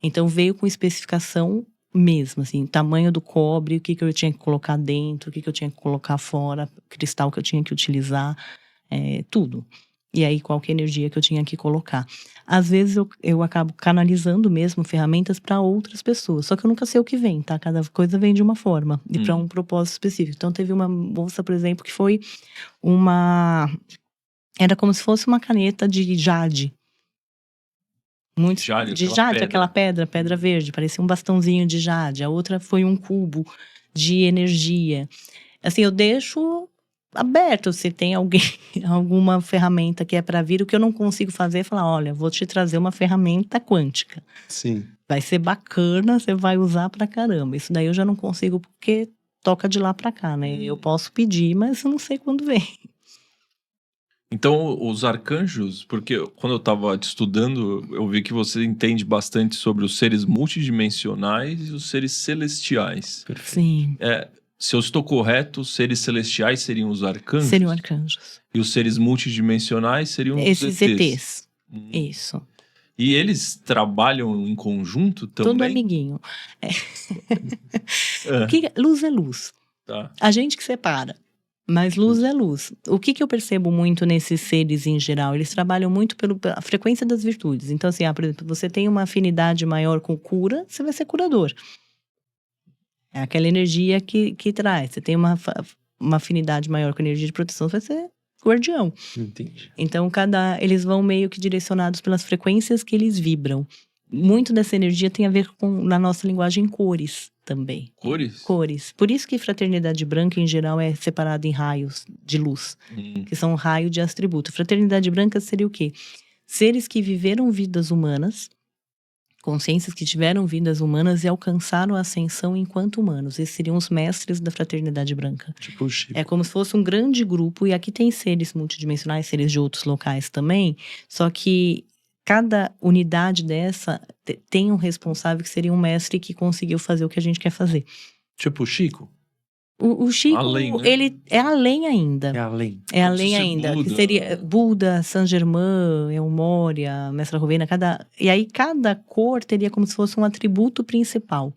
Então, veio com especificação mesmo, assim, tamanho do cobre, o que eu tinha que colocar dentro, o que eu tinha que colocar fora, cristal que eu tinha que utilizar, tudo. E aí, qual que é a energia que eu tinha que colocar. Às vezes, eu acabo canalizando mesmo ferramentas para outras pessoas, só que eu nunca sei o que vem, tá? Cada coisa vem de uma forma e para um propósito específico. Então, teve uma moça, por exemplo, que foi era como se fosse uma caneta de jade. Muitos Jade, de aquela jade, pedra. aquela pedra verde, parecia um bastãozinho de jade. A outra foi um cubo de energia. Assim, eu deixo aberto se tem alguém, alguma ferramenta que é para vir. O que eu não consigo fazer é falar, olha, vou te trazer uma ferramenta quântica. Sim. Vai ser bacana, você vai usar pra caramba. Isso daí eu já não consigo porque toca de lá pra cá, né? Eu posso pedir, mas eu não sei quando vem. Então, os arcanjos, porque quando eu estava estudando, eu vi que você entende bastante sobre os seres multidimensionais e os seres celestiais. Sim, Se eu estou correto, os seres celestiais seriam os arcanjos? seriam arcanjos. E os seres multidimensionais seriam Esses os ETs? ETs. Hum. Isso. E eles trabalham em conjunto também? Todo amiguinho. É, Luz é luz. tá. A gente que separa. Mas luz é luz. O que eu percebo muito nesses seres em geral? Eles trabalham muito pela frequência das virtudes. Então, assim, por exemplo, você tem uma afinidade maior com cura, você vai ser curador. É aquela energia que traz. Você tem uma afinidade maior com energia de proteção, você vai ser guardião. Entendi. Então, eles vão meio que direcionados pelas frequências que eles vibram. Muito dessa energia tem a ver com, na nossa linguagem, cores também. Cores? Cores. Por isso que fraternidade branca, em geral, é separada em raios de luz, que são raio de atributo. Fraternidade branca seria o quê? Seres que viveram vidas humanas, consciências que tiveram vidas humanas e alcançaram a ascensão enquanto humanos. Esses seriam os mestres da fraternidade branca. Tipo o Chico. É como se fosse um grande grupo, e aqui tem seres multidimensionais, seres de outros locais também, só que cada unidade dessa tem um responsável que seria um mestre que conseguiu fazer o que a gente quer fazer. Tipo o Chico? O Chico, Além, né? ele é além ainda. É além. É Como além se fosse ainda. Buda. Que seria Buda, Saint Germain, Elmoria, Mestra Rovena, e aí cada cor teria como se fosse um atributo principal.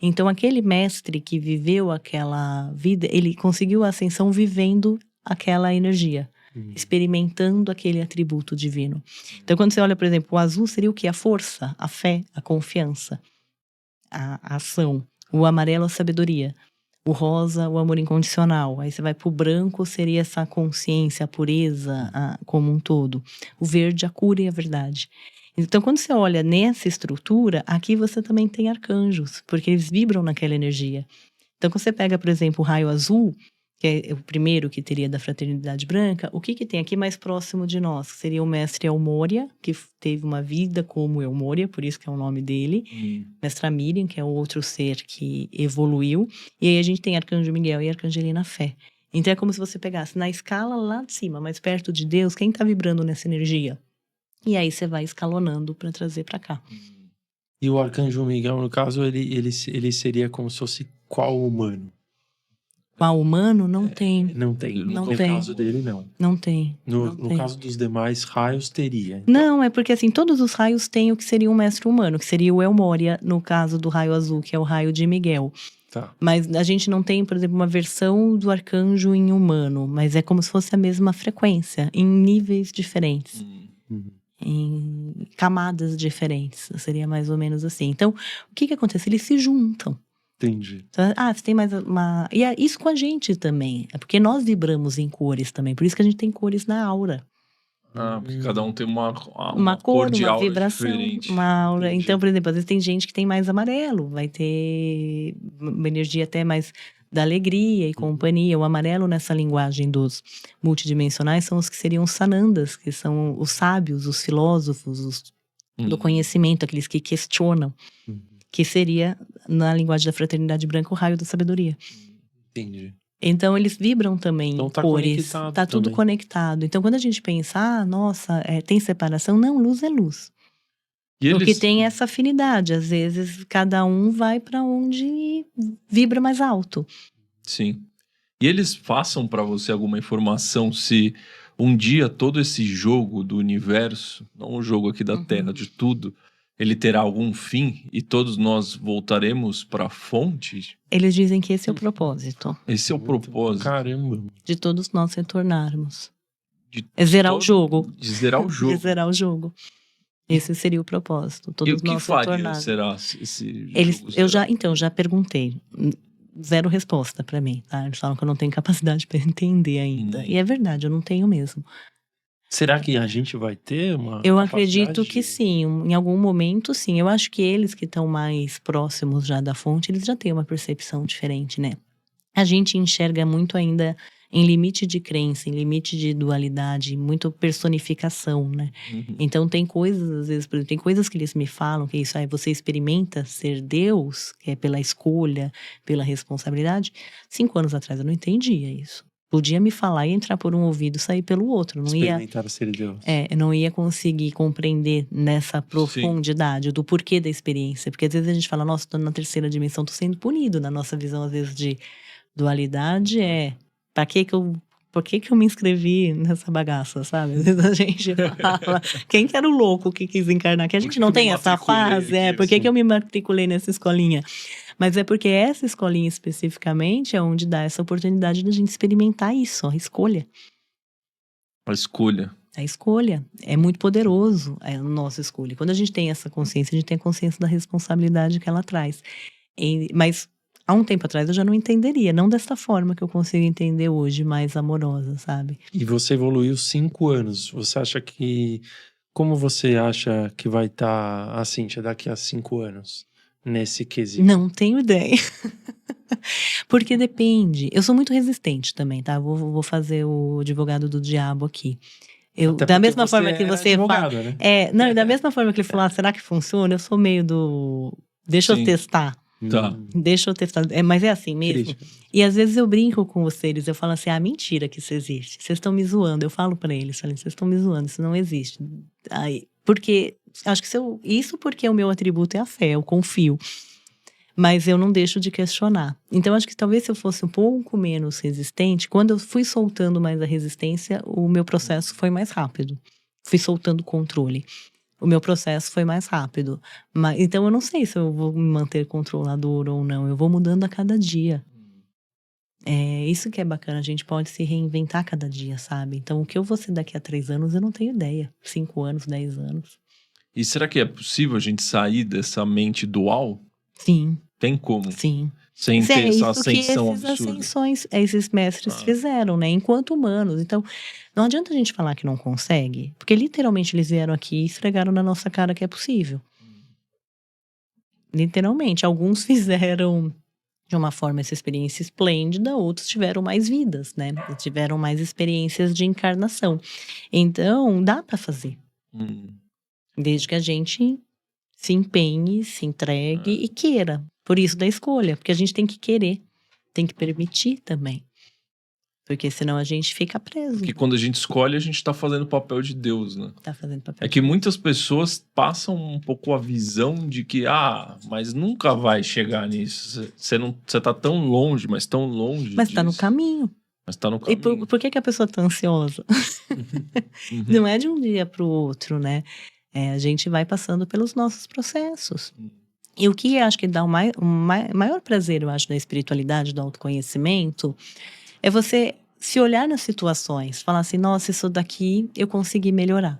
Então aquele mestre que viveu aquela vida, ele conseguiu a ascensão vivendo aquela energia. Experimentando aquele atributo divino. Então, quando você olha, por exemplo, o azul seria o quê? A força, a fé, a confiança, a ação. O amarelo, a sabedoria. O rosa, o amor incondicional. Aí você vai pro branco, seria essa consciência, a pureza como um todo. O verde, a cura e a verdade. Então, quando você olha nessa estrutura, aqui você também tem arcanjos, porque eles vibram naquela energia. Então, quando você pega, por exemplo, o raio azul, que é o primeiro que teria da fraternidade branca, o que tem aqui mais próximo de nós? Seria o mestre Elmoria, que teve uma vida como Elmoria, por isso que é o nome dele. Mestra Miriam, que é outro ser que evoluiu. E aí a gente tem Arcanjo Miguel e Arcangelina Fé. Então é como se você pegasse na escala lá de cima, mais perto de Deus, quem está vibrando nessa energia? E aí você vai escalonando para trazer para cá. E o Arcanjo Miguel, no caso, ele seria como se fosse qual humano? Qual humano? Não tem. Não tem. Não No tem. caso dele, não. Não tem. No caso dos demais raios, teria. Não, é porque assim, todos os raios têm o que seria um mestre humano, que seria o Elmoria, no caso do raio azul, que é o raio de Miguel. Tá. Mas a gente não tem, por exemplo, uma versão do arcanjo em humano, mas é como se fosse a mesma frequência, em níveis diferentes. Em camadas diferentes, seria mais ou menos assim. Então, o que acontece? Eles se juntam. Entendi. Você tem mais uma... E é isso com a gente também. É porque nós vibramos em cores também. Por isso que a gente tem cores na aura. Porque cada um tem uma cor, de uma aura vibração, diferente. uma aura. Entendi. Então, por exemplo, às vezes tem gente que tem mais amarelo. Vai ter uma energia até mais da alegria e companhia. O amarelo, nessa linguagem dos multidimensionais, são os que seriam os sanandas, que são os sábios, os filósofos, do conhecimento, aqueles que questionam. Que seria, na linguagem da fraternidade branca, o raio da sabedoria. Entendi. Então, eles vibram também Então, tá cores. conectado Tá tudo também. conectado. Então, quando a gente pensa, nossa, tem separação? Não, luz é luz. E Porque eles, tem essa afinidade. Às vezes, cada um vai para onde vibra mais alto. sim. E eles passam para você alguma informação se um dia todo esse jogo do universo, não o jogo aqui da Terra, de tudo, ele terá algum fim e todos nós voltaremos para a fonte? Eles dizem que esse é o propósito. Esse é o propósito. Caramba. De todos nós retornarmos. De É zerar o todo- jogo. De zerar o jogo. De zerar o jogo. Esse seria o propósito. E Todos o que nós faria, retornarmos. será, esse Eles, jogo eu zerar? já perguntei. Zero resposta pra mim, tá? Eles falam que eu não tenho capacidade pra entender ainda. E é verdade, eu não tenho mesmo. Será que a gente vai ter uma Eu capacidade acredito que de- sim, em algum momento sim. Eu acho que eles que estão mais próximos já da fonte, eles já têm uma percepção diferente, né? A gente enxerga muito ainda em limite de crença, em limite de dualidade, muito personificação, né? Uhum. Então tem coisas, às vezes, por exemplo, tem coisas que eles me falam, que é isso aí, você experimenta ser Deus, que é pela escolha, pela responsabilidade. 5 anos atrás eu não entendia isso. Podia me falar e entrar por um ouvido e sair pelo outro. Não ia, experimentar ser Deus? eu não ia conseguir compreender nessa profundidade do porquê da experiência. Porque às vezes a gente fala, nossa, tô na terceira dimensão, tô sendo punido. Na nossa visão, às vezes, de dualidade por que que eu me inscrevi nessa bagaça, sabe? Às vezes a gente fala, quem que era o louco que quis encarnar? Que a Por gente que não que eu tem me essa matriculei fase, aqui, por que assim? que eu me matriculei nessa escolinha? Mas é porque essa escolinha especificamente é onde dá essa oportunidade da gente experimentar isso, a escolha. A escolha. A escolha é muito poderoso, a nossa escolha. Quando a gente tem essa consciência, a gente tem a consciência da responsabilidade que ela traz. Mas há um tempo atrás eu já não entenderia, não dessa forma que eu consigo entender hoje, mais amorosa, sabe? E você evoluiu 5 anos. Você acha que... Como você acha que vai estar a Cíntia daqui a 5 anos? Nesse quesito? Não tenho ideia. Porque depende. Eu sou muito resistente também, tá? Vou fazer o advogado do diabo aqui. Até Da porque mesma você forma que era você fala. advogada, né? Não, e da mesma forma que ele falou, será que funciona? Eu sou meio do. Deixa eu Sim. testar. Tá. Deixa eu testar. Mas é assim mesmo. Crítica. E às vezes eu brinco com vocês, eu falo assim: mentira que isso existe. Vocês estão me zoando. Eu falo pra eles, vocês estão me zoando, isso não existe. Aí, porque acho que isso porque o meu atributo é a fé, eu confio. Mas eu não deixo de questionar. Então, acho que talvez se eu fosse um pouco menos resistente, quando eu fui soltando mais a resistência, o meu processo foi mais rápido. Fui soltando o controle. O meu processo foi mais rápido. Então, eu não sei se eu vou me manter controlador ou não. Eu vou mudando a cada dia. É isso que é bacana. A gente pode se reinventar a cada dia, sabe? Então, o que eu vou ser daqui a 3 anos, eu não tenho ideia. 5 anos, 10 anos. E será que é possível a gente sair dessa mente dual? Sim, Tem como? sim. Sem Mas ter essa isso ascensão que absurda. esses mestres fizeram, né? Enquanto humanos. Então, não adianta a gente falar que não consegue, porque literalmente eles vieram aqui e esfregaram na nossa cara que é possível. Literalmente. Alguns fizeram de uma forma essa experiência esplêndida, outros tiveram mais vidas, né? Tiveram mais experiências de encarnação. Então, dá pra fazer. Desde que a gente se empenhe, se entregue e queira. Por isso da escolha, porque a gente tem que querer, tem que permitir também. Porque senão a gente fica preso. Porque quando a gente escolhe, a gente tá fazendo o papel de Deus, né? Tá fazendo papel. É que muitas pessoas passam um pouco a visão de que, mas nunca vai chegar nisso. Você tá tão longe, mas tão longe Mas tá no disso. caminho. Mas tá no E caminho. por que a pessoa tá ansiosa? Uhum. Não é de um dia pro outro, né? A gente vai passando pelos nossos processos. E o que eu acho que dá o maior prazer, eu acho, da espiritualidade, do autoconhecimento, é você se olhar nas situações, falar assim, nossa, isso daqui eu consegui melhorar.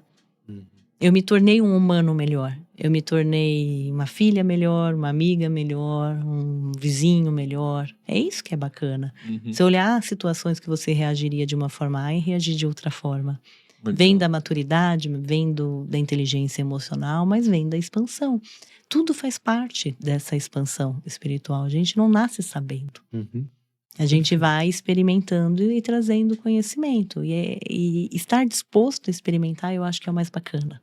Eu me tornei um humano melhor. Eu me tornei uma filha melhor, uma amiga melhor, um vizinho melhor. É isso que é bacana. Você olhar situações que você reagiria de uma forma A e reagir de outra forma. Vem da maturidade, vem da inteligência emocional, mas vem da expansão. Tudo faz parte dessa expansão espiritual. A gente não nasce sabendo. A gente vai experimentando e trazendo conhecimento. E estar disposto a experimentar, eu acho que é o mais bacana.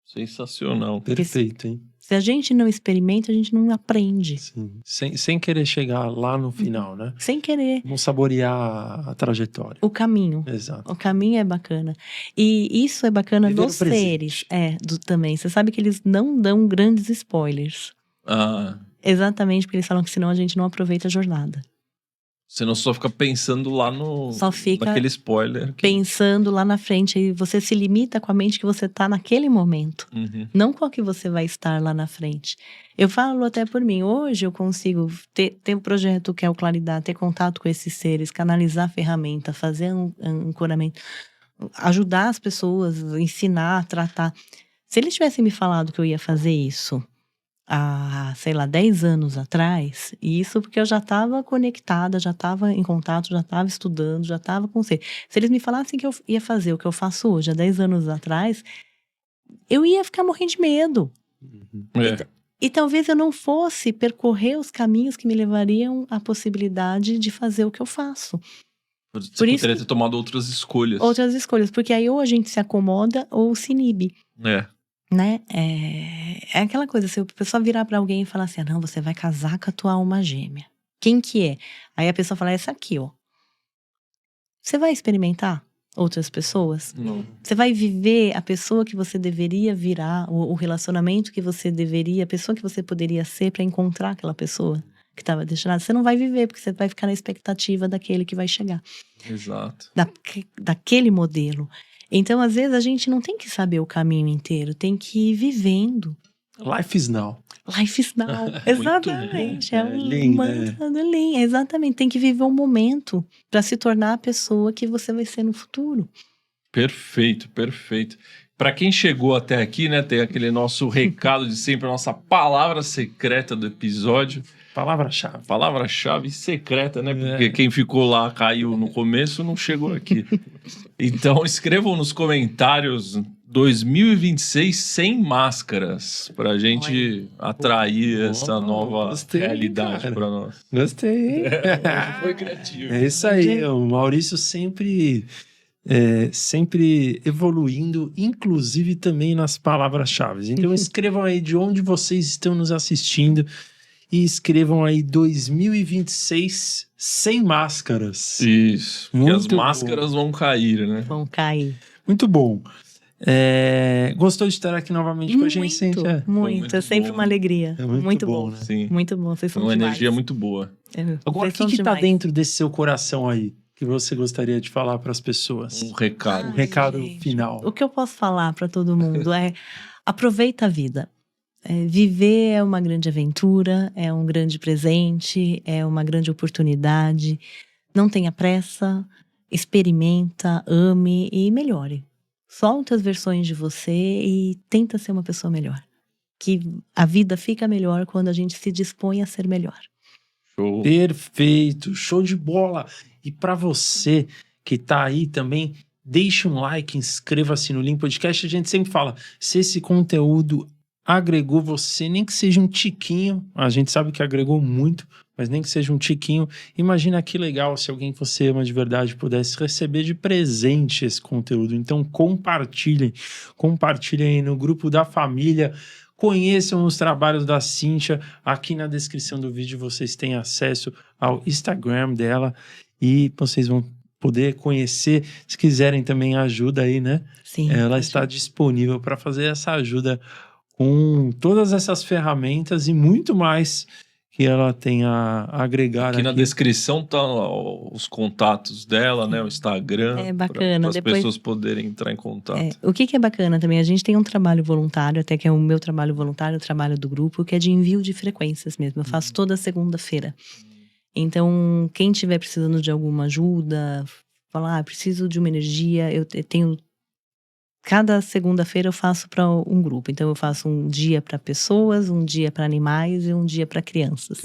Sensacional. Perfeito, hein? Se a gente não experimenta, a gente não aprende. Sim. Sem querer chegar lá no final, né? Sem querer. Vamos saborear a trajetória. O caminho. Exato. O caminho é bacana. E isso é bacana Viver nos o presente. seres. Também. Você sabe que eles não dão grandes spoilers. Exatamente porque eles falam que senão a gente não aproveita a jornada. Você não só fica pensando lá no... Só fica naquele spoiler. pensando lá na frente. E você se limita com a mente que você tá naquele momento. Não com a que você vai estar lá na frente. Eu falo até por mim. Hoje eu consigo ter um projeto que é o Claridade, ter contato com esses seres, canalizar a ferramenta, fazer um ancoramento, ajudar as pessoas, ensinar, tratar. Se eles tivessem me falado que eu ia fazer isso há, sei lá, 10 anos atrás, e isso porque eu já estava conectada, já estava em contato, já estava estudando, já estava com você. Se eles me falassem que eu ia fazer o que eu faço hoje, há 10 anos atrás, eu ia ficar morrendo de medo. E talvez eu não fosse percorrer os caminhos que me levariam à possibilidade de fazer o que eu faço. Você poderia ter tomado outras escolhas. Outras escolhas, porque aí ou a gente se acomoda ou se inibe. Né? É aquela coisa, se a pessoa virar pra alguém e falar assim, não, você vai casar com a tua alma gêmea. Quem que é? Aí a pessoa fala, essa aqui, ó. Você vai experimentar outras pessoas? Não. Você vai viver a pessoa que você deveria virar, o relacionamento que você deveria, a pessoa que você poderia ser pra encontrar aquela pessoa que estava destinada? Você não vai viver, porque você vai ficar na expectativa daquele que vai chegar. Exato. Daquele modelo. Então, às vezes, a gente não tem que saber o caminho inteiro, tem que ir vivendo. Life is now. Life is now. Exatamente. É um Lean, mantra do Lean. Exatamente. Tem que viver um momento para se tornar a pessoa que você vai ser no futuro. Perfeito, perfeito. Para quem chegou até aqui, né, tem aquele nosso recado de sempre, a nossa palavra secreta do episódio. Palavra-chave. Palavra-chave secreta, né? Porque quem ficou lá, caiu no começo, não chegou aqui. Então, escrevam nos comentários 2026 sem máscaras, pra gente atrair essa nova realidade para nós. Gostei. Foi criativo. É isso aí. O Maurício sempre evoluindo, inclusive também nas palavras-chave. Então, escrevam aí de onde vocês estão nos assistindo. E escrevam aí 2026 sem máscaras. Isso. Muito e as máscaras vão cair, né? Vão cair. Muito bom. Gostou de estar aqui novamente com a gente, Cíntia? Muito. É sempre uma alegria. É muito bom, né? Sim. Muito bom. Vocês são uma demais. energia muito boa. Agora, o que tá dentro desse seu coração aí? Que você gostaria de falar para as pessoas? Um recado. Um recado gente, final. O que eu posso falar para todo mundo é: aproveita a vida. Viver é uma grande aventura, é um grande presente, é uma grande oportunidade. Não tenha pressa, experimenta, ame e melhore. Solte as versões de você e tenta ser uma pessoa melhor. Que a vida fica melhor quando a gente se dispõe a ser melhor. Show. Perfeito, show de bola. E para você que tá aí também, deixe um like, inscreva-se no Lean Podcast. A gente sempre fala, se esse conteúdo agregou você, nem que seja um tiquinho, a gente sabe que agregou muito, mas nem que seja um tiquinho, imagina que legal se alguém que você ama de verdade pudesse receber de presente esse conteúdo. Então compartilhem aí no grupo da família, conheçam os trabalhos da Cíntia. Aqui na descrição do vídeo vocês têm acesso ao Instagram dela e vocês vão poder conhecer. Se quiserem também ajuda aí, né? Sim. Ela está disponível para fazer essa ajuda com todas essas ferramentas e muito mais que ela tem a agregar aqui. Na descrição tá os contatos dela, né? O Instagram. É bacana. Para as pessoas poderem entrar em contato. O que é bacana também, a gente tem um trabalho voluntário, até que é o meu trabalho voluntário, o trabalho do grupo, que é de envio de frequências mesmo. Eu faço toda segunda-feira. Então, quem estiver precisando de alguma ajuda, falar, preciso de uma energia, eu tenho... Cada segunda-feira eu faço para um grupo. Então, eu faço um dia para pessoas, um dia para animais e um dia para crianças.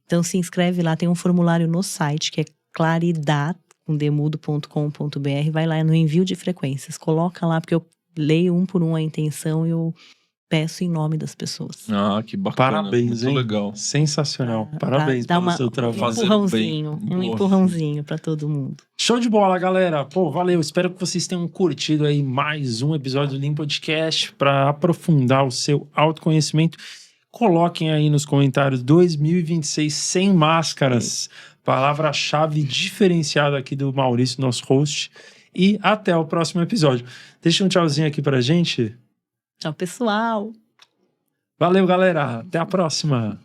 Então, se inscreve lá. Tem um formulário no site que é claridad.demudo.com.br. Vai lá no envio de frequências. Coloca lá, porque eu leio um por um a intenção e eu peço em nome das pessoas. Ah, que bacana. Parabéns, muito hein? legal. Parabéns pelo seu trabalho. Um empurrãozinho para todo mundo. Show de bola, galera. Pô, valeu. Espero que vocês tenham curtido aí mais um episódio do Lean Podcast para aprofundar o seu autoconhecimento. Coloquem aí nos comentários 2026 sem máscaras. Palavra-chave diferenciada aqui do Maurício, nosso host. E até o próximo episódio. Deixa um tchauzinho aqui pra gente. Tchau, pessoal. Valeu, galera. Até a próxima.